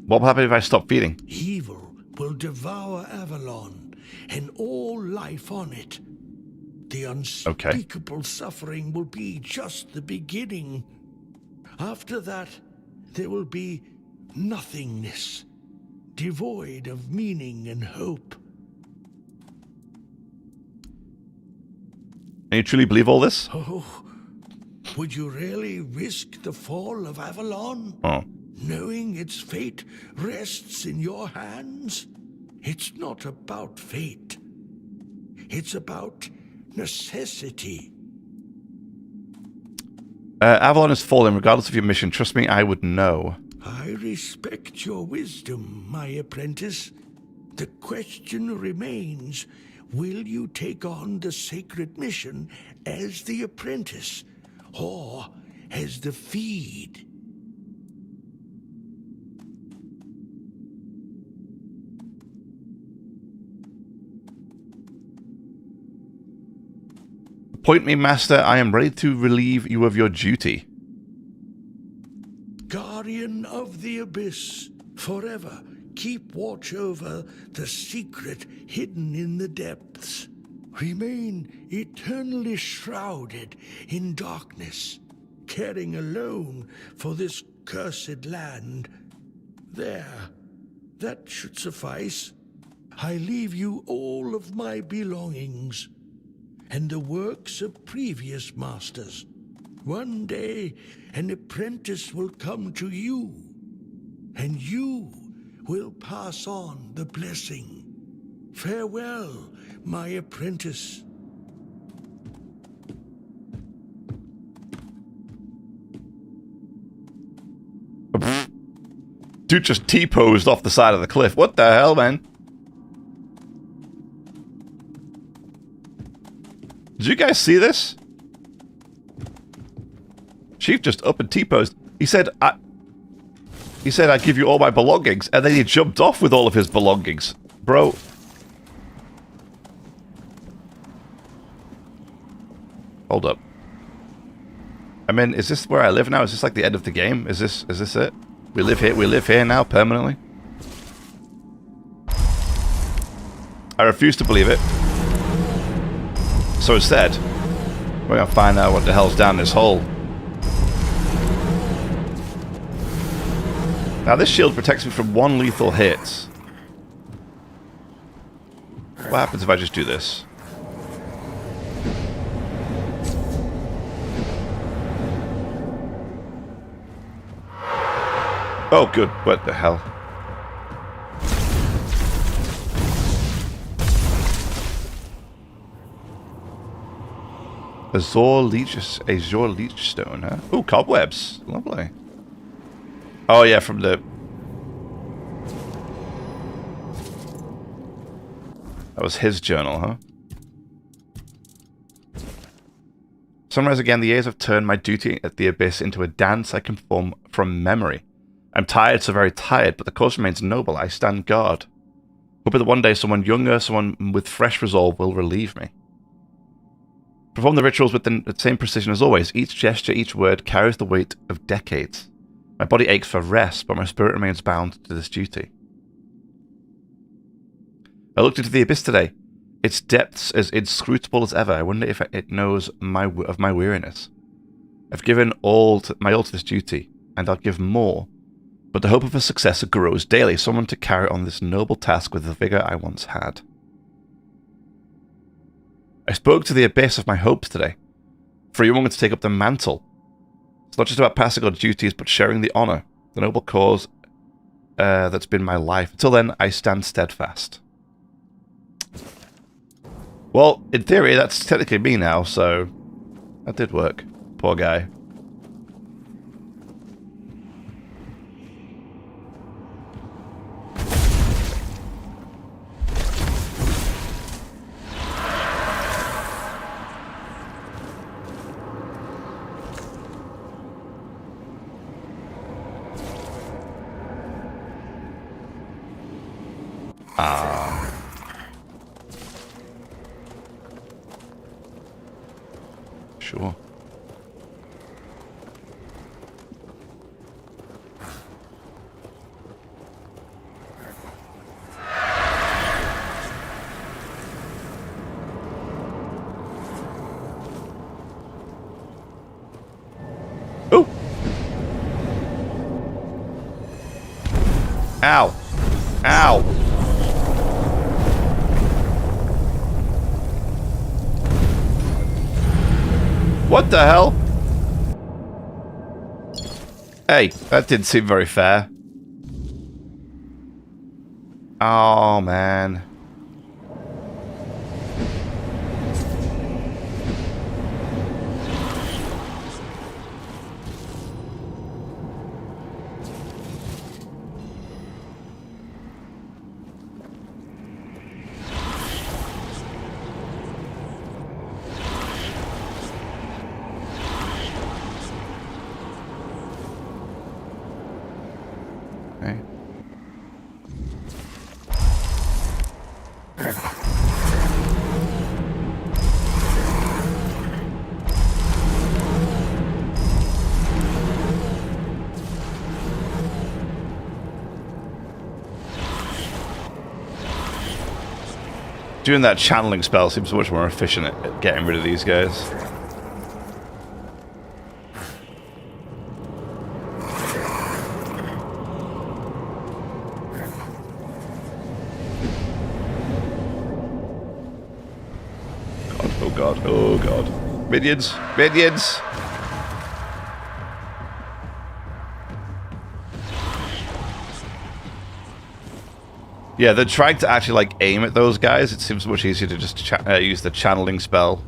What will happen if I stop feeding? Evil will devour Avalon and all life on it. The unspeakable suffering will be just the beginning. After that, there will be nothingness, devoid of meaning and hope. And you truly believe all this? Oh, would you really risk the fall of Avalon? Oh. Knowing its fate rests in your hands? It's not about fate. It's about necessity. Avalon is fallen regardless of your mission. Trust me, I would know. I respect your wisdom, my apprentice. The question remains, will you take on the sacred mission as the apprentice, or as the feed? Appoint me, Master. I am ready to relieve you of your duty. Guardian of the Abyss, forever keep watch over the secret hidden in the depths. Remain eternally shrouded in darkness, caring alone for this cursed land. There, that should suffice. I leave you all of my belongings and the works of previous masters. One day, an apprentice will come to you, and you will pass on the blessing. Farewell, my apprentice. Dude just T-posed off the side of the cliff. What the hell, man? Did you guys see this? Chief just up and T-posed. He said, I'd give you all my belongings, and then he jumped off with all of his belongings. Bro. Hold up. I mean, is this where I live now? Is this like the end of the game? Is this it? We live here now, permanently? I refuse to believe it. So instead, we're gonna find out what the hell's down this hole. Now this shield protects me from one lethal hit. What happens if I just do this? Oh good, what the hell? Azure Leech Stone, huh? Ooh, cobwebs. Lovely. Oh yeah, from the... That was his journal, huh? Summarize again, the years have turned my duty at the Abyss into a dance I can perform from memory. I'm tired, so very tired, but the cause remains noble. I stand guard. Hoping that one day someone younger, someone with fresh resolve will relieve me. Perform the rituals with the same precision as always. Each gesture, each word carries the weight of decades. My body aches for rest, but my spirit remains bound to this duty. I looked into the Abyss today. Its depths as inscrutable as ever. I wonder if it knows of my weariness. I've given my all to this duty. and I'll give more. But the hope of a successor grows daily, someone to carry on this noble task with the vigor I once had. I spoke to the abyss of my hopes today. For a young woman to take up the mantle. It's not just about passing on duties, but sharing the honor, the noble cause that's been my life. Until then, I stand steadfast. Well, in theory, that's technically me now, so that did work. Poor guy. Sure. Oh! Ow! Ow! What the hell? Hey, that didn't seem very fair. Oh, man. Doing that channeling spell seems much more efficient at getting rid of these guys. God, oh god, oh god. Minions! Minions! Yeah, they're trying to actually, like, aim at those guys. It seems much easier to just use the channeling spell.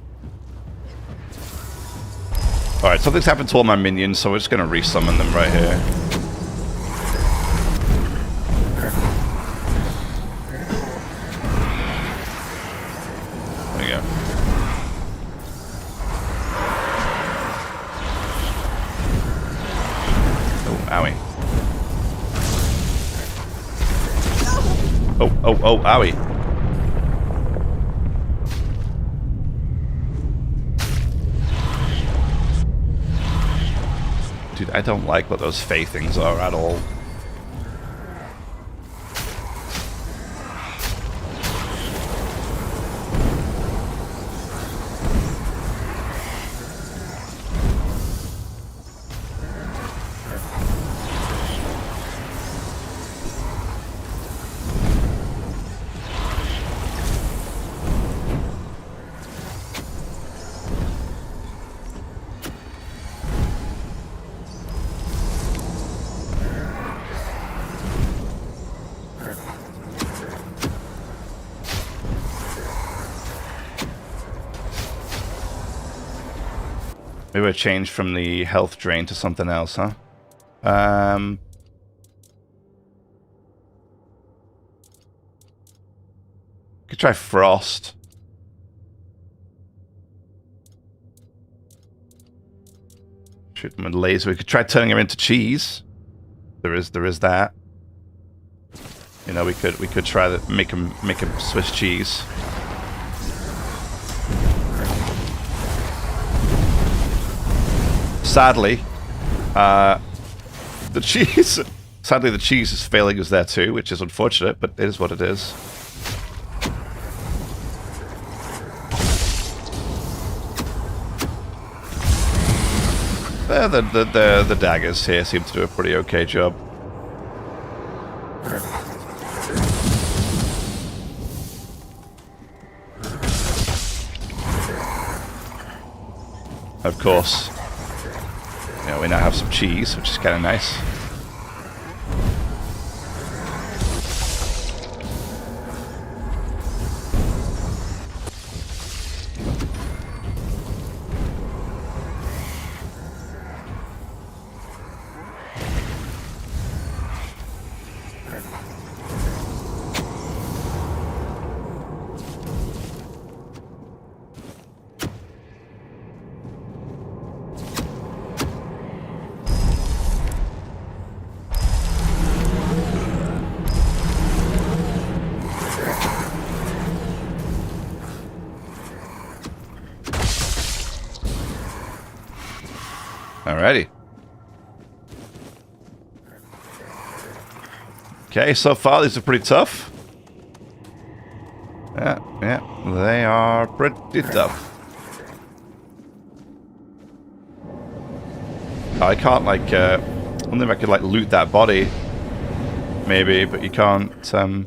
Alright, something's happened to all my minions, so we're just going to resummon them right here. There we go. Oh, owie. Oh, owie. Dude, I don't like what those Fae things are at all. Maybe I changed from the health drain to something else, huh? Could try frost. Shoot him with laser. We could try turning him into cheese. There is that. You know, we could try to make him Swiss cheese. Sadly, the cheese. Sadly, the cheese is failing us there too, which is unfortunate, but it is what it is. The daggers here seem to do a pretty okay job. Of course, you know, we now have some cheese, which is kind of nice. Alrighty. Okay, so far these are pretty tough. Yeah, they are pretty tough. I can't like, I wonder if I could like loot that body, maybe, but you can't. Like,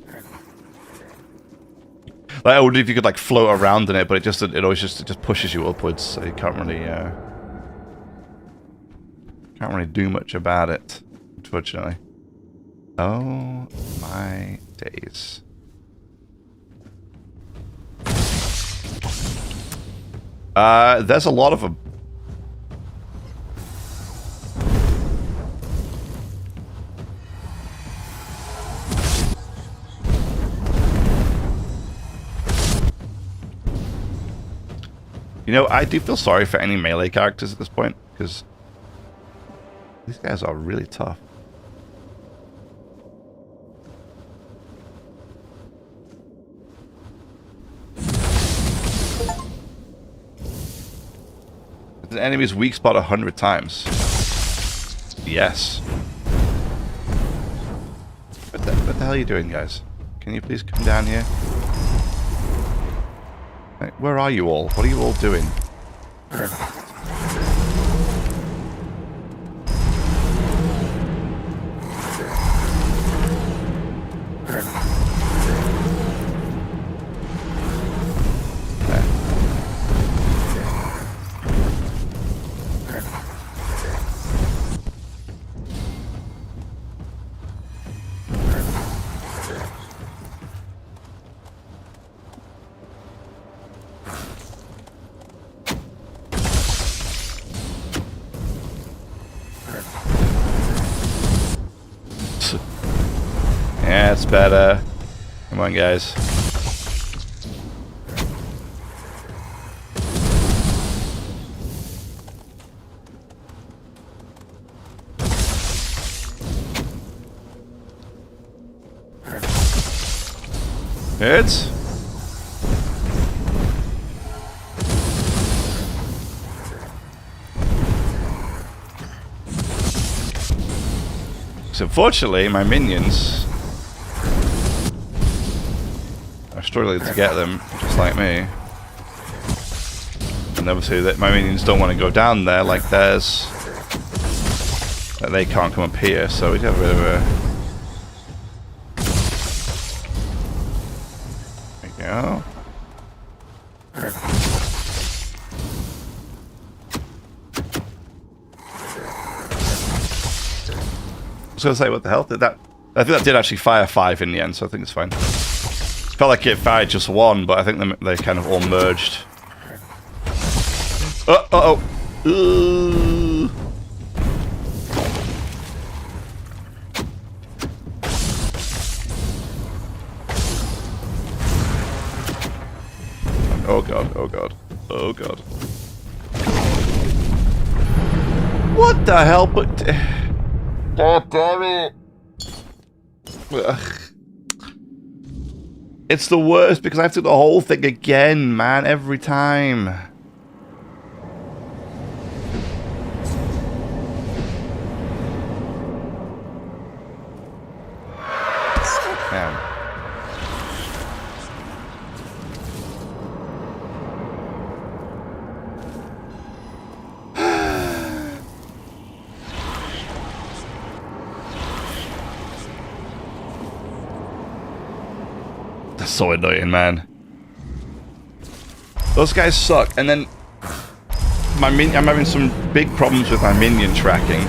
I wonder if you could like float around in it, but it always just pushes you upwards, so you can't really do much about it, unfortunately. Oh my days. There's a lot of them. You know, I do feel sorry for any melee characters at this point, because these guys are really tough. The enemy's weak spot 100 times. Yes. What the hell are you doing, guys? Can you please come down here? Hey, where are you all? What are you all doing? Yeah, it's better. Come on, guys. Hits. So unfortunately, my minions are struggling to get them, just like me. And obviously, that my minions don't want to go down there like theirs. That they can't come up here, so we have a bit of a. There we go. I was gonna say, what the hell did that? I think that did actually fire 5 in the end, so I think it's fine. It felt like it fired just 1, but I think they kind of all merged. Uh-oh. Oh god, oh god, oh god. What the hell? But god damn it. Ugh. It's the worst because I have to do the whole thing again, man, every time. Damn. So annoying, man. Those guys suck. And then I'm having some big problems with my minion tracking.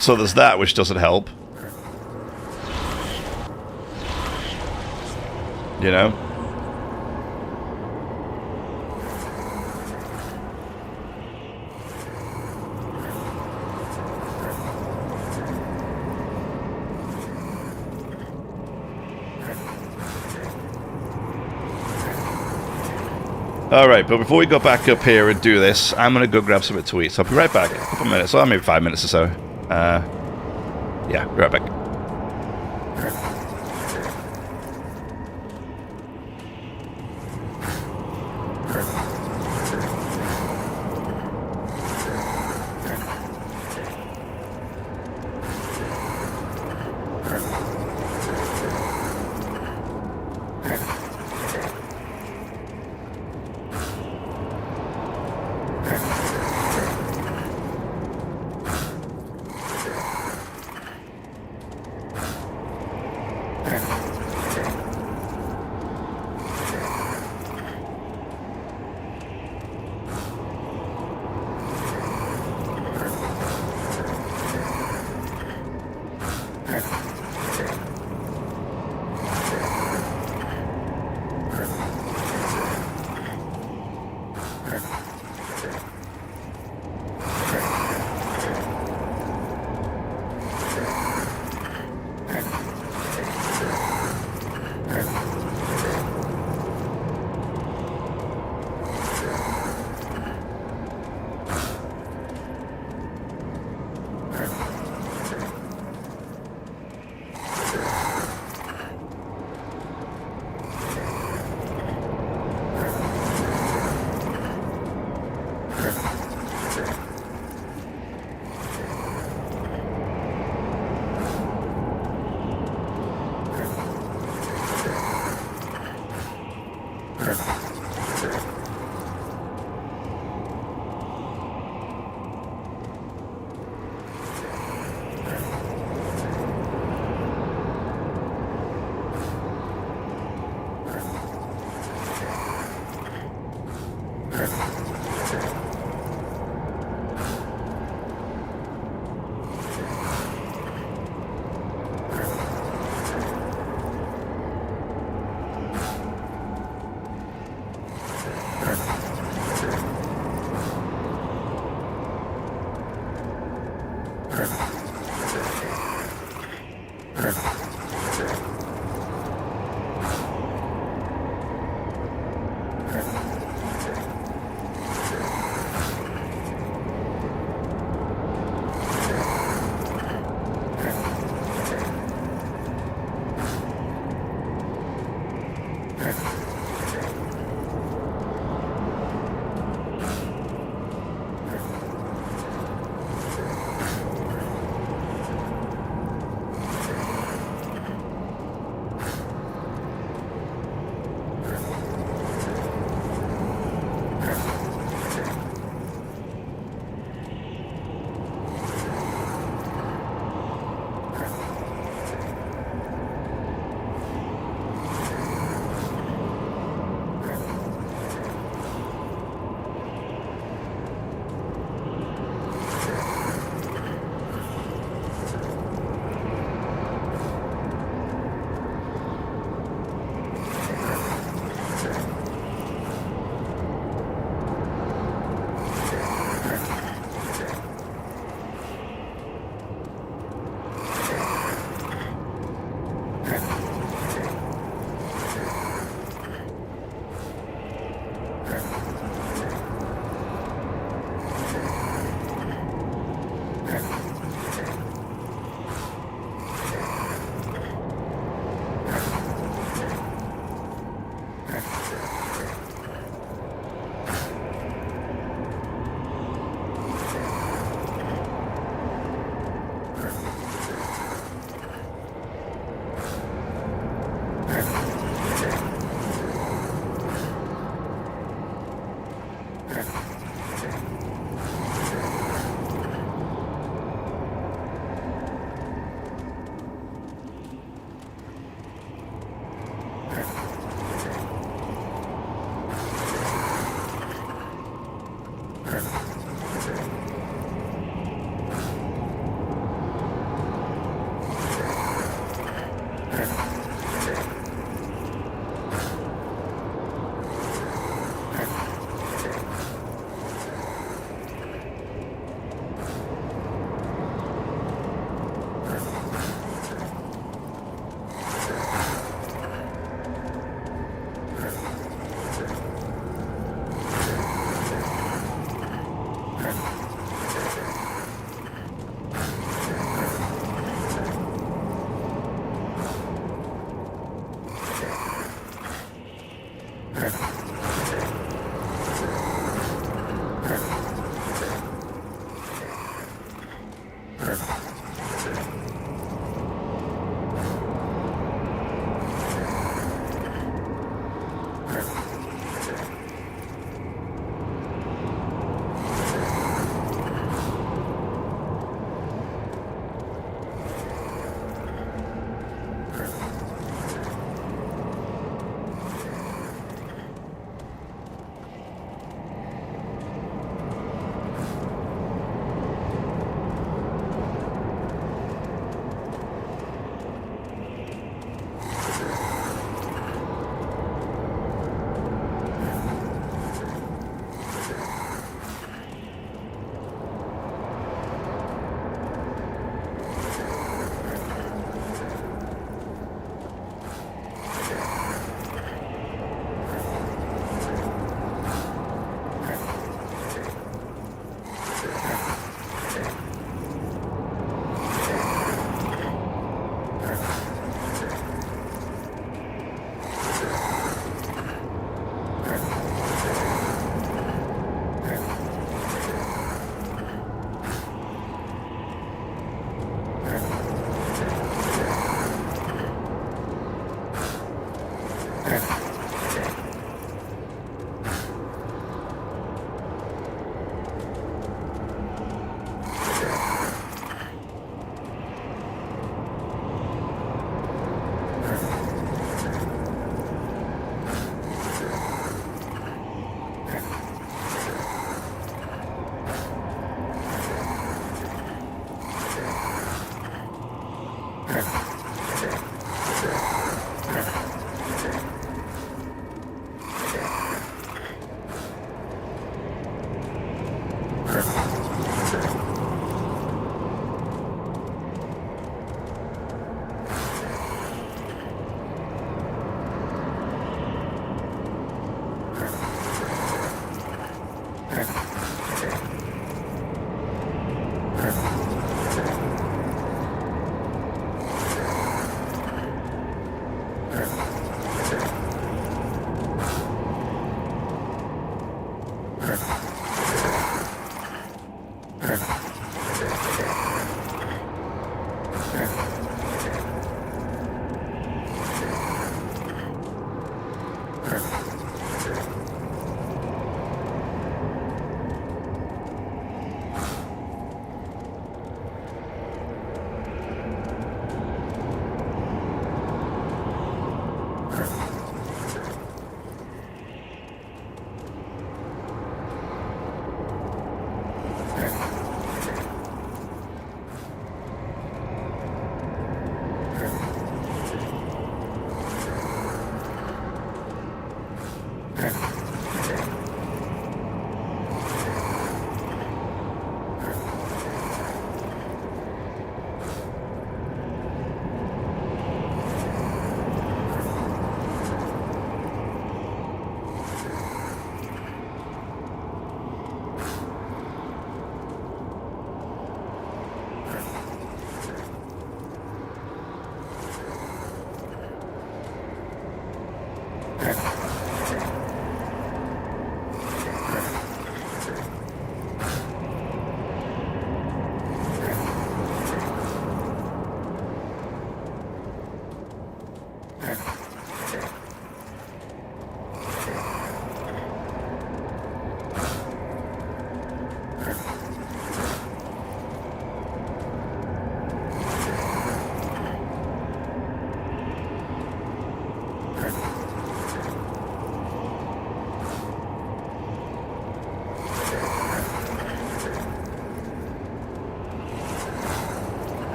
So there's that, which doesn't help. You know? Alright, but before we go back up here and do this, I'm going to go grab something to eat. So I'll be right back. A couple minutes, or maybe 5 minutes or so. Yeah, be right back.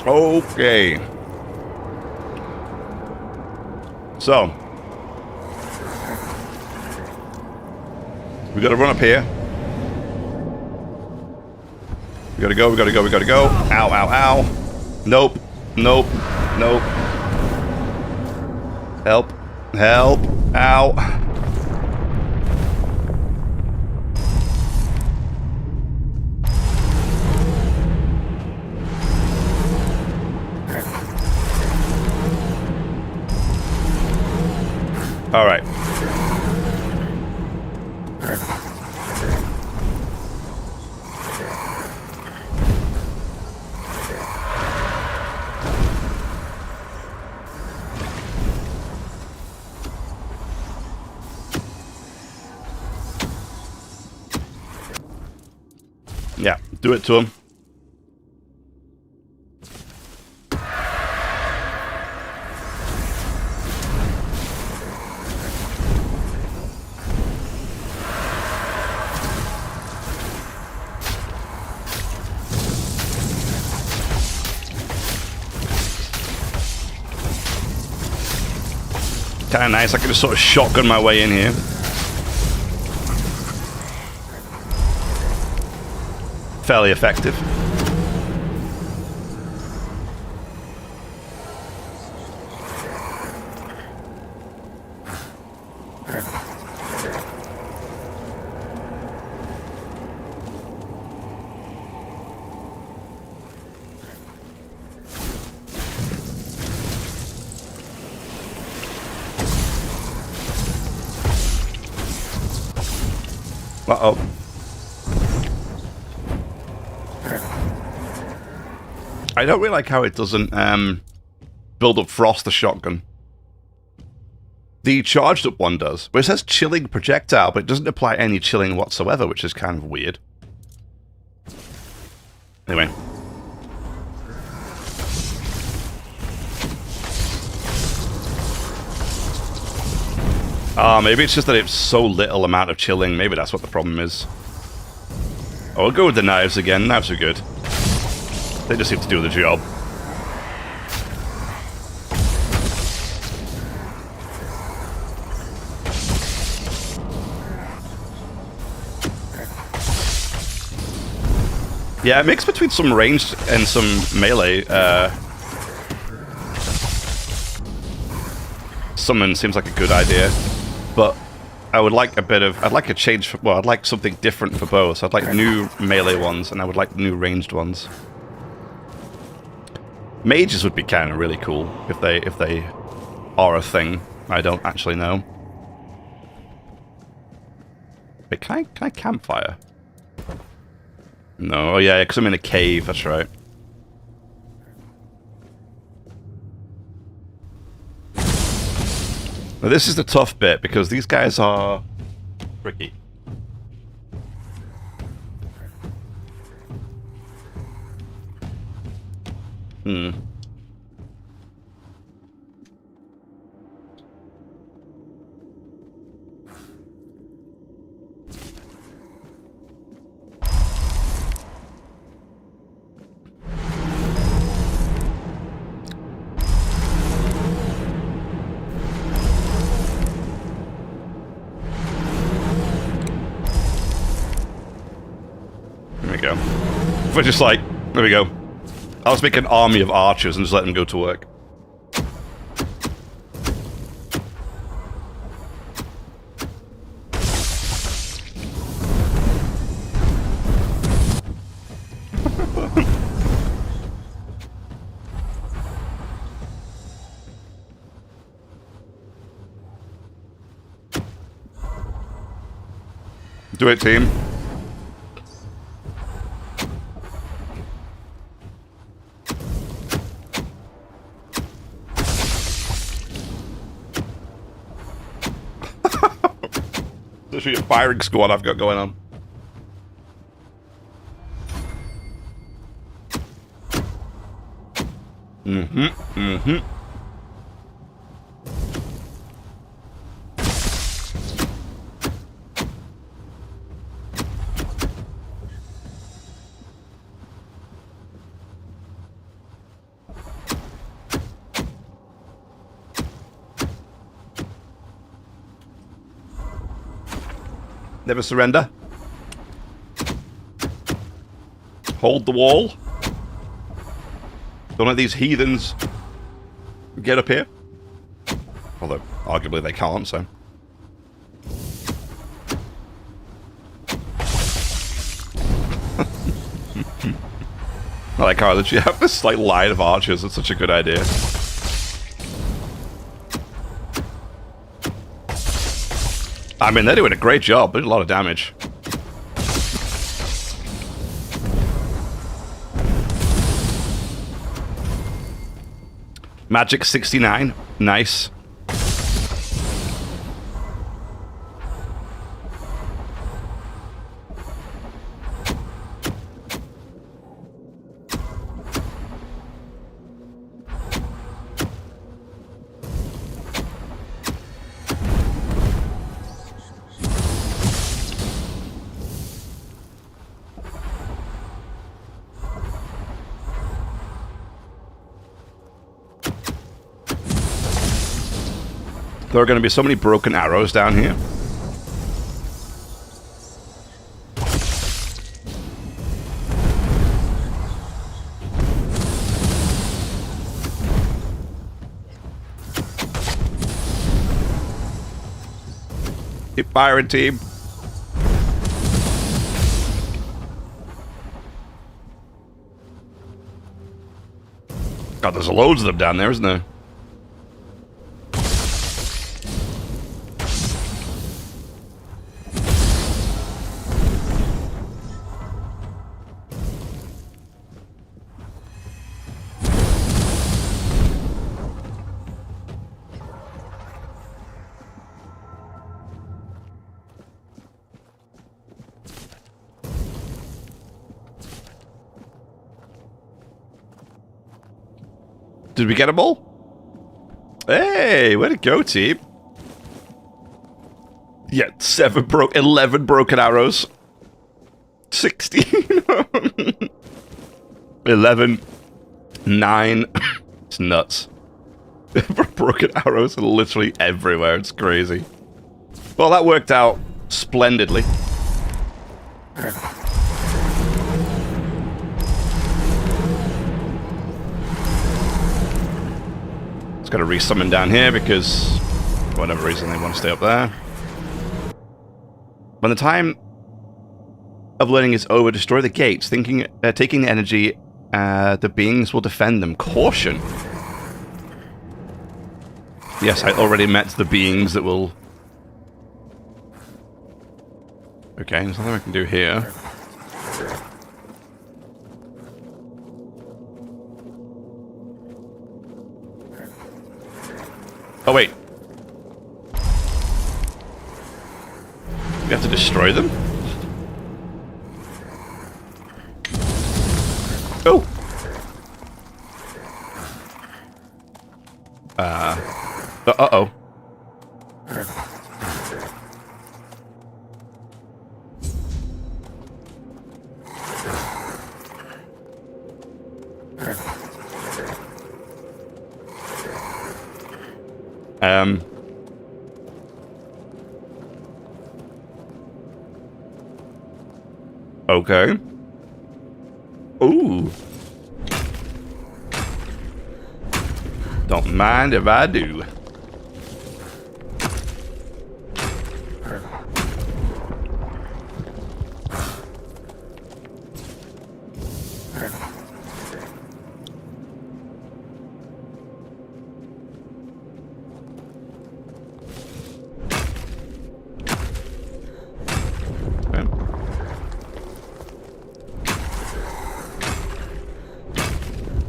Okay. So. We gotta run up here. We gotta go, we gotta go, we gotta go. Ow, ow, ow. Nope. Nope. Nope. Help. Help. Ow. All right. Yeah, do it to him. Kind of nice. I can just sort of shotgun my way in here. Fairly effective. Uh-oh. I don't really like how it doesn't build up frost, the shotgun. The charged up one does, but it says chilling projectile, but it doesn't apply any chilling whatsoever, which is kind of weird. Anyway. Maybe it's just that it's so little amount of chilling. Maybe that's what the problem is. Oh, we'll go with the knives again. Knives are good. They just seem to do the job. Yeah, a mix between some ranged and some melee. Summon seems like a good idea, but I would like a bit of... I'd like a change... Well, I'd like something different for both. So I'd like new melee ones, and I would like new ranged ones. Mages would be kind of really cool if they are a thing. I don't actually know. Wait, can I campfire? No, oh yeah, because I'm in a cave, that's right. Now this is the tough bit, because these guys are tricky. Hmm. There we go. If we're just like, there we go. I'll just make an army of archers and just let them go to work. Do it, team. This is a firing squad I've got going on. Never surrender. Hold the wall. Don't let these heathens get up here. Although, arguably they can't, so. I like how that you have this like line of archers. It's such a good idea. I mean, they're doing a great job. They did a lot of damage. Magic 69. Nice. There are going to be so many broken arrows down here. Keep firing, team. God, there's loads of them down there, isn't there? Did we get them all? Hey, way to go, team. Yeah, 11 broken arrows. 16. 11. 9. It's nuts. Broken arrows are literally everywhere. It's crazy. Well, that worked out splendidly. It's got to resummon down here because, for whatever reason, they want to stay up there. When the time of learning is over, destroy the gates. Taking the energy, the beings will defend them. Caution. Yes, I already met the beings that will... Okay, there's nothing I can do here. Oh, wait. We have to destroy them? Oh! Uh-oh. Okay. Ooh. Don't mind if I do.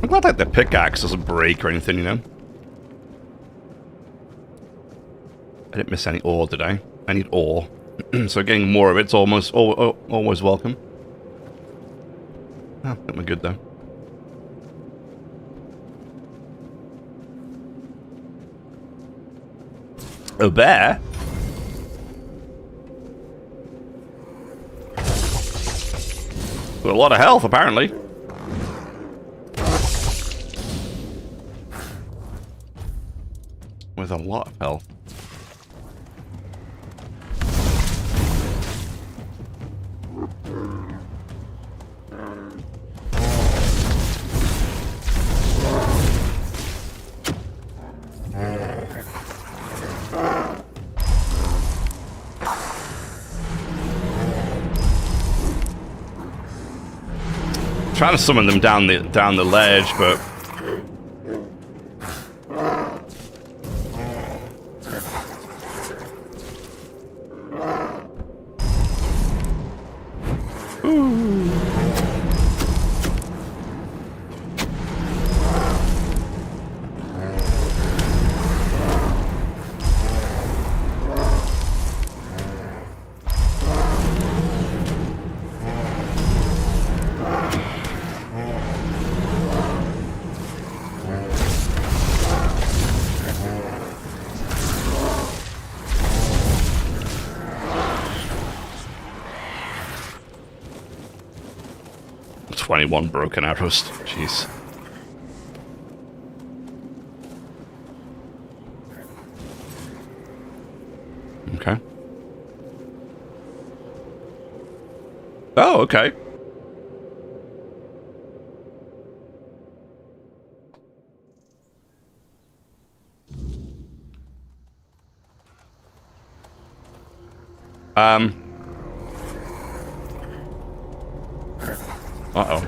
I'm glad like the pickaxe doesn't break or anything, you know. I didn't miss any ore, did I? I need ore. So getting more of it's almost always welcome. Oh, I think we're good though. A bear? With a lot of health, apparently. With a lot of health. Trying to summon them down the ledge, but one broken arrows. Jeez. Okay. Oh, okay. Uh-oh.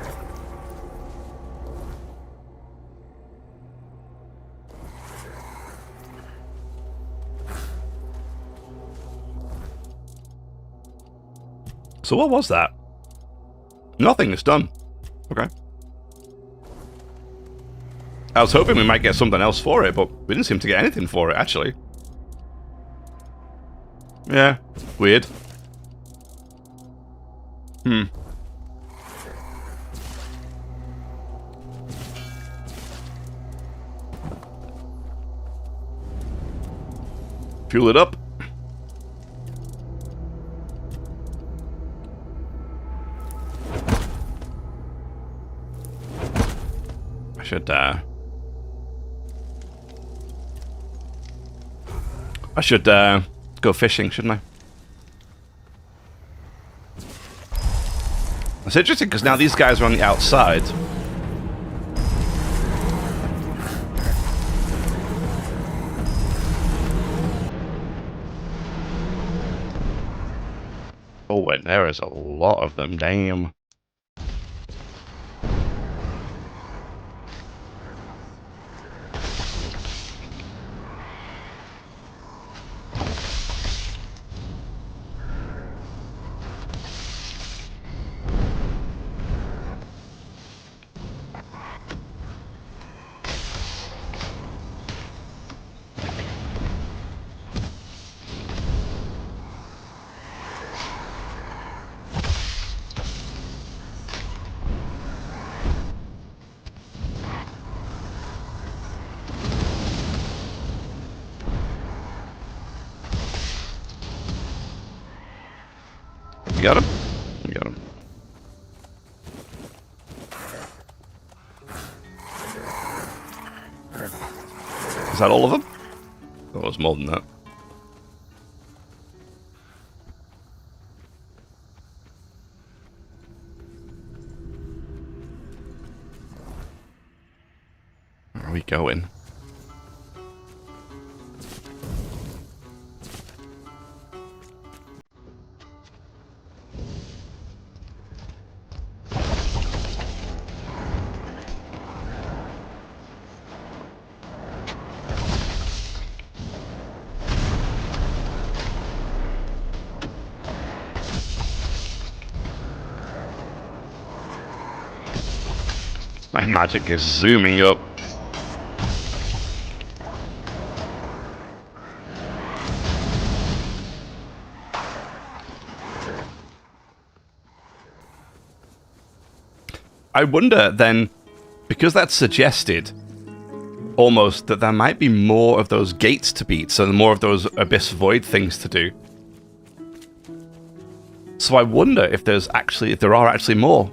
So what was that? Nothing, it's done. Okay. I was hoping we might get something else for it, but we didn't seem to get anything for it, actually. Yeah, weird. Fuel it up. I should go fishing, shouldn't I? It's interesting because now these guys are on the outside. Oh, and there is a lot of them, damn. You got him? You got him. Is that all of them? Oh, it's more than that. Where are we going? My magic is zooming up. I wonder then, because that's suggested almost that there might be more of those gates to beat, so more of those Abyss Void things to do. So I wonder if there are actually more.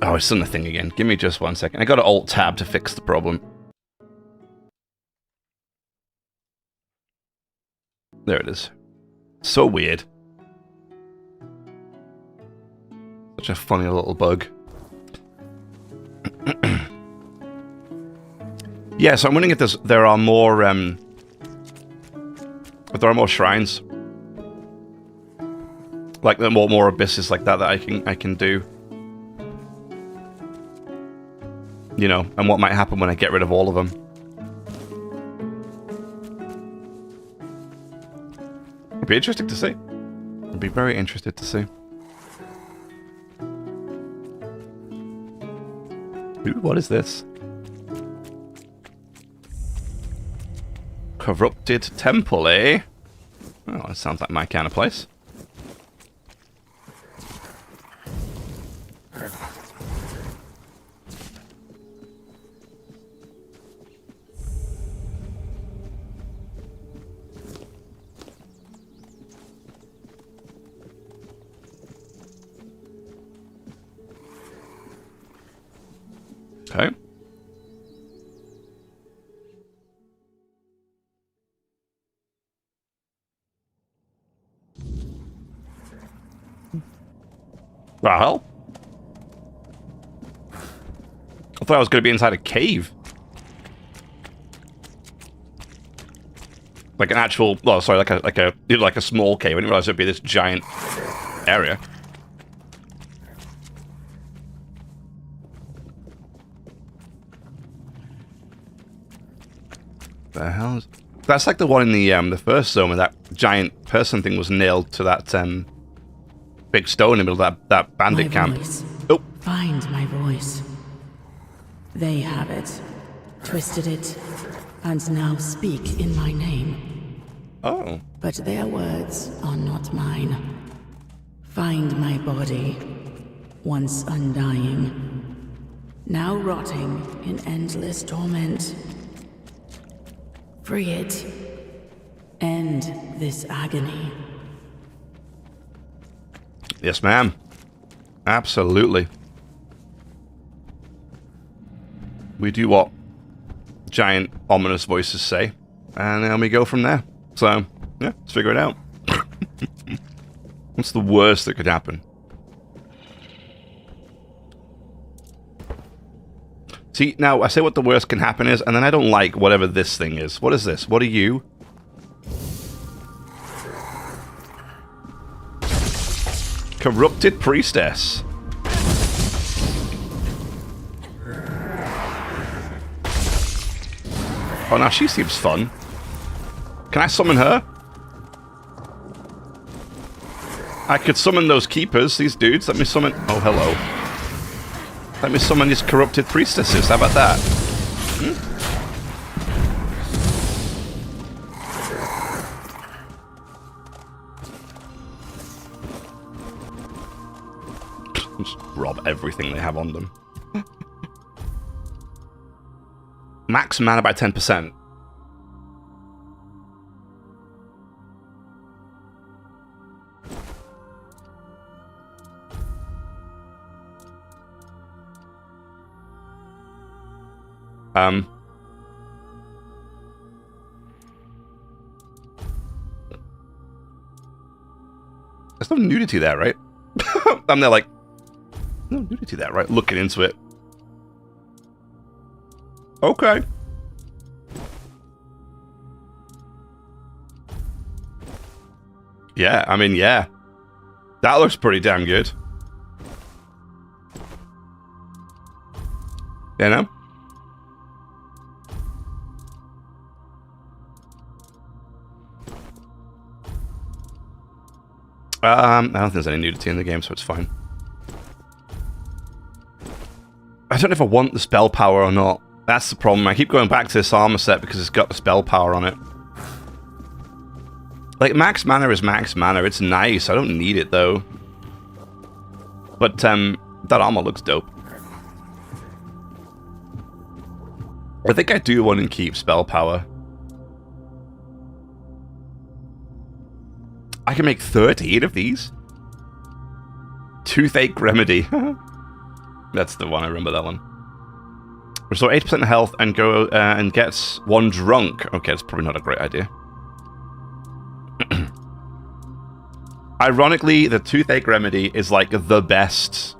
Oh, it's done the thing again. Give me just 1 second. I got to Alt-Tab to fix the problem. There it is. So weird. Such a funny little bug. Yeah, so I'm wondering if there are more shrines, like more abysses like that I can do. You know, and what might happen when I get rid of all of them. It'd be interesting to see. I'd be very interested to see. Ooh, what is this? Corrupted temple, eh? Oh, that sounds like my kind of place. Okay. Well, I thought I was going to be inside a cave. Like an actual, well, sorry, like a small cave. I didn't realize it'd be this giant area. The hell is... That's like the one in the first zone where that giant person thing was nailed to that big stone in the middle of that bandit camp. Oh. Find my voice. They have it, twisted it, and now speak in my name. Oh. But their words are not mine. Find my body, once undying, now rotting in endless torment. Free it. End this agony. Yes, ma'am. Absolutely. We do what giant, ominous voices say, and then we go from there. So, yeah, let's figure it out. What's the worst that could happen? See, now, I say what the worst can happen is, and then I don't like whatever this thing is. What is this? What are you? Corrupted priestess. Oh, now she seems fun. Can I summon her? I could summon those keepers, these dudes. Let me summon... Oh, hello. Let me summon these corrupted priestesses. How about that? Just rob everything they have on them. Max mana by 10%. There's no nudity there, right? I'm there like, no nudity there, right? Looking into it. Okay. Yeah, I mean, yeah. That looks pretty damn good. You know? I don't think there's any nudity in the game, so it's fine. I don't know if I want the spell power or not. That's the problem. I keep going back to this armor set because it's got the spell power on it. Like, max mana is max mana. It's nice. I don't need it, though. But, that armor looks dope. I think I do want to keep spell power. I can make 13 of these. Toothache remedy. That's the one. I remember that one. Restore 8% health and go and gets one drunk. Okay, that's probably not a great idea. Ironically, the toothache remedy is like the best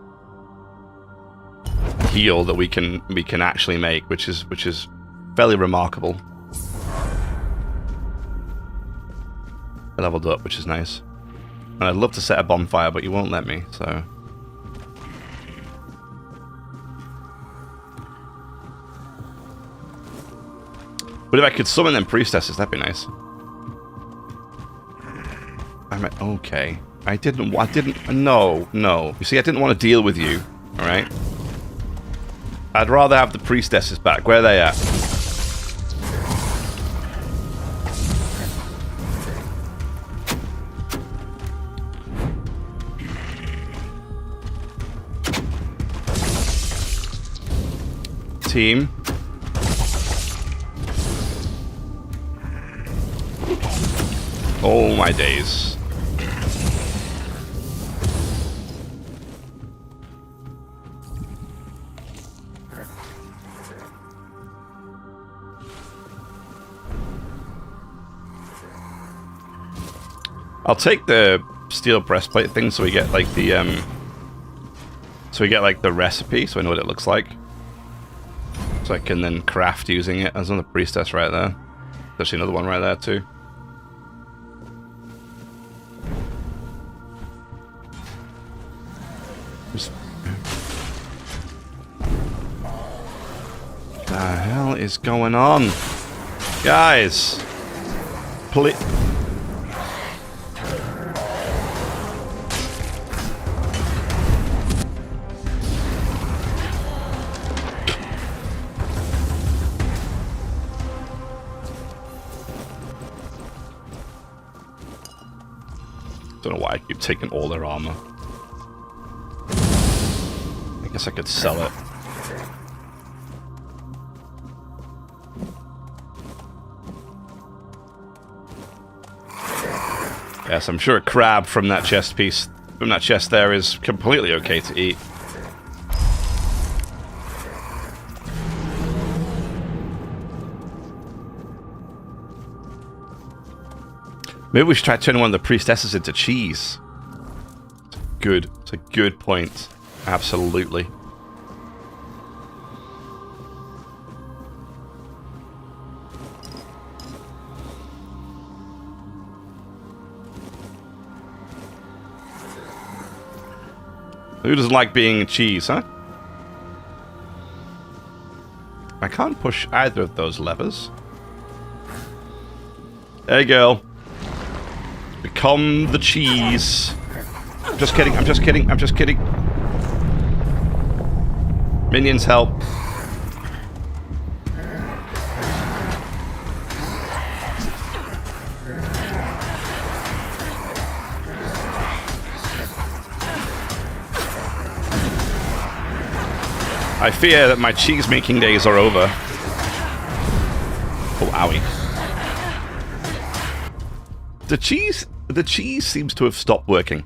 heal that we can actually make, which is fairly remarkable. I leveled up, which is nice. And I'd love to set a bonfire, but you won't let me, so... But if I could summon them priestesses, that'd be nice. Okay. No. You see, I didn't want to deal with you, alright? I'd rather have the priestesses back. Where are they at? Team. Oh my days. I'll take the steel breastplate thing so we get like the recipe so I know what it looks like. So I can then craft using it. There's another priestess right there. There's another one right there too. What the hell is going on? Guys! Please. Don't know why I keep taking all their armor. I guess I could sell it. Yes, I'm sure a crab from that chest piece, from that chest there, is completely okay to eat. Maybe we should try turning one of the priestesses into cheese. It's a good point. Absolutely. Who doesn't like being cheese, huh? I can't push either of those levers. Hey, girl. Become the cheese. I'm just kidding, I'm just kidding, I'm just kidding. Minions, help. I fear that my cheese-making days are over. Oh, owie. The cheese seems to have stopped working.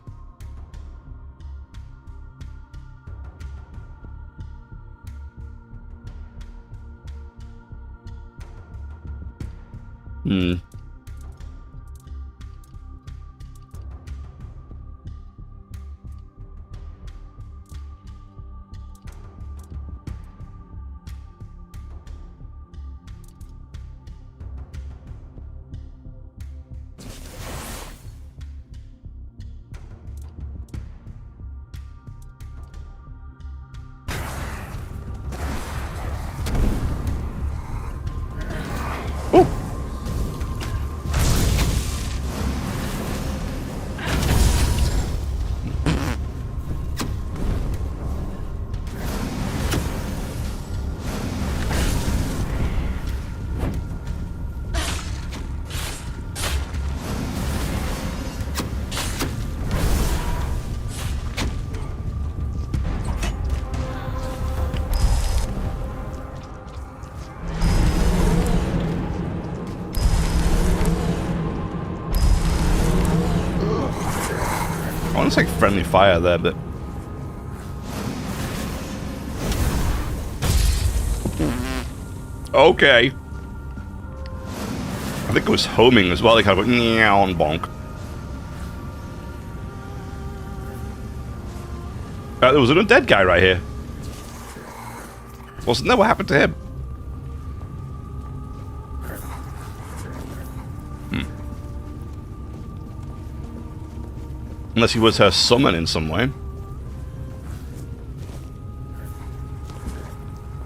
It's like friendly fire there, but okay. I think it was homing as well. They kind of went meow and bonk. There was an undead guy right here. Wasn't there? What happened to him? Unless he was her summon in some way.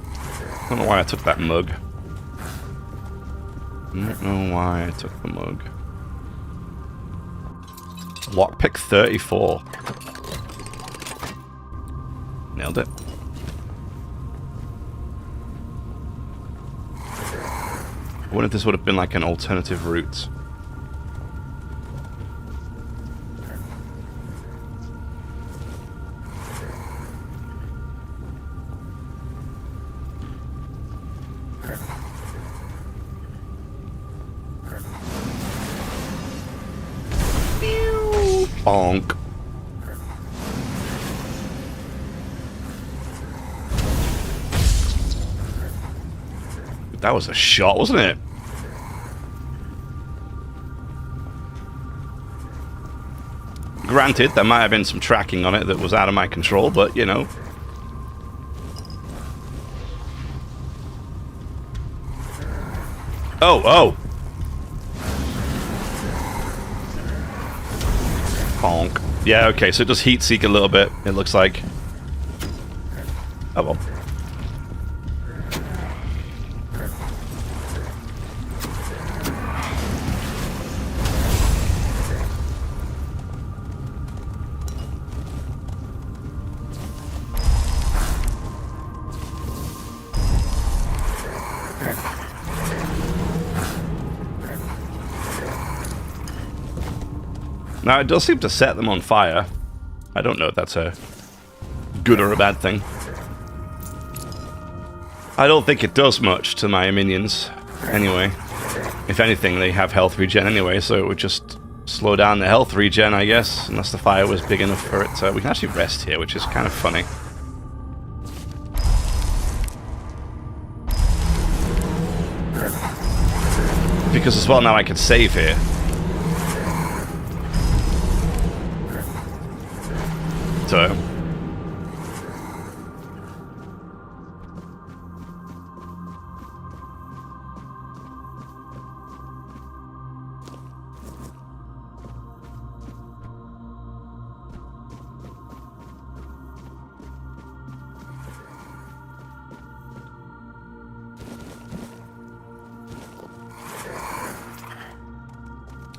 I don't know why I took that mug. I don't know why I took the mug. Lockpick 34. Nailed it. I wonder if this would have been like an alternative route. Bonk. That was a shot, wasn't it? Granted, there might have been some tracking on it that was out of my control, but you know. Oh, oh. Bonk. Yeah, okay, so it does heat seek a little bit, it looks like. Oh well. Now, it does seem to set them on fire. I don't know if that's a good or a bad thing. I don't think it does much to my minions, anyway. If anything, they have health regen anyway, so it would just slow down the health regen, I guess, unless the fire was big enough for it. We can actually rest here, which is kind of funny. Because as well, now I can save here. So.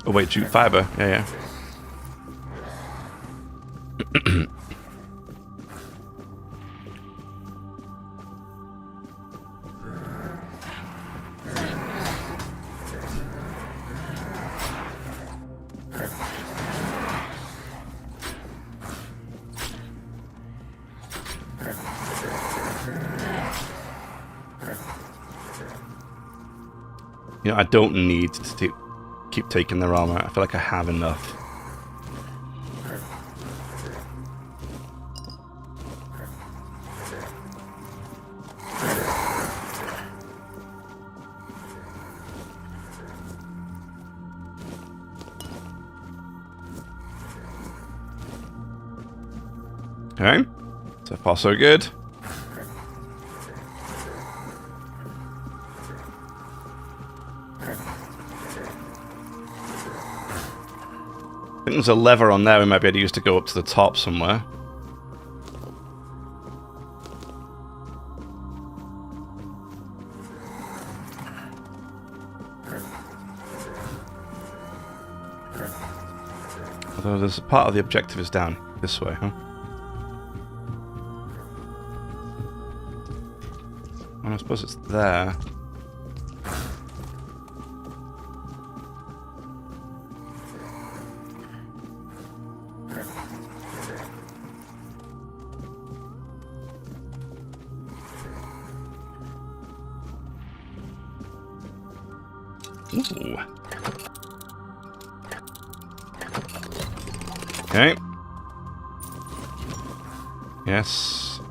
Oh wait, jute fiber. Yeah, yeah. You know, I don't need to keep taking their armor. I feel like I have enough. Okay, so far so good. I think there's a lever on there we might be able to use to go up to the top somewhere. Although there's a part of the objective is down this way, huh? Well, I suppose it's there. Ooh. Okay. Yes.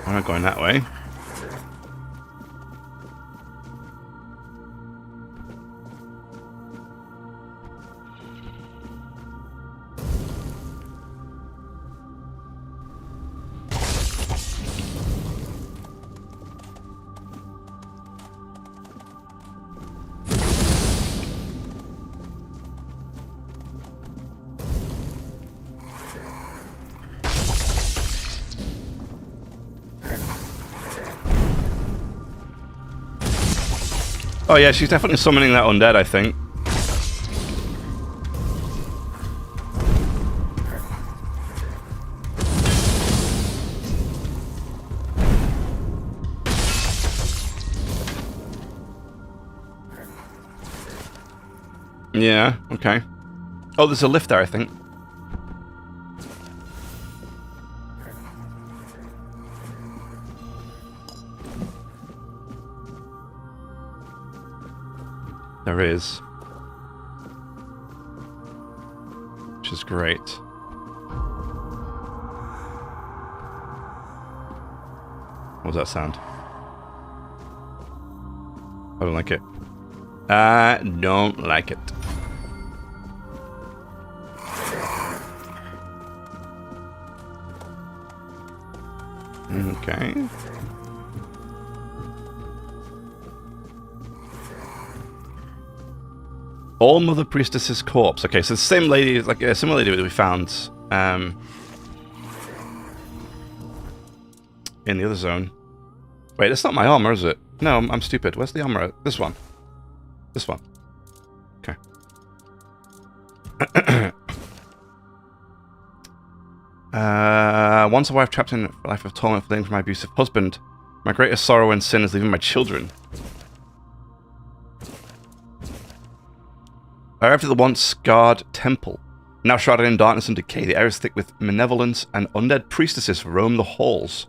I'm not going that way. Oh yeah, she's definitely summoning that undead, I think. Yeah, okay. Oh, there's a lift there, I think. There is. Which is great. What was that sound? I don't like it. I don't like it. Okay. All Mother Priestess's corpse. Okay, so the same lady, like a similar lady that we found in the other zone. Wait, it's not my armor, is it? No, I'm stupid. Where's the armor? This one. This one. Okay. Once a wife trapped in a life of torment fleeing from my abusive husband. My greatest sorrow and sin is leaving my children. I arrived at the once scarred temple. Now shrouded in darkness and decay, the air is thick with malevolence, and undead priestesses roam the halls.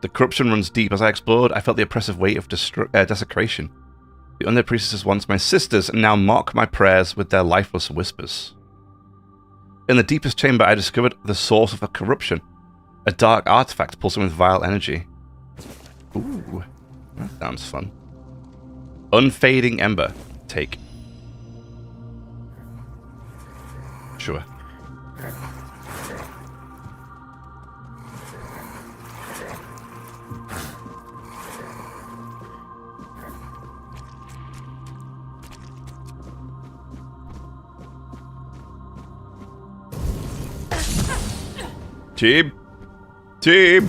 The corruption runs deep. As I explored, I felt the oppressive weight of desecration. The undead priestesses, once my sisters, now mock my prayers with their lifeless whispers. In the deepest chamber, I discovered the source of a corruption. A dark artifact pulsing with vile energy. Ooh, that sounds fun. Unfading Ember. Take. Sure. Team! Team!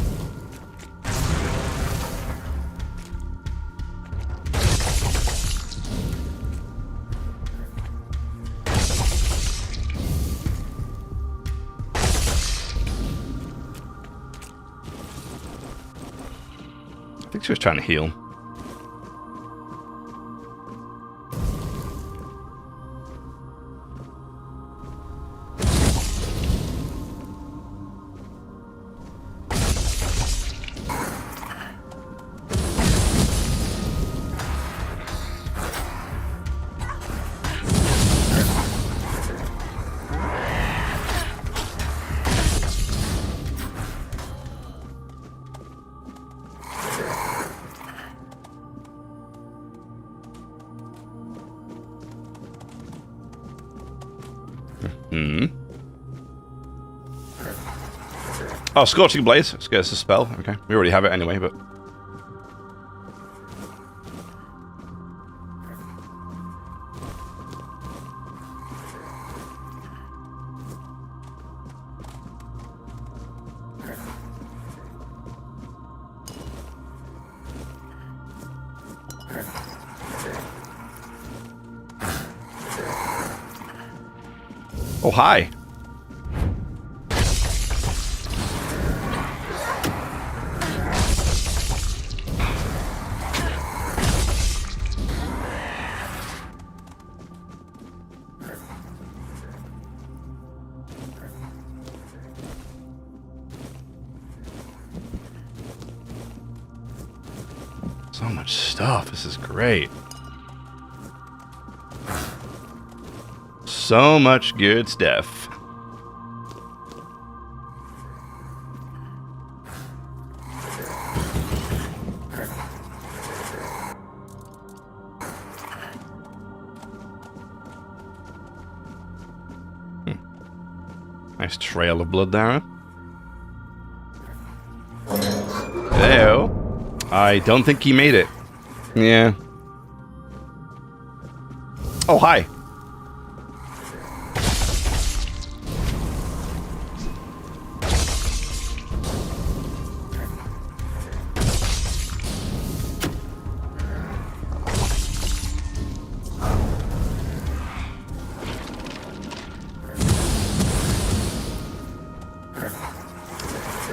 I think she was trying to heal. Oh, Scorching Blaze. It's a spell. Okay, we already have it anyway, but... Oh, hi. So much stuff. This is great. So much good stuff. Nice trail of blood there. Ew. I don't think he made it. Yeah. Oh, hi.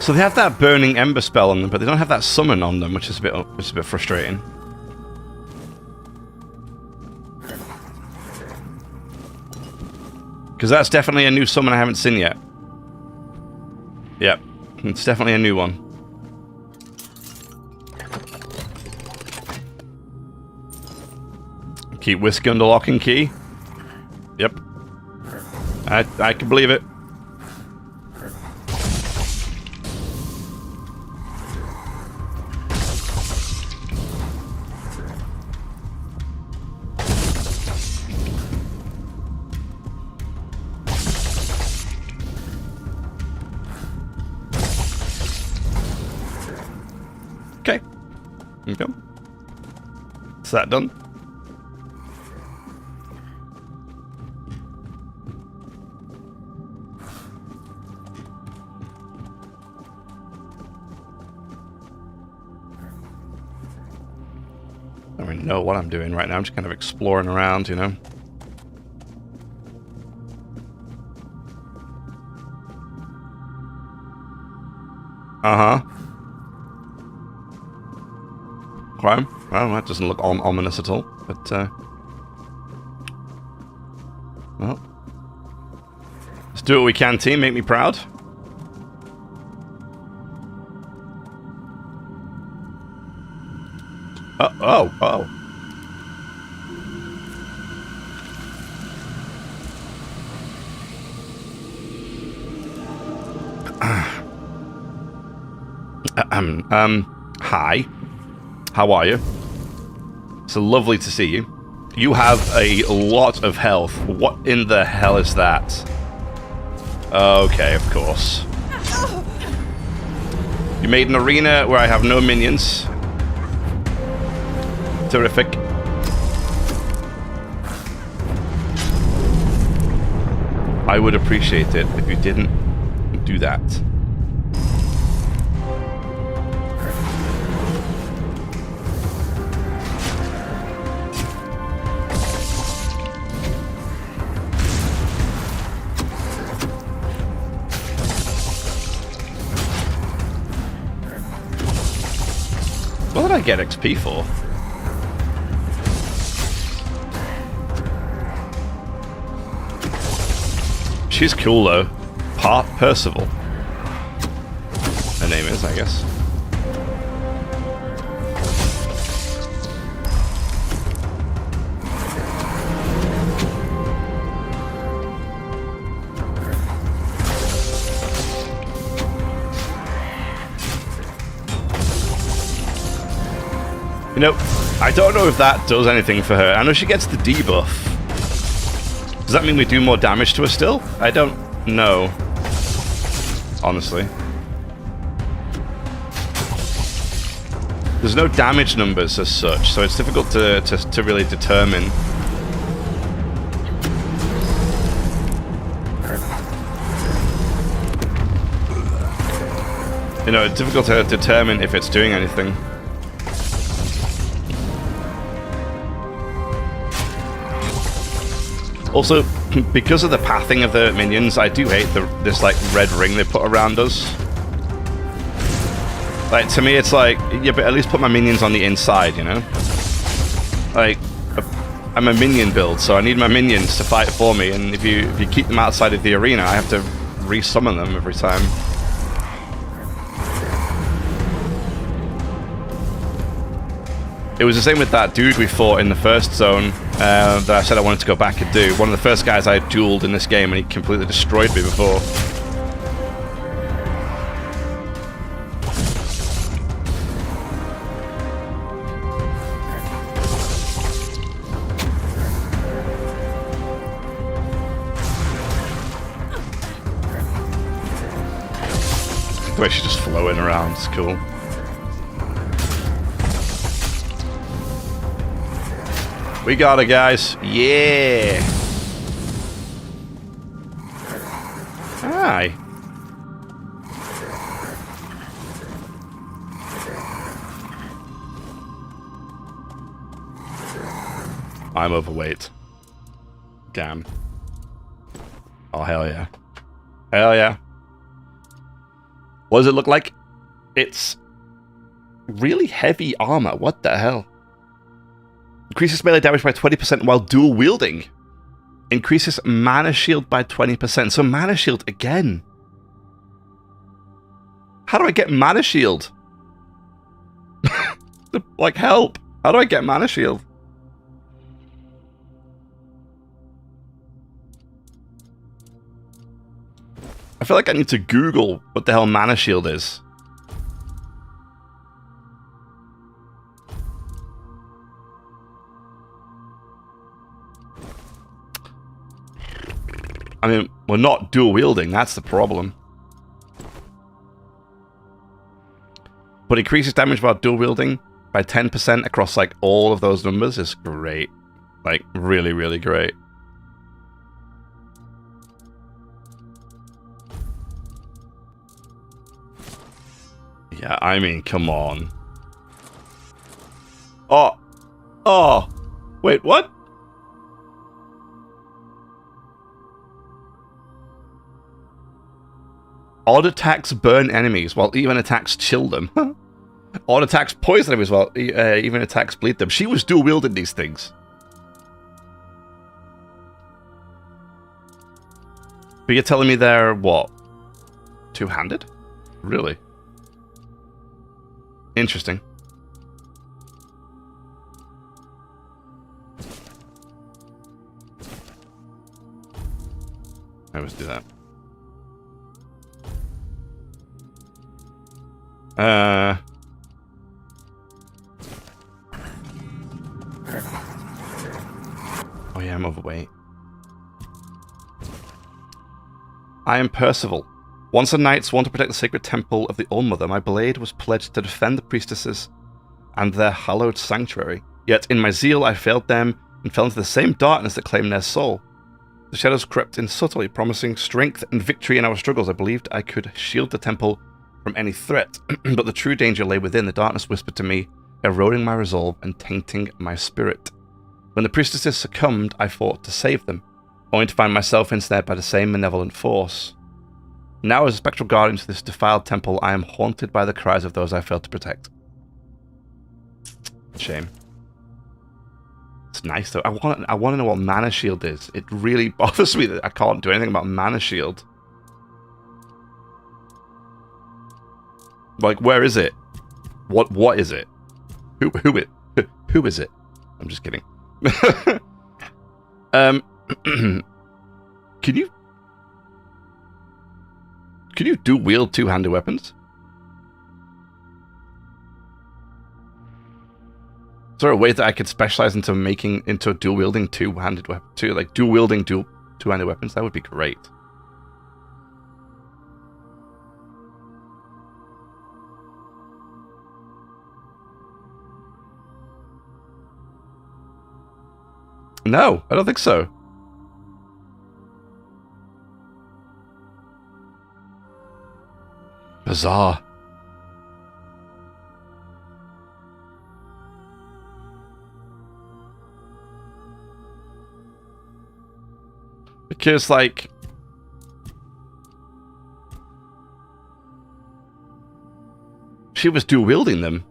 So they have that burning ember spell on them, but they don't have that summon on them, which is a bit frustrating. Because that's definitely a new summon I haven't seen yet. Yep, it's definitely a new one. Keep whiskey under lock and key. Yep. I can believe it. Okay. There you go. Is that done? I don't really know what I'm doing right now. I'm just kind of exploring around, you know. Uh-huh. Okay. Well, that doesn't look ominous at all, but, well. Let's do what we can, team. Make me proud. Oh. Hi. How are you? So lovely to see you. You have a lot of health. What in the hell is that? Okay, of course. You made an arena where I have no minions. Terrific. I would appreciate it if you didn't do that. What did I get XP for? She's cool though. Percival. Her name is, I guess. You know, I don't know if that does anything for her. I know she gets the debuff. Does that mean we do more damage to her still? I don't know. Honestly. There's no damage numbers as such, so it's difficult to really determine. You know, it's difficult to determine if it's doing anything. Also, because of the pathing of the minions, I do hate this like red ring they put around us. Like, to me it's like, yeah, but at least put my minions on the inside, you know? Like, I'm a minion build, so I need my minions to fight for me, and if you keep them outside of the arena, I have to re-summon them every time. It was the same with that dude we fought in the first zone that I said I wanted to go back and do. One of the first guys I dueled in this game, and he completely destroyed me before. The way she's just flowing around, it's cool. We got it, guys. Yeah. Hi. I'm overweight. Damn. Oh, hell yeah. Hell yeah. What does it look like? It's really heavy armor. What the hell? Increases melee damage by 20% while dual wielding. Increases mana shield by 20%. So mana shield again. How do I get mana shield? Like, help. How do I get mana shield? I feel like I need to Google what the hell mana shield is. I mean, we're not dual wielding, that's the problem. But increases damage while dual wielding by 10% across like all of those numbers is great. Like, really, really great. Yeah, I mean, come on. Oh. Oh. Wait, what? Odd attacks burn enemies, while even attacks chill them. Odd attacks poison enemies, while even attacks bleed them. She was dual wielding these things. But you're telling me they're, what? Two-handed? Really? Interesting. I always do that. Oh yeah, I'm overweight. I am Percival. Once a knight sworn to protect the sacred temple of the All-Mother, my blade was pledged to defend the priestesses and their hallowed sanctuary. Yet in my zeal I failed them and fell into the same darkness that claimed their soul. The shadows crept in subtly, promising strength and victory in our struggles. I believed I could shield the temple from any threat, but the true danger lay within. The darkness whispered to me, eroding my resolve and tainting my spirit. When the priestesses succumbed, I fought to save them, only to find myself ensnared by the same malevolent force. Now, as a spectral guardian to this defiled temple, I am haunted by the cries of those I failed to protect. Shame. It's nice though. I want to know what mana shield is. It really bothers me that I can't do anything about mana shield. Like, where is it? What is it? Who is it? I'm just kidding. Can you dual wield two-handed weapons? Is there a way that I could specialize into dual wielding two-handed weapons? Dual wielding two-handed weapons? That would be great. No, I don't think so. Bizarre. Because, like, she was dual wielding them.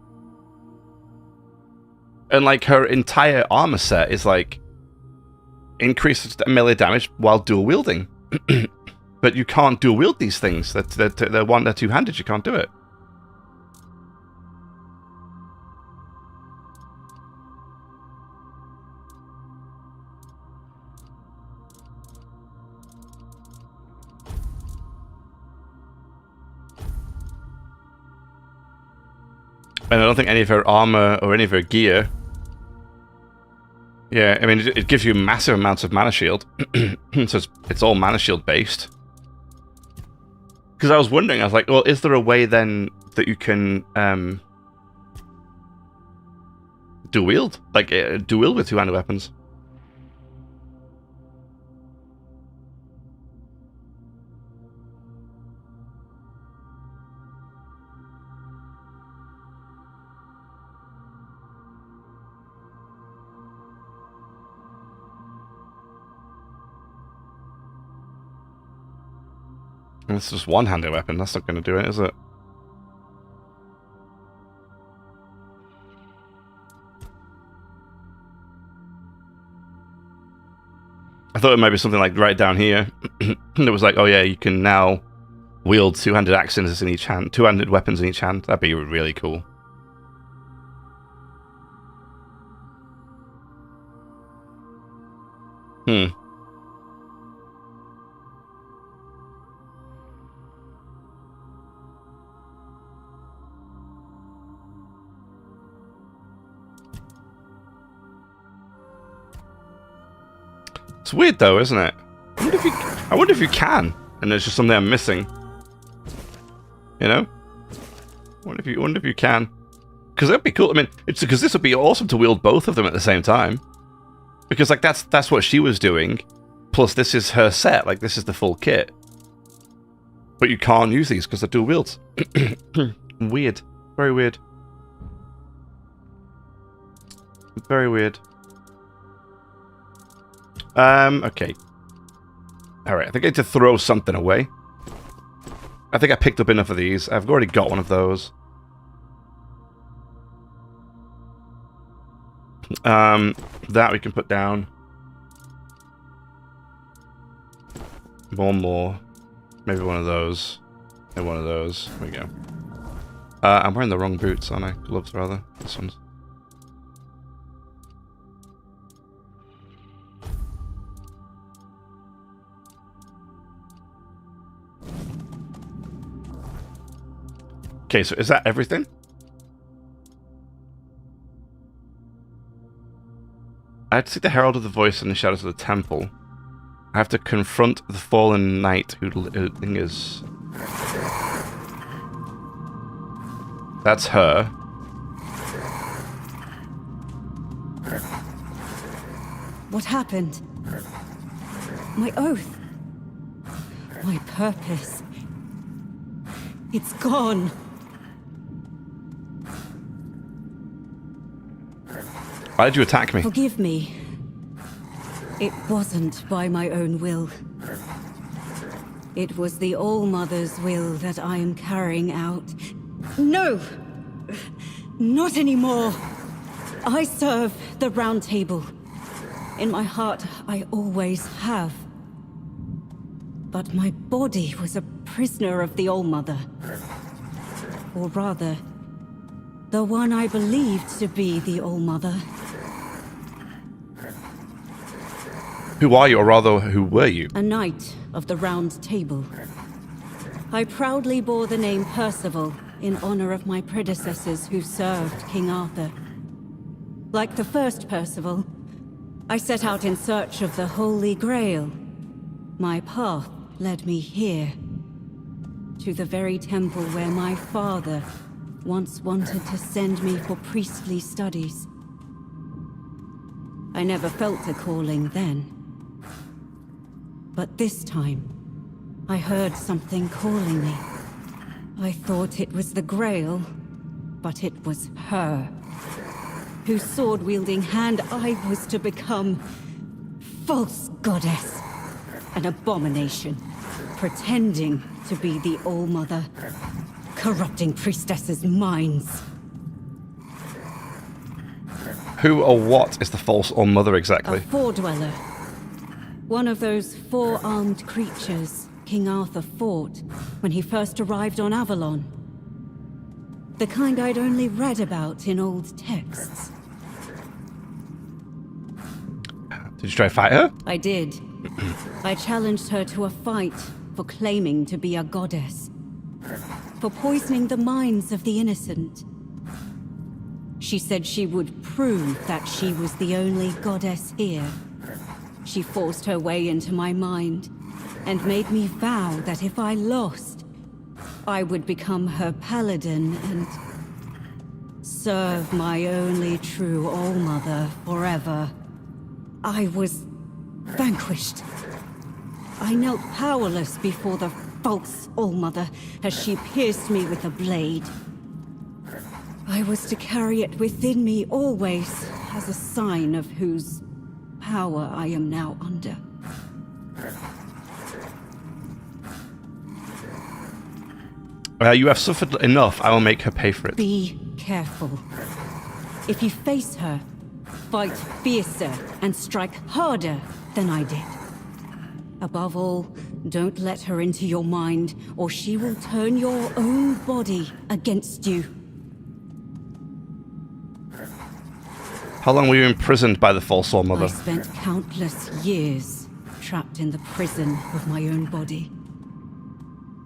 And, like, her entire armor set is, like, increases melee damage while dual wielding. But you can't dual wield these things. They're two-handed. You can't do it. And I don't think any of her armor or any of her gear. Yeah, I mean, it gives you massive amounts of mana shield. So it's all mana shield based. Because I was wondering, I was like, well, is there a way then that you can dual wield? Like, dual wield with two-handed weapons? And it's just one-handed weapon. That's not going to do it, is it? I thought it might be something like right down here. It was like, oh yeah, you can now wield two-handed axes in each hand, two-handed weapons in each hand. That'd be really cool. It's weird though, isn't it? I wonder if you can, and there's just something I'm missing. You know? I wonder if you can. Because that'd be cool. I mean, it's because this would be awesome to wield both of them at the same time. Because like that's what she was doing. Plus this is her set, like this is the full kit. But you can't use these because they're dual wields. Weird. Very weird. Very weird. Okay. Alright, I think I need to throw something away. I think I picked up enough of these. I've already got one of those. That we can put down. One more. Maybe one of those. And one of those. There we go. I'm wearing the wrong boots, aren't I? Gloves, rather. This one's. Okay, so is that everything? I had to see the Herald of the Voice in the shadows of the temple. I have to confront the fallen knight who lingers. That's her. What happened? My oath. My purpose. It's gone. Why did you attack me? Forgive me. It wasn't by my own will. It was the All-Mother's will that I am carrying out. No! Not anymore. I serve the Round Table. In my heart, I always have. But my body was a prisoner of the All-Mother. Or rather, the one I believed to be the All-Mother. Who are you, or rather, who were you? A knight of the Round Table. I proudly bore the name Percival in honor of my predecessors who served King Arthur. Like the first Percival, I set out in search of the Holy Grail. My path led me here, to the very temple where my father once wanted to send me for priestly studies. I never felt a calling then. But this time, I heard something calling me. I thought it was the Grail, but it was her, whose sword-wielding hand I was to become. False goddess. An abomination, pretending to be the All-Mother, corrupting priestesses' minds. Who or what is the false All-Mother exactly? A Four-Dweller. One of those four-armed creatures King Arthur fought when he first arrived on Avalon. The kind I'd only read about in old texts. Did you try to fight her? I did. I challenged her to a fight for claiming to be a goddess. For poisoning the minds of the innocent. She said she would prove that she was the only goddess here. She forced her way into my mind, and made me vow that if I lost, I would become her paladin and serve my only true All-Mother forever. I was vanquished. I knelt powerless before the false All-Mother as she pierced me with a blade. I was to carry it within me always as a sign of whose power I am now under. You have suffered enough. I will make her pay for it. Be careful. If you face her, fight fiercer and strike harder than I did. Above all, don't let her into your mind, or she will turn your own body against you. How long were you imprisoned by the false soul mother? I spent countless years trapped in the prison of my own body.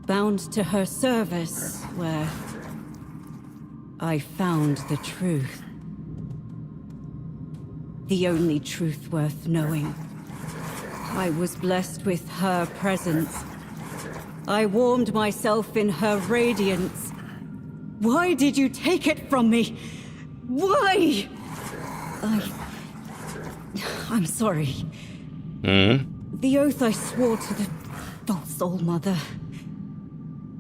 Bound to her service, where I found the truth. The only truth worth knowing. I was blessed with her presence. I warmed myself in her radiance. Why did you take it from me? Why? I'm sorry. The oath I swore to the false soul mother.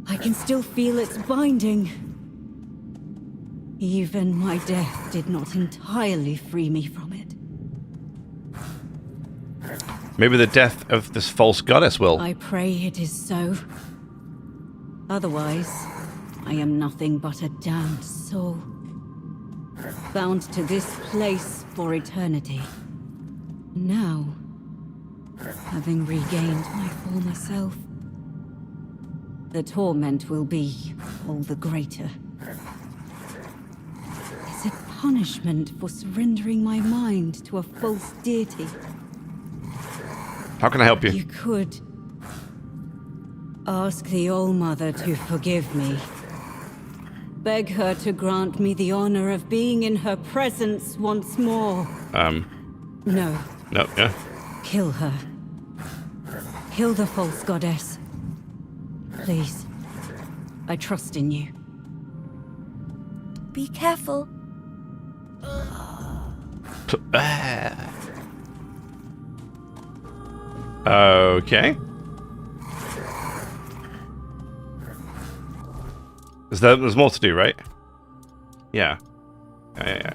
I can still feel its binding. Even my death did not entirely free me from it. Maybe the death of this false goddess will. I pray it is so. Otherwise, I am nothing but a damned soul. Bound to this place for eternity. Now, having regained my former self, the torment will be all the greater. Is it punishment for surrendering my mind to a false deity? How can I help you? You could ask the All-Mother to forgive me. Beg her to grant me the honor of being in her presence once more. No. No, yeah. Kill her. Kill the false goddess. Please. I trust in you. Be careful. Okay. There's more to do, right? Yeah. Yeah.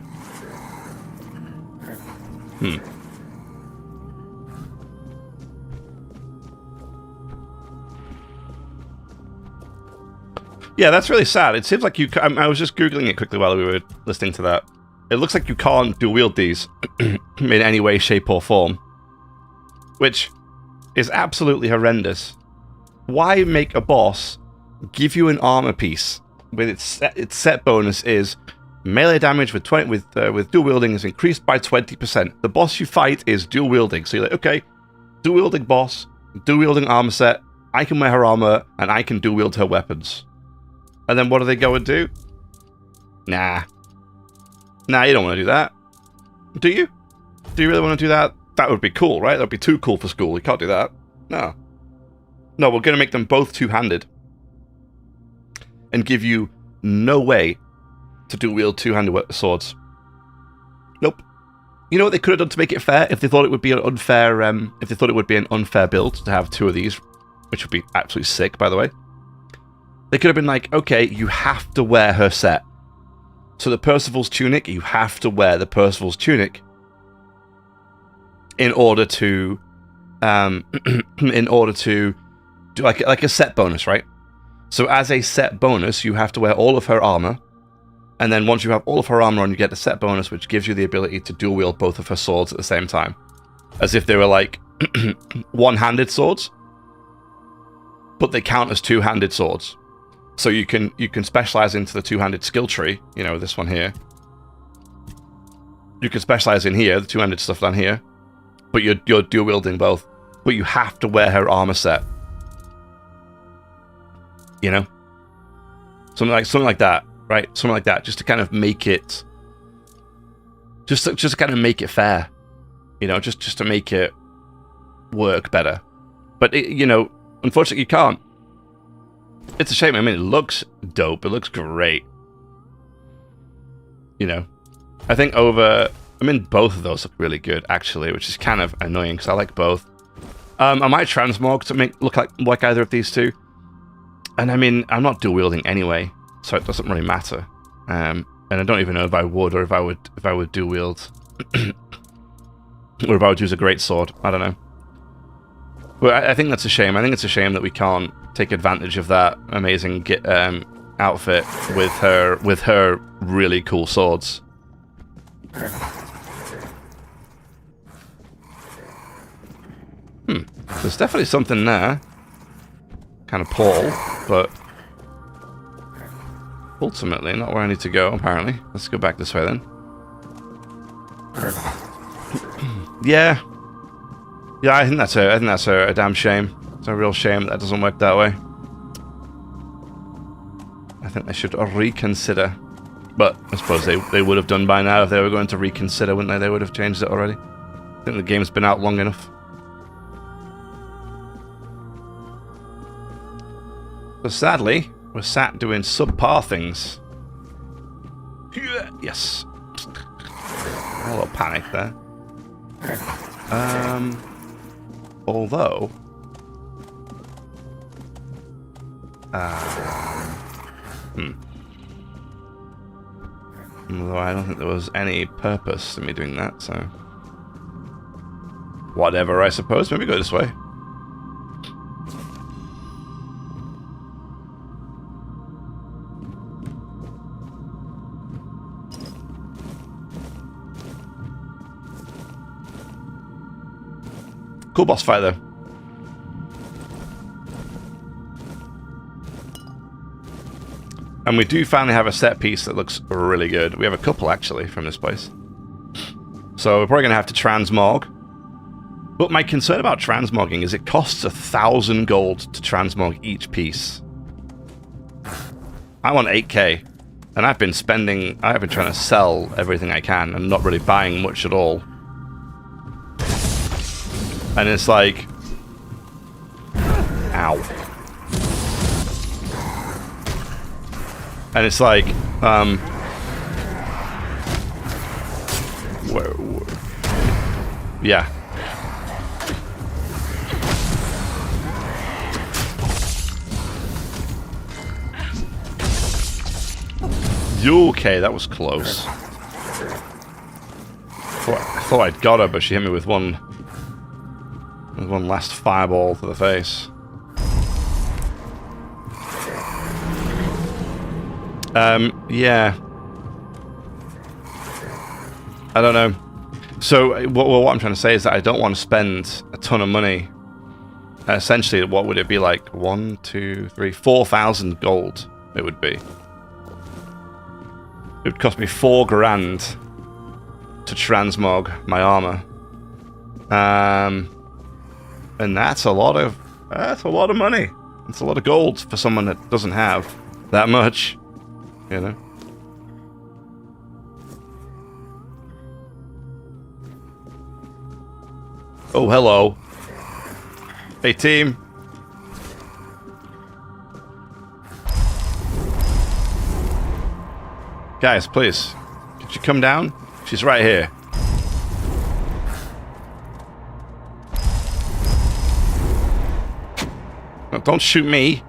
Yeah, that's really sad. It seems like you... I was just Googling it quickly while we were listening to that. It looks like you can't dual-wield these in any way, shape, or form. Which is absolutely horrendous. Why make a boss give you an armor piece with its set bonus is melee damage with dual wielding is increased by 20%. The boss you fight is dual wielding, so you're like, okay, dual wielding boss, dual wielding armor set. I can wear her armor and I can dual wield her weapons. And then what do they go and do? Nah, you don't want to do that, do you? Do you really want to do that? That would be cool, right? That would be too cool for school. You can't do that. No, we're going to make them both two-handed. And give you no way to dual wield two-handed swords. Nope. You know what they could have done to make it fair? If they thought it would be an unfair, if they thought it would be an unfair build to have two of these, which would be absolutely sick, by the way. They could have been like, okay, you have to wear her set. So the Percival's tunic, you have to wear the Percival's tunic in order to do like a set bonus, right? So as a set bonus, you have to wear all of her armor, and then once you have all of her armor on, you get a set bonus, which gives you the ability to dual wield both of her swords at the same time, as if they were like one-handed swords, but they count as two-handed swords. So you can specialize into the two-handed skill tree, you know, this one here. You can specialize in here, the two-handed stuff down here, but you're dual wielding both. But you have to wear her armor set. You know, something like that, right? Something like that, just to kind of make it, just to kind of make it fair, you know, just to make it work better. But you know, unfortunately, you can't. It's a shame. I mean, it looks dope. It looks great. You know, I think both of those look really good, actually, which is kind of annoying because I like both. I might transmog to look like either of these two. And I mean, I'm not dual wielding anyway, so it doesn't really matter. And I don't even know if I would, or if I would dual wield, or if I would use a great sword. I don't know. But I think that's a shame. I think it's a shame that we can't take advantage of that amazing outfit with her really cool swords. There's definitely something there. Kind of Paul, but ultimately not where I need to go, apparently. Let's go back this way then. Yeah. Yeah, I think that's a damn shame. It's a real shame that doesn't work that way. I think they should reconsider. But I suppose they would have done by now if they were going to reconsider, wouldn't they? They would have changed it already. I think the game's been out long enough. But sadly, we're sat doing subpar things. Yes. A little panic there. Although... Although I don't think there was any purpose to me doing that, so... Whatever, I suppose. Maybe go this way. Cool boss fight, though. And we do finally have a set piece that looks really good. We have a couple, actually, from this place. So we're probably going to have to transmog. But my concern about transmogging is it costs 1,000 gold to transmog each piece. I want 8k. And I've been trying to sell everything I can and not really buying much at all. And it's like... Ow. And it's like, yeah. Okay, that was close. I thought I'd got her, but she hit me with one last fireball to the face. Yeah. I don't know. So, what I'm trying to say is that I don't want to spend a ton of money. Essentially, what would it be like? 1, 2, 3, 4,000 gold it would be. It would cost me 4 grand to transmog my armor. And that's a lot of money. It's a lot of gold for someone that doesn't have that much. You know? Oh, hello. Hey, team. Guys, please. Could you come down? She's right here. No, don't shoot me.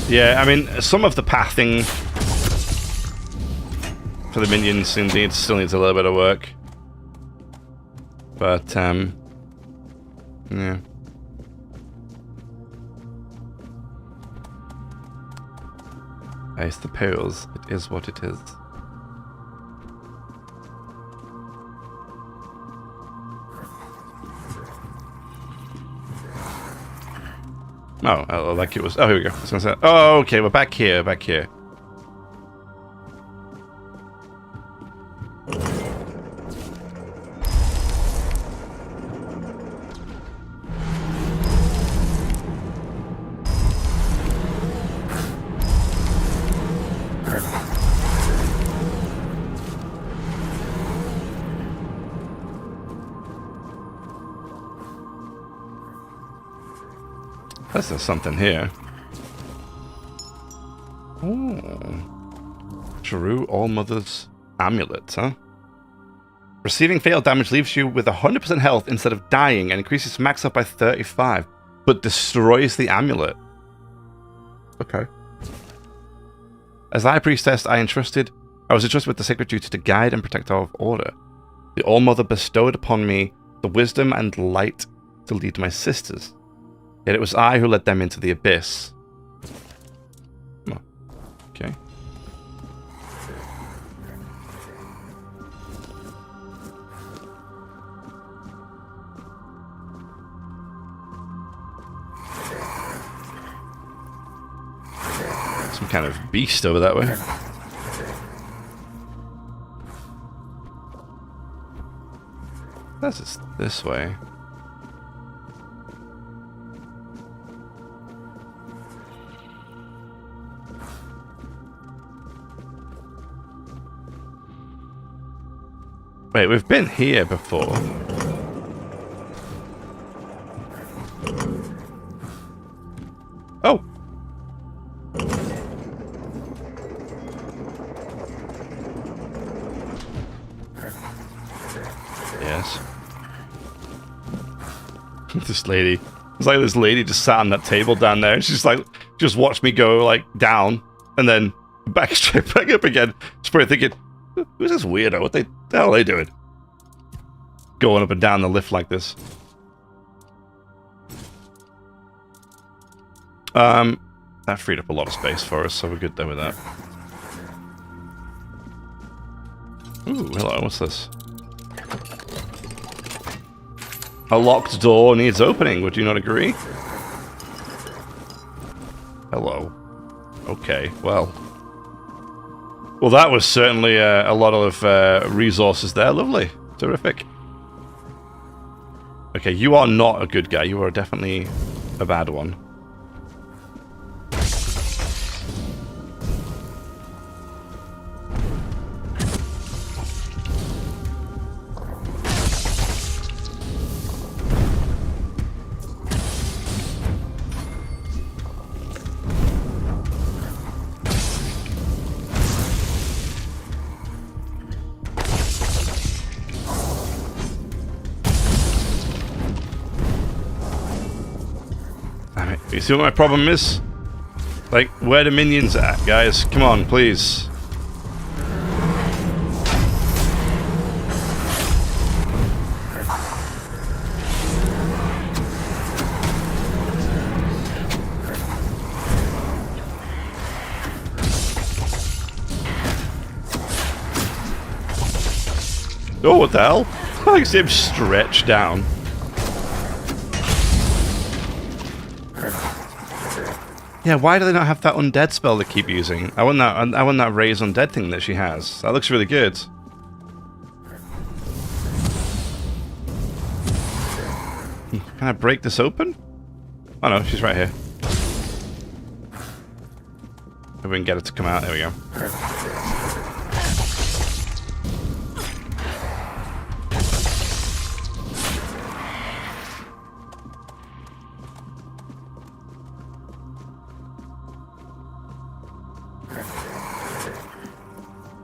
Yeah, I mean, some of the pathing for the minions indeed still needs a little bit of work. But, yeah. I suppose it is what it is. Oh, like it was. Oh, here we go. I was gonna say, oh, okay, we're back here, back here. There's something here. Oh. True All-Mother's Amulet, huh? Receiving fatal damage leaves you with 100% health instead of dying and increases max up by 35, but destroys the amulet. Okay. As High Priestess, I was entrusted with the sacred duty to guide and protect our order. The All-Mother bestowed upon me the wisdom and light to lead my sisters. Yet it was I who led them into the abyss. Oh, okay. Some kind of beast over that way. That's this way. Wait, we've been here before. Oh! Yes. This lady. It's like this lady just sat on that table down there and she's like, just watched me go like down and then back straight back up again. Just probably thinking, who's this weirdo? What the hell are they doing? Going up and down the lift like this. That freed up a lot of space for us, so we're good there with that. Ooh, hello, what's this? A locked door needs opening, would you not agree? Hello. Okay, well. Well, that was certainly a lot of resources there. Lovely. Terrific. Okay, you are not a good guy. You are definitely a bad one. You see what my problem is? Like, where the minions at, guys? Come on, please. Oh, what the hell? I can see him stretch down. Yeah, why do they not have that undead spell they keep using? I want that raise undead thing that she has. That looks really good. Can I break this open? Oh no, she's right here. If we can get her to come out, there we go.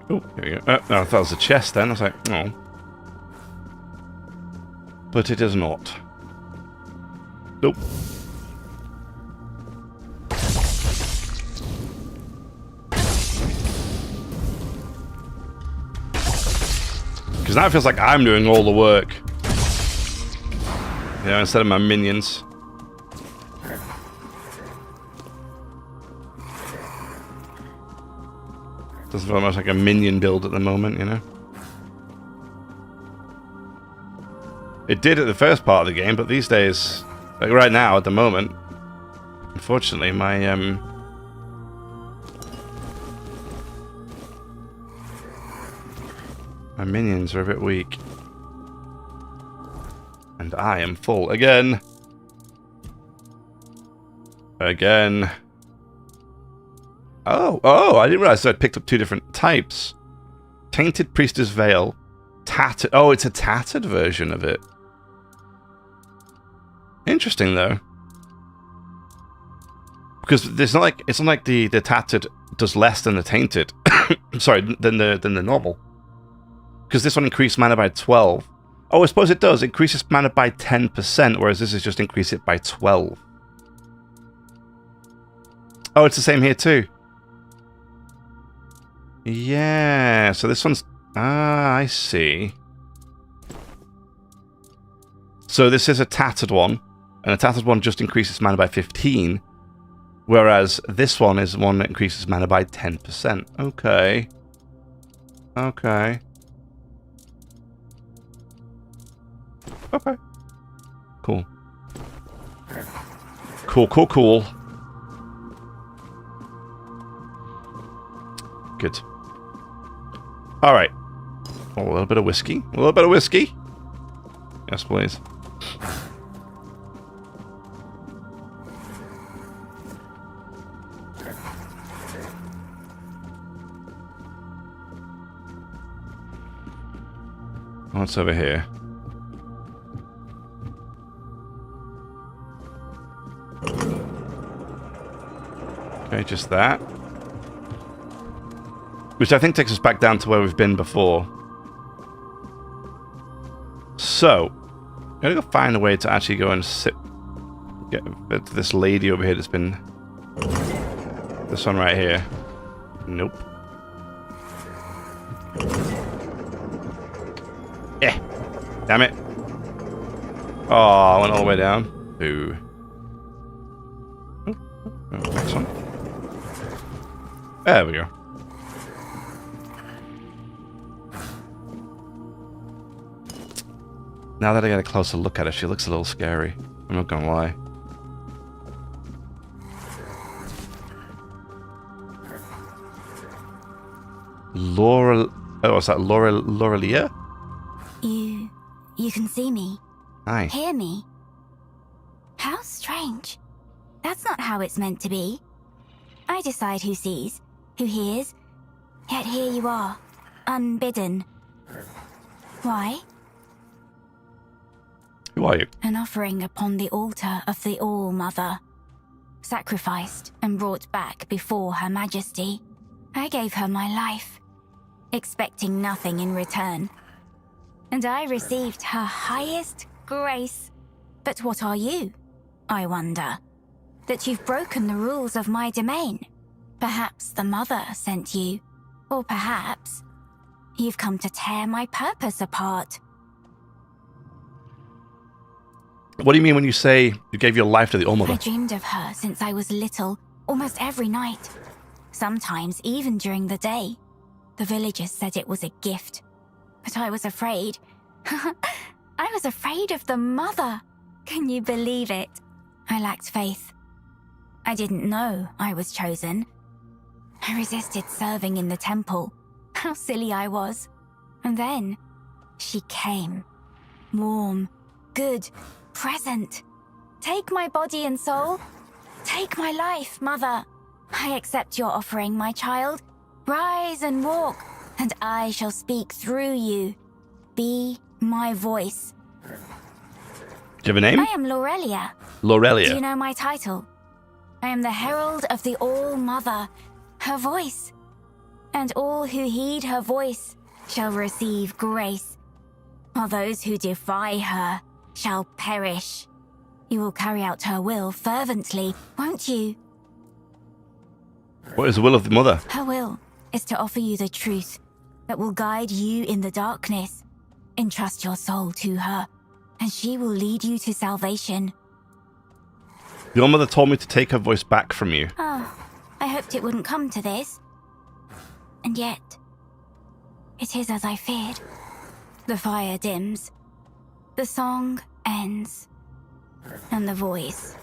Oh, here we go. No, I thought it was a chest then. I was like, oh. But it is not. Nope. Because now it feels like I'm doing all the work. You know, instead of my minions. Doesn't feel almost like a minion build at the moment, you know? It did at the first part of the game, but these days, like right now, at the moment, unfortunately, my minions are a bit weak. And I am full again. Again. Oh, I didn't realize I picked up two different types. Tainted Priestess Veil. Tattered. Oh, it's a tattered version of it. Interesting, though. Because it's not like the tattered does less than the tainted. Sorry, than the normal. Because this one increased mana by 12. Oh, I suppose it does. It increases mana by 10%, whereas this is just increase it by 12. Oh, it's the same here too. Yeah, so this one's... Ah, I see. So this is a tattered one, and a tattered one just increases mana by 15, whereas this one is one that increases mana by 10%. Okay. Okay. Okay. Cool. Cool. Good. Alright. Oh, a little bit of whiskey. A little bit of whiskey. Yes, please. What's over here? Okay, just that. Which I think takes us back down to where we've been before. So, I'm gonna go find a way to actually go and get to this lady over here that's been... This one right here. Nope. Damn it. Oh, I went all the way down. Boo. Next one. There we go. Now that I get a closer look at her, she looks a little scary. I'm not gonna lie. Laura... Oh, what's that? Laurelia? You can see me. Hi. Hear me. How strange. That's not how it's meant to be. I decide who sees, who hears, yet here you are, unbidden. Why? Who are you? An offering upon the altar of the All-Mother. Sacrificed and brought back before Her Majesty. I gave her my life, expecting nothing in return. And I received her highest grace. But what are you, I wonder? That you've broken the rules of my domain. Perhaps the Mother sent you. Or perhaps you've come to tear my purpose apart. What do you mean when you say you gave your life to the All-Mother? I dreamed of her since I was little, almost every night. Sometimes even during the day. The villagers said it was a gift. But I was afraid. I was afraid of the Mother. Can you believe it? I lacked faith. I didn't know I was chosen. I resisted serving in the temple. How silly I was. And then she came. Warm, good, present. Take my body and soul. Take my life, Mother. I accept your offering, my child. Rise and walk, and I shall speak through you. Be my voice. Do you have a name? I am Laurelia. Laurelia. Do you know my title? I am the herald of the All-Mother, her voice. And all who heed her voice shall receive grace, while those who defy her shall perish. You will carry out her will fervently, won't you? What is the will of the Mother? Her will is to offer you the truth that will guide you in the darkness. Entrust your soul to her, and she will lead you to salvation. Your mother told me to take her voice back from you. Oh, I hoped it wouldn't come to this. And yet, it is as I feared. The fire dims, the song ends, and the voice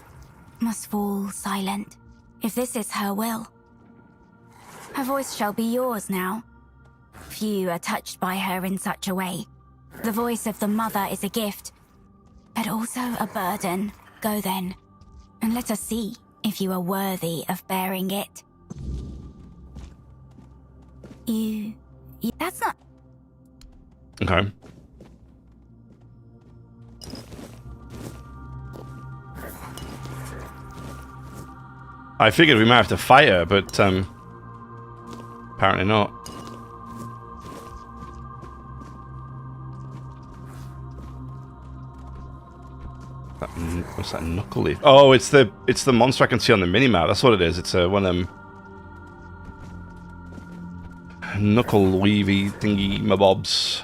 must fall silent. If this is her will, her voice shall be yours now. Few are touched by her in such a way. The voice of the Mother is a gift, but also a burden. Go then, and let us see if you are worthy of bearing it. You that's not... Okay. I figured we might have to fight her, but apparently not. What's that knuckle leaf? Oh, it's the monster I can see on the minimap. That's what it is. It's one of them knuckle weavy thingy mabobs.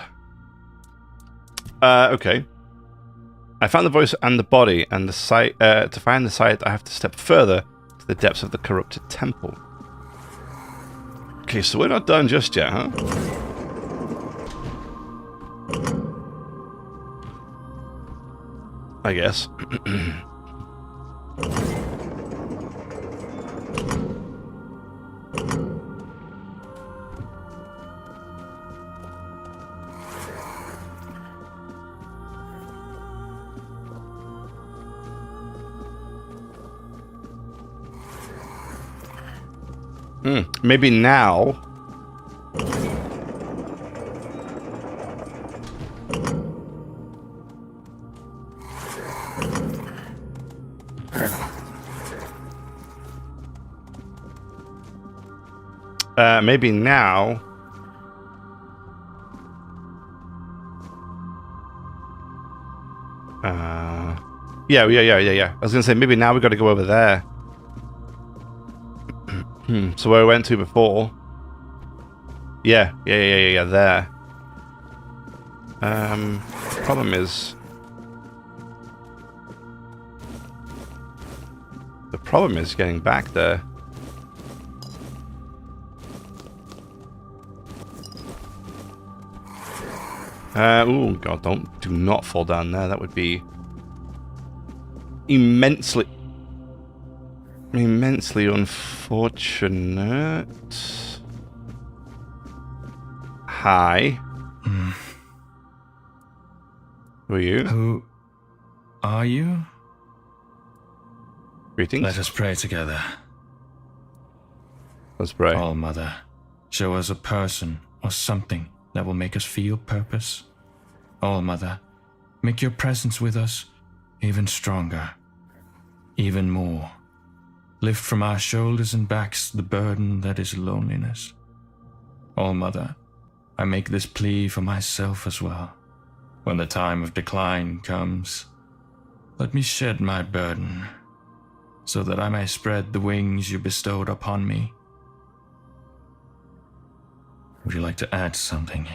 Okay. I found the voice and the body, and the site. To find the site, I have to step further to the depths of the corrupted temple. Okay, so we're not done just yet, huh? I guess. Maybe now. Maybe now. Yeah. I was gonna say maybe now we got to go over there. So where I went to before. Yeah, there. Problem is... The problem is getting back there. Oh god, do not fall down there. That would be immensely unfortunate. Hi. Who are you? Who are you? Greetings. Let us pray together. Let's pray. All Mother, show us a person or something that will make us feel purpose. All Mother, make your presence with us even stronger, even more. Lift from our shoulders and backs the burden that is loneliness. All Mother, I make this plea for myself as well. When the time of decline comes, let me shed my burden, so that I may spread the wings you bestowed upon me. Would you like to add something?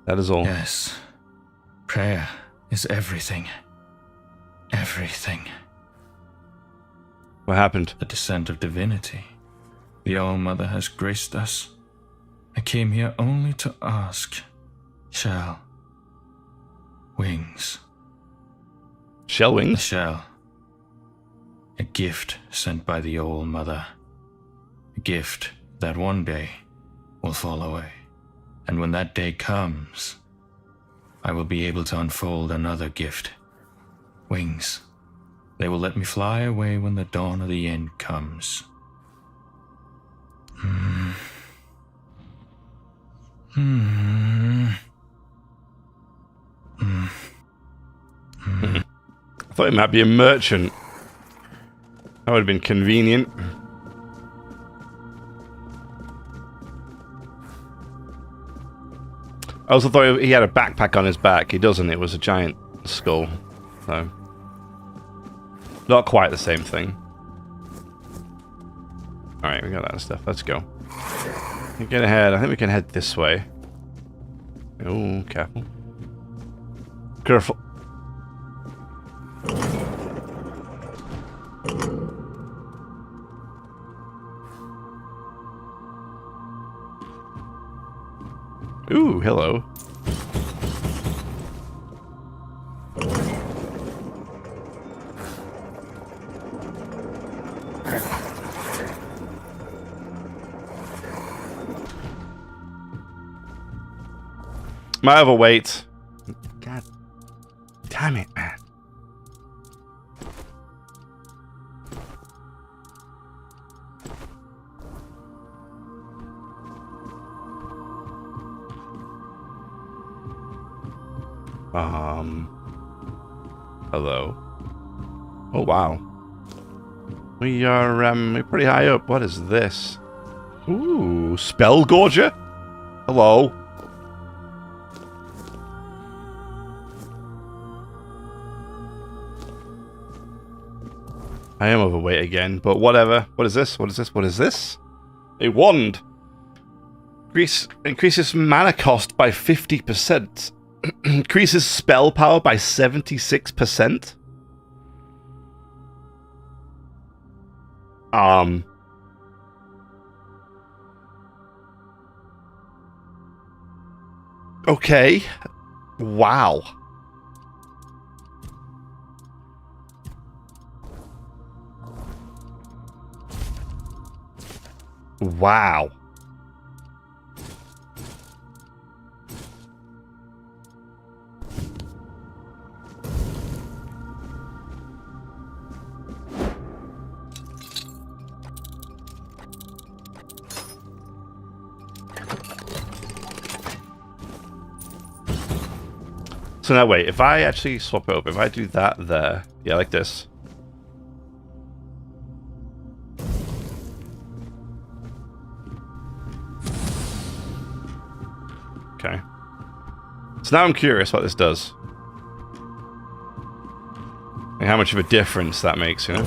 That is all. Yes. Prayer is everything. Everything. What happened? The descent of divinity. The All-Mother has graced us. I came here only to ask. Shell. Wings. Shell wings? A shell. A gift sent by the All-Mother. A gift that one day will fall away. And when that day comes, I will be able to unfold another gift. Wings. They will let me fly away when the dawn of the end comes. I thought it might be a merchant. That would have been convenient. I also thought he had a backpack on his back. He doesn't. It was a giant skull. So, not quite the same thing. Alright, we got that stuff. Let's go. Get ahead. I think we can head this way. Oh, careful. Careful. Ooh, hello. My overweight. God damn it, man. Hello. Oh wow. We're pretty high up. What is this? Ooh, Spell Gorger? Hello. I am overweight again, but whatever. What is this? What is this? What is this? A wand. Increases mana cost by 50%. Increases spell power by 76%. Okay. Wow. Wow. So now wait, if I actually swap it over, if I do that there, yeah, like this. Okay. So now I'm curious what this does. And how much of a difference that makes, you know?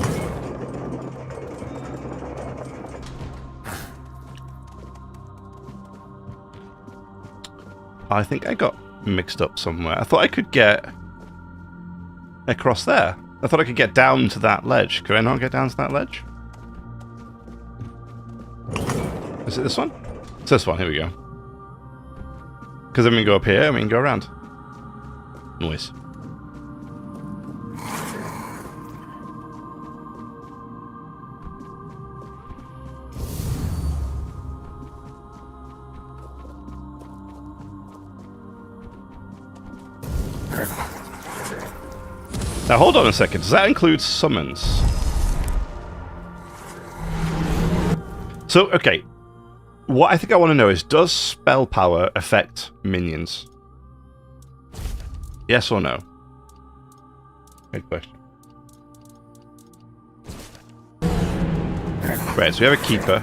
I think I got mixed up somewhere. I thought I could get across there. I thought I could get down to that ledge. Could I not get down to that ledge? Is it this one? It's this one. Here we go. Because then we can go up here and we can go around. Noise. Now hold on a second, does that include summons? So, okay. What I think I want to know is, does spell power affect minions? Yes or no? Good question. Right, so we have a keeper.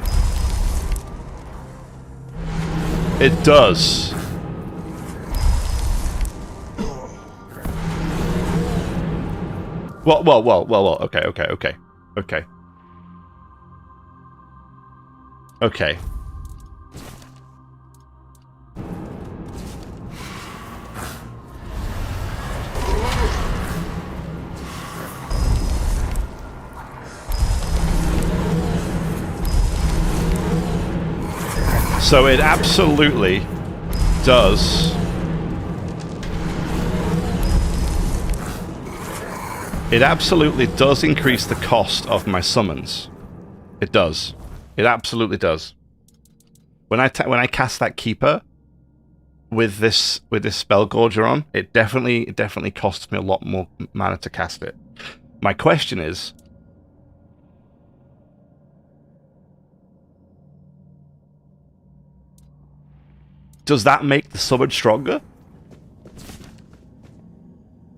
It does. Well, okay. Okay. So it absolutely does. It absolutely does increase the cost of my summons. It does. It absolutely does. When I cast that keeper with this spell gorger on, it definitely costs me a lot more mana to cast it. My question is, does that make the summon stronger?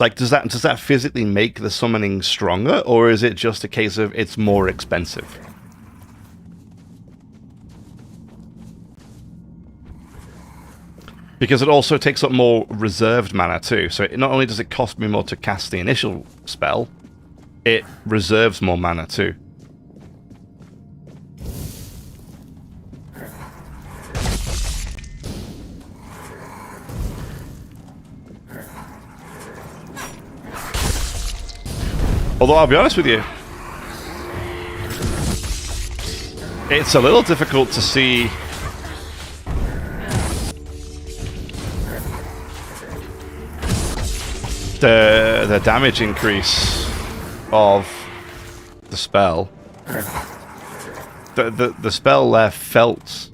Like, does that physically make the summoning stronger, or is it just a case of it's more expensive? Because it also takes up more reserved mana too, so not only does it cost me more to cast the initial spell, it reserves more mana too. Although, I'll be honest with you, it's a little difficult to see the damage increase of the spell. The spell there felt...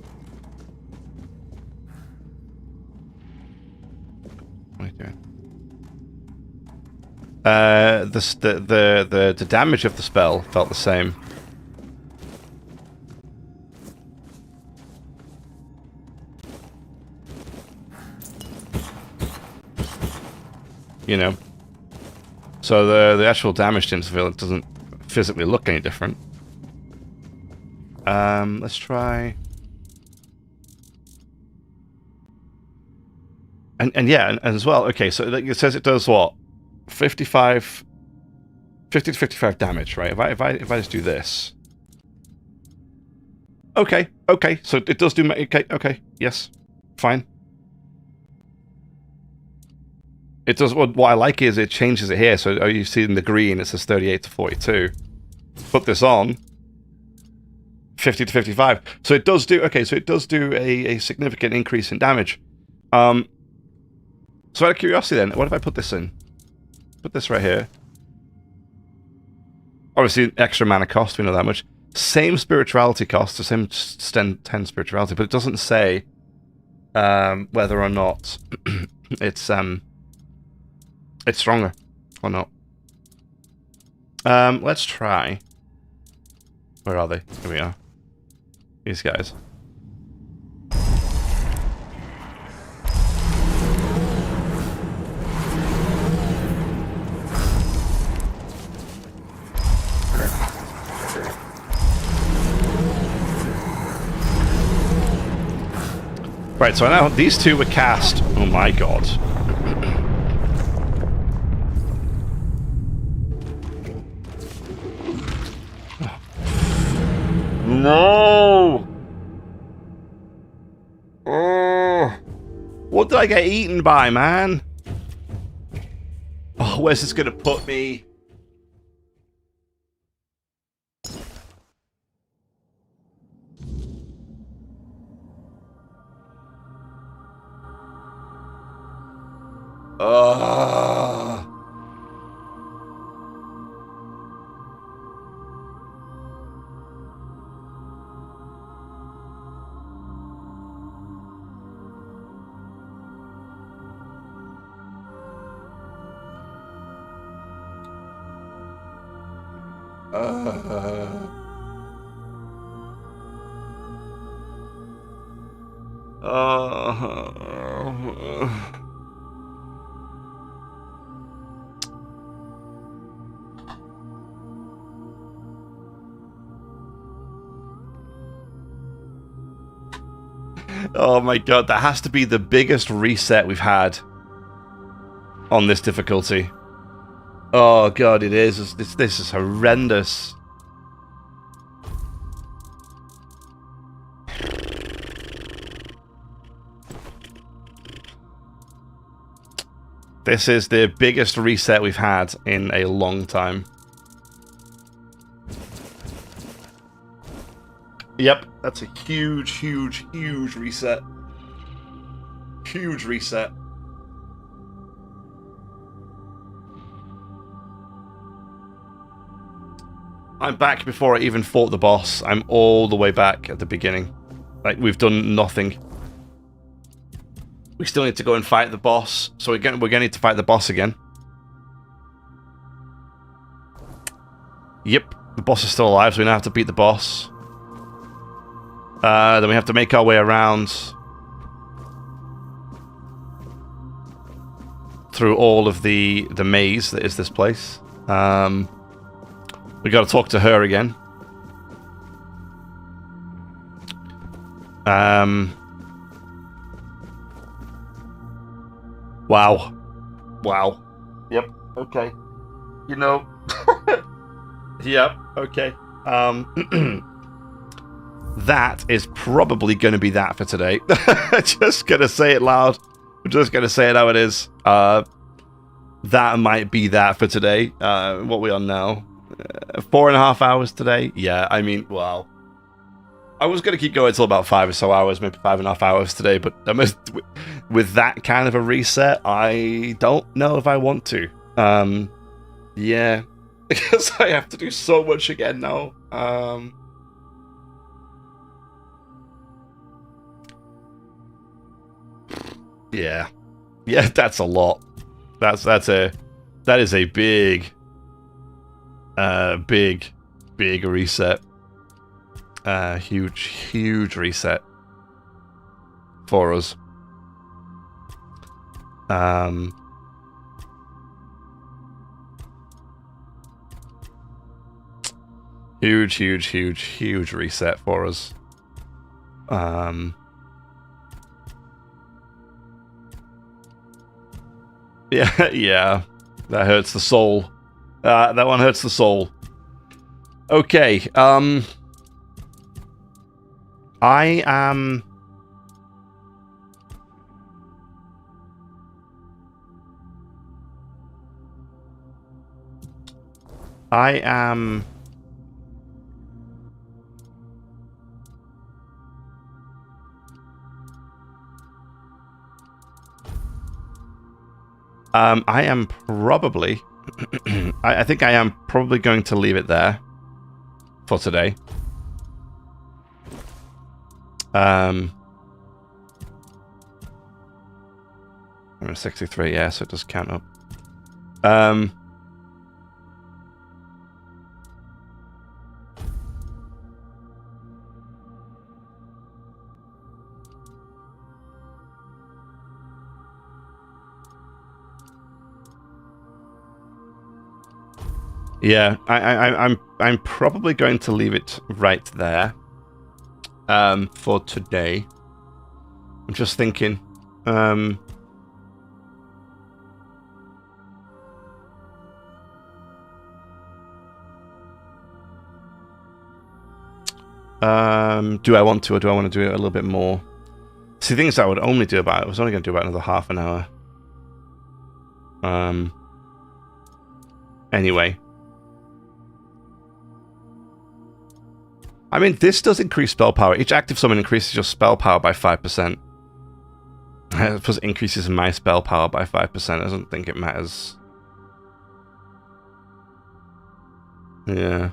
What are you doing? The damage of the spell felt the same. You know, so the actual damage didn't feel, it doesn't physically look any different. Let's try. And yeah, and as well. Okay, so it says it does what? 50 to 55 damage, right? If I just do this. Okay, so it does do. Okay, yes, fine. It does. What I like is it changes it here. So you see in the green, it says 38 to 42. Put this on, 50 to 55. So it does do. Okay, so it does do a significant increase in damage. So out of curiosity, then, what if I put this in? Put this right here. Obviously, extra mana cost. We know that much. Same spirituality cost, the same 10 spirituality, but it doesn't say whether or not it's stronger or not. Let's try. Where are they? Here we are. These guys. Right, so now these two were cast. Oh my god. No! Oh! What did I get eaten by, man? Oh, where's this gonna put me? Oh my god, that has to be the biggest reset we've had on this difficulty. Oh god, it is. This is horrendous. This is the biggest reset we've had in a long time. Yep, that's a huge, huge, huge reset. Huge reset. I'm back before I even fought the boss. I'm all the way back at the beginning. Like, we've done nothing. We still need to go and fight the boss. So we're gonna need to fight the boss again. Yep, the boss is still alive, so we now have to beat the boss. Then we have to make our way around through all of the maze that is this place. We got to talk to her again. Wow. Wow. Yep. Okay. You know. Yep. Okay. That is probably going to be that for today. Just going to say it loud. I'm just going to say it how it is. That might be that for today. What we on now? 4.5 hours today? Yeah, I mean, wow. I was going to keep going until about 5 or so hours, maybe 5.5 hours today, but with that kind of a reset, I don't know if I want to. Yeah, because I have to do so much again now. Yeah, that's a lot. That is a big reset. Huge reset for us. Huge reset for us. Yeah, that hurts the soul. That one hurts the soul. Okay, I am... I am... I am probably... I think I am probably going to leave it there for today. I'm at 63, yeah, so it does count up. Yeah, I'm probably going to leave it right there for today. I'm just thinking. Do I want to, or do I want to do it a little bit more? See, things I would only do about it. I was only going to do about another half an hour. Anyway. I mean, this does increase spell power. Each active summon increases your spell power by 5%. Plus it increases my spell power by 5%. I don't think it matters. Yeah.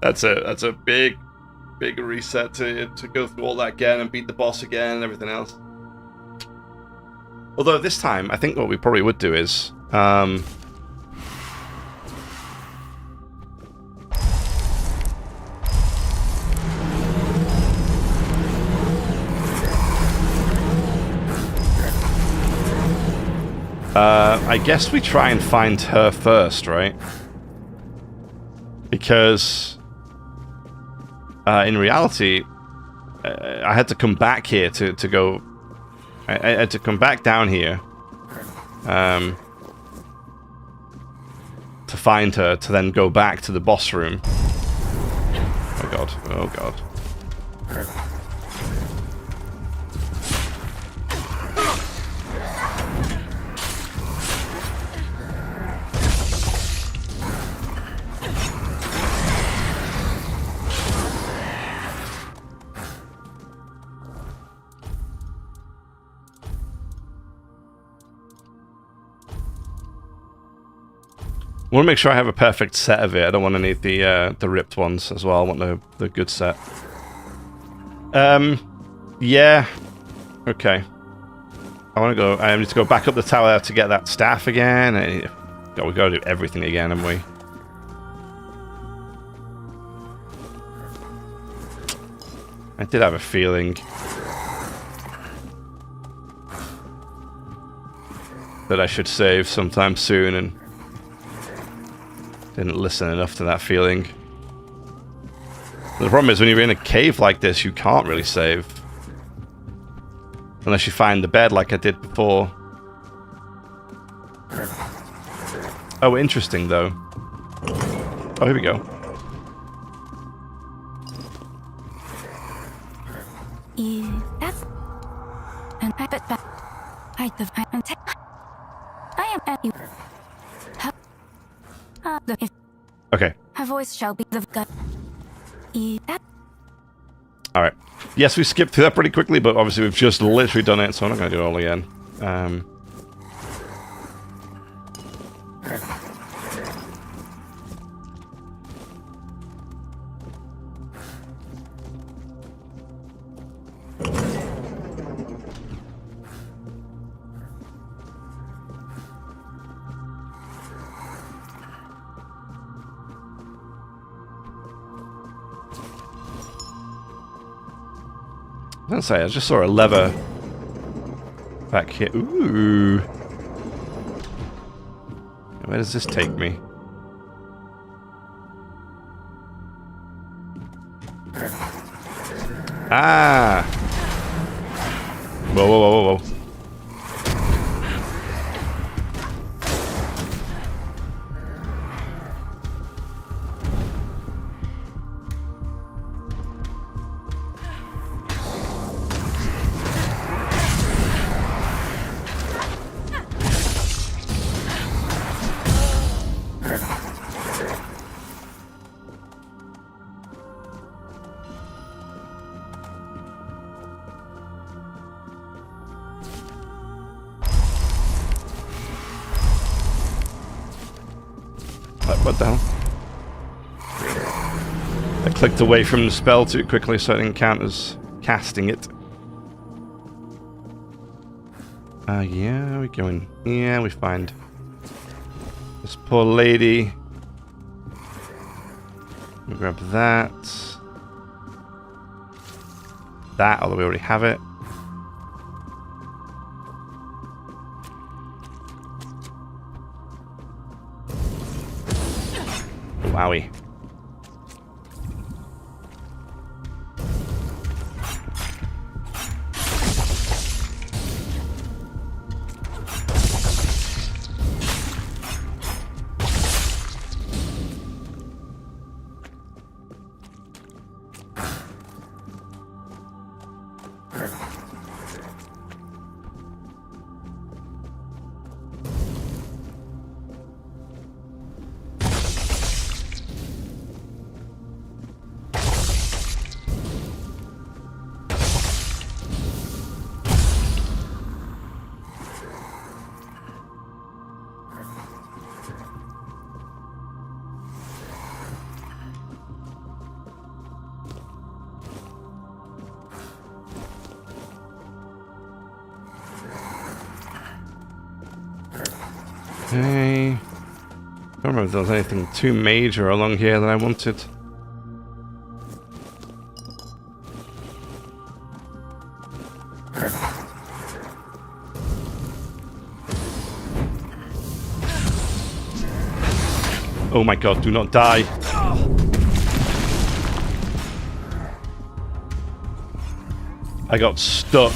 That's a big reset to go through all that again and beat the boss again and everything else. Although this time, I think what we probably would do is I guess we try and find her first, right? Because in reality, I had to come back here to go... I had to come back down here to find her, to then go back to the boss room. Oh god, oh god. I want to make sure I have a perfect set of it. I don't want any of the ripped ones as well. I want the good set. Yeah. Okay. I want to go. I need to go back up the tower to get that staff again. God, we got to do everything again, haven't we? I did have a feeling that I should save sometime soon, and didn't listen enough to that feeling. The problem is when you're in a cave like this, you can't really save. Unless you find the bed like I did before. Oh, interesting though. Oh, here we go. Okay. Her voice shall be the gut. Alright. Yes, we skipped through that pretty quickly, but obviously we've just literally done it, so I'm not going to do it all again. I was gonna say, I just saw a lever back here. Ooh. Where does this take me? Ah! Whoa, whoa, whoa, whoa, whoa. What the hell? I clicked away from the spell too quickly so I didn't count as casting it. Yeah, we go in here, we find this poor lady. We grab that. That, although we already have it. Wowie. Okay. I don't remember if there was anything too major along here that I wanted. Oh my god, do not die. I got stuck.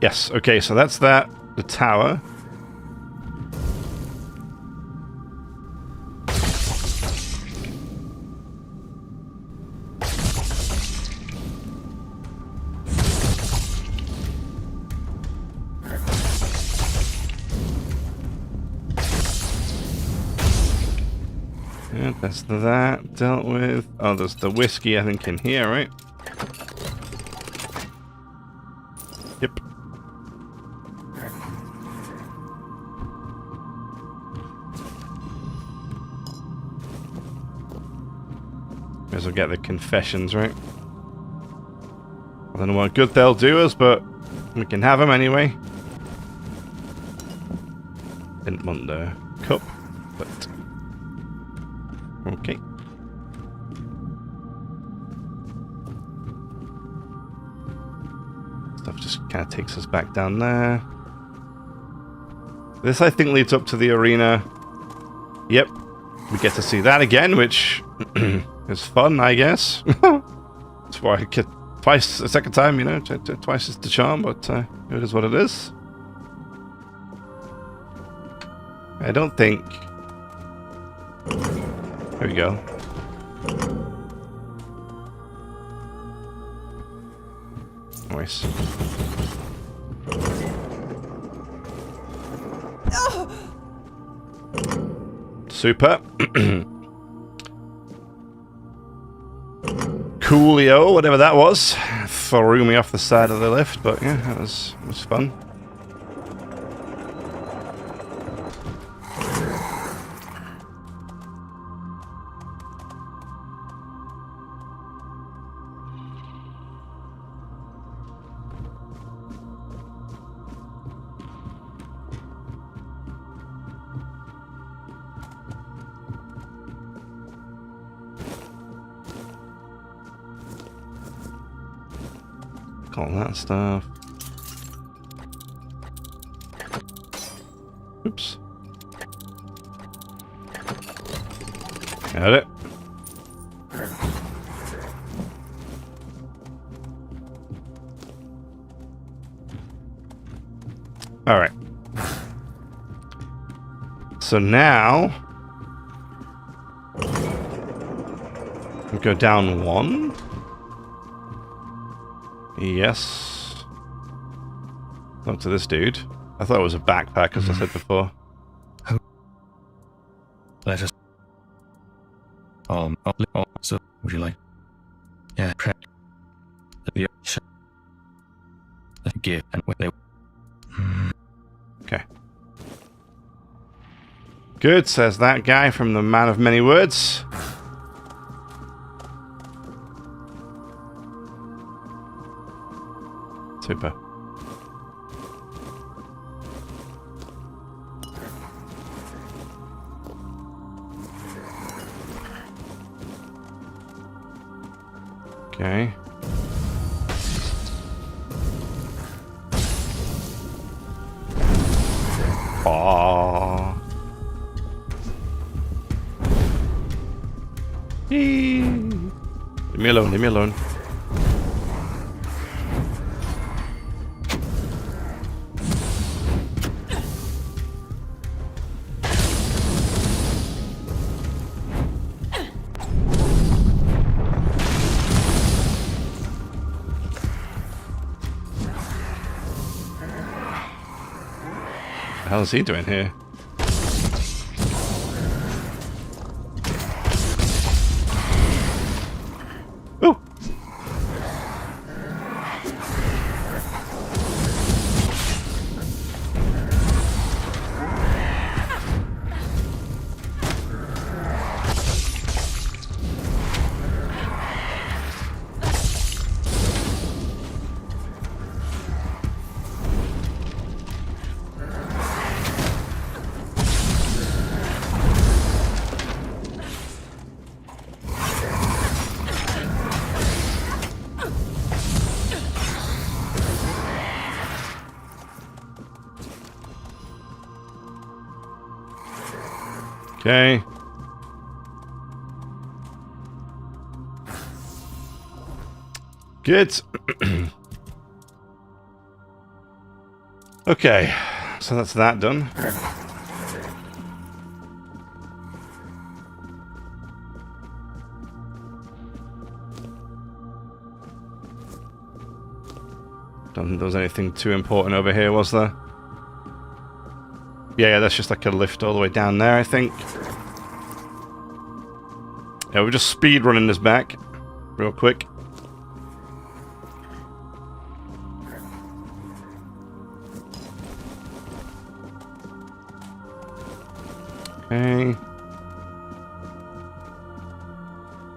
Yes, okay, so that's that. The tower. Yeah, that's that dealt with. Oh, there's the whiskey, I think, in here, right? Yep. May as well get the confessions, right? I don't know what good they'll do us, but we can have them anyway. Didn't want the cup, but okay. Stuff just kind of takes us back down there. This, I think, leads up to the arena. Yep. We get to see that again, which is fun, I guess. That's why I get twice a second time, you know, twice is the charm, but it is what it is. I don't think... There we go. Nice. Super. Coolio, whatever that was, threw me off the side of the lift, but yeah, that was fun. Fuck all that stuff. Oops. Got it. All right. So now we go down one. Yes. Up to this dude. I thought it was a backpack, as I said before. Let us. So, would you like? Yeah, give and they. Okay. Good, says that guy from the Man of Many Words. Super. Okay. Aww. Leave me alone, leave me alone. What the hell is he doing here? Ooh! Okay. Good. Okay, so that's that done. Don't think there was anything too important over here, was there? Yeah, that's just like a lift all the way down there, I think. Yeah, we're just speed running this back real quick. Okay.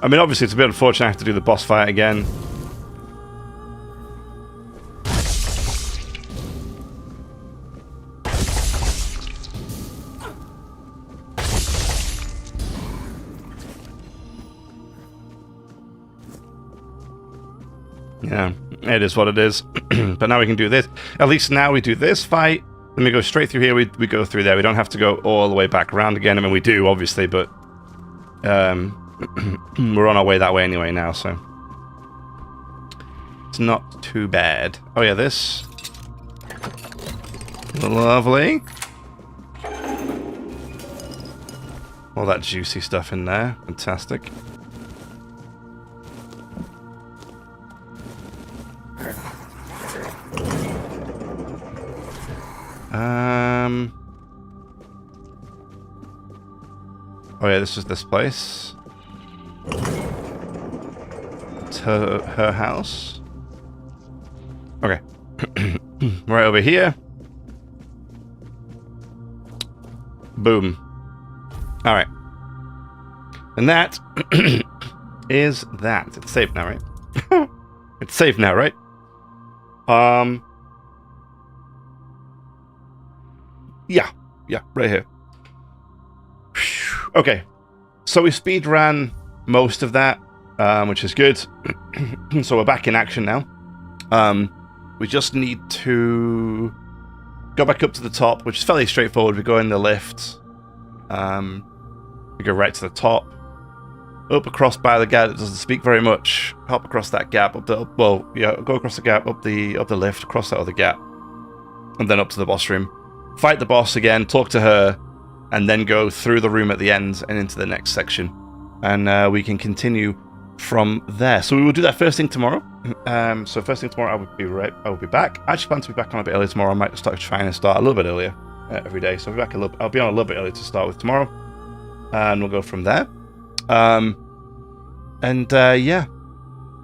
I mean, obviously it's a bit unfortunate I have to do the boss fight again. Yeah, it is what it is. But now we can do this. At least now we do this fight. Then we go straight through here. We go through there. We don't have to go all the way back around again. I mean, we do, obviously, but we're on our way that way anyway now, so it's not too bad. Oh yeah, this. Lovely. All that juicy stuff in there. Fantastic. Oh yeah, this is this place. It's her house. Okay. Right over here. Boom. Alright. And that is that. It's safe now, right? It's safe now, right? Yeah, right here. Okay, so we speed ran most of that, which is good. So we're back in action now. We just need to go back up to the top, which is fairly straightforward. We go in the lift. We go right to the top. Up across by the gap that doesn't speak very much. Hop across that gap go across the gap up the lift, across that other gap, and then up to the boss room. Fight the boss again, talk to her, and then go through the room at the end and into the next section. And we can continue from there. So we will do that first thing tomorrow. So first thing tomorrow, I will be back. I actually plan to be back on a bit early tomorrow. I might start trying to start a little bit earlier every day. So I'll be on a little bit early to start with tomorrow, and we'll go from there. Yeah,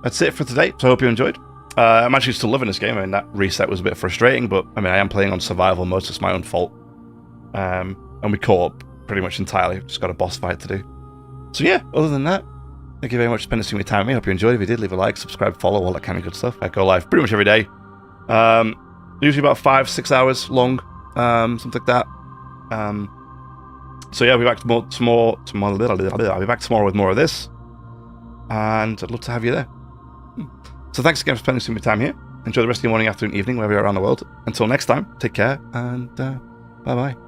that's it for today. So I hope you enjoyed. I'm actually still loving this game. I mean, that reset was a bit frustrating, but I mean, I am playing on survival mode, so it's my own fault. And we caught up pretty much entirely. Just got a boss fight to do. So yeah, other than that, thank you very much for spending some time with me. I hope you enjoyed. If you did, leave a like, subscribe, follow, all that kind of good stuff. I go live pretty much every day. Usually about 5-6 hours long, something like that. So yeah, I'll be back tomorrow. I'll be back tomorrow with more of this, and I'd love to have you there. So thanks again for spending some time here. Enjoy the rest of your morning, afternoon, evening, wherever you are around the world. Until next time, take care, and bye-bye.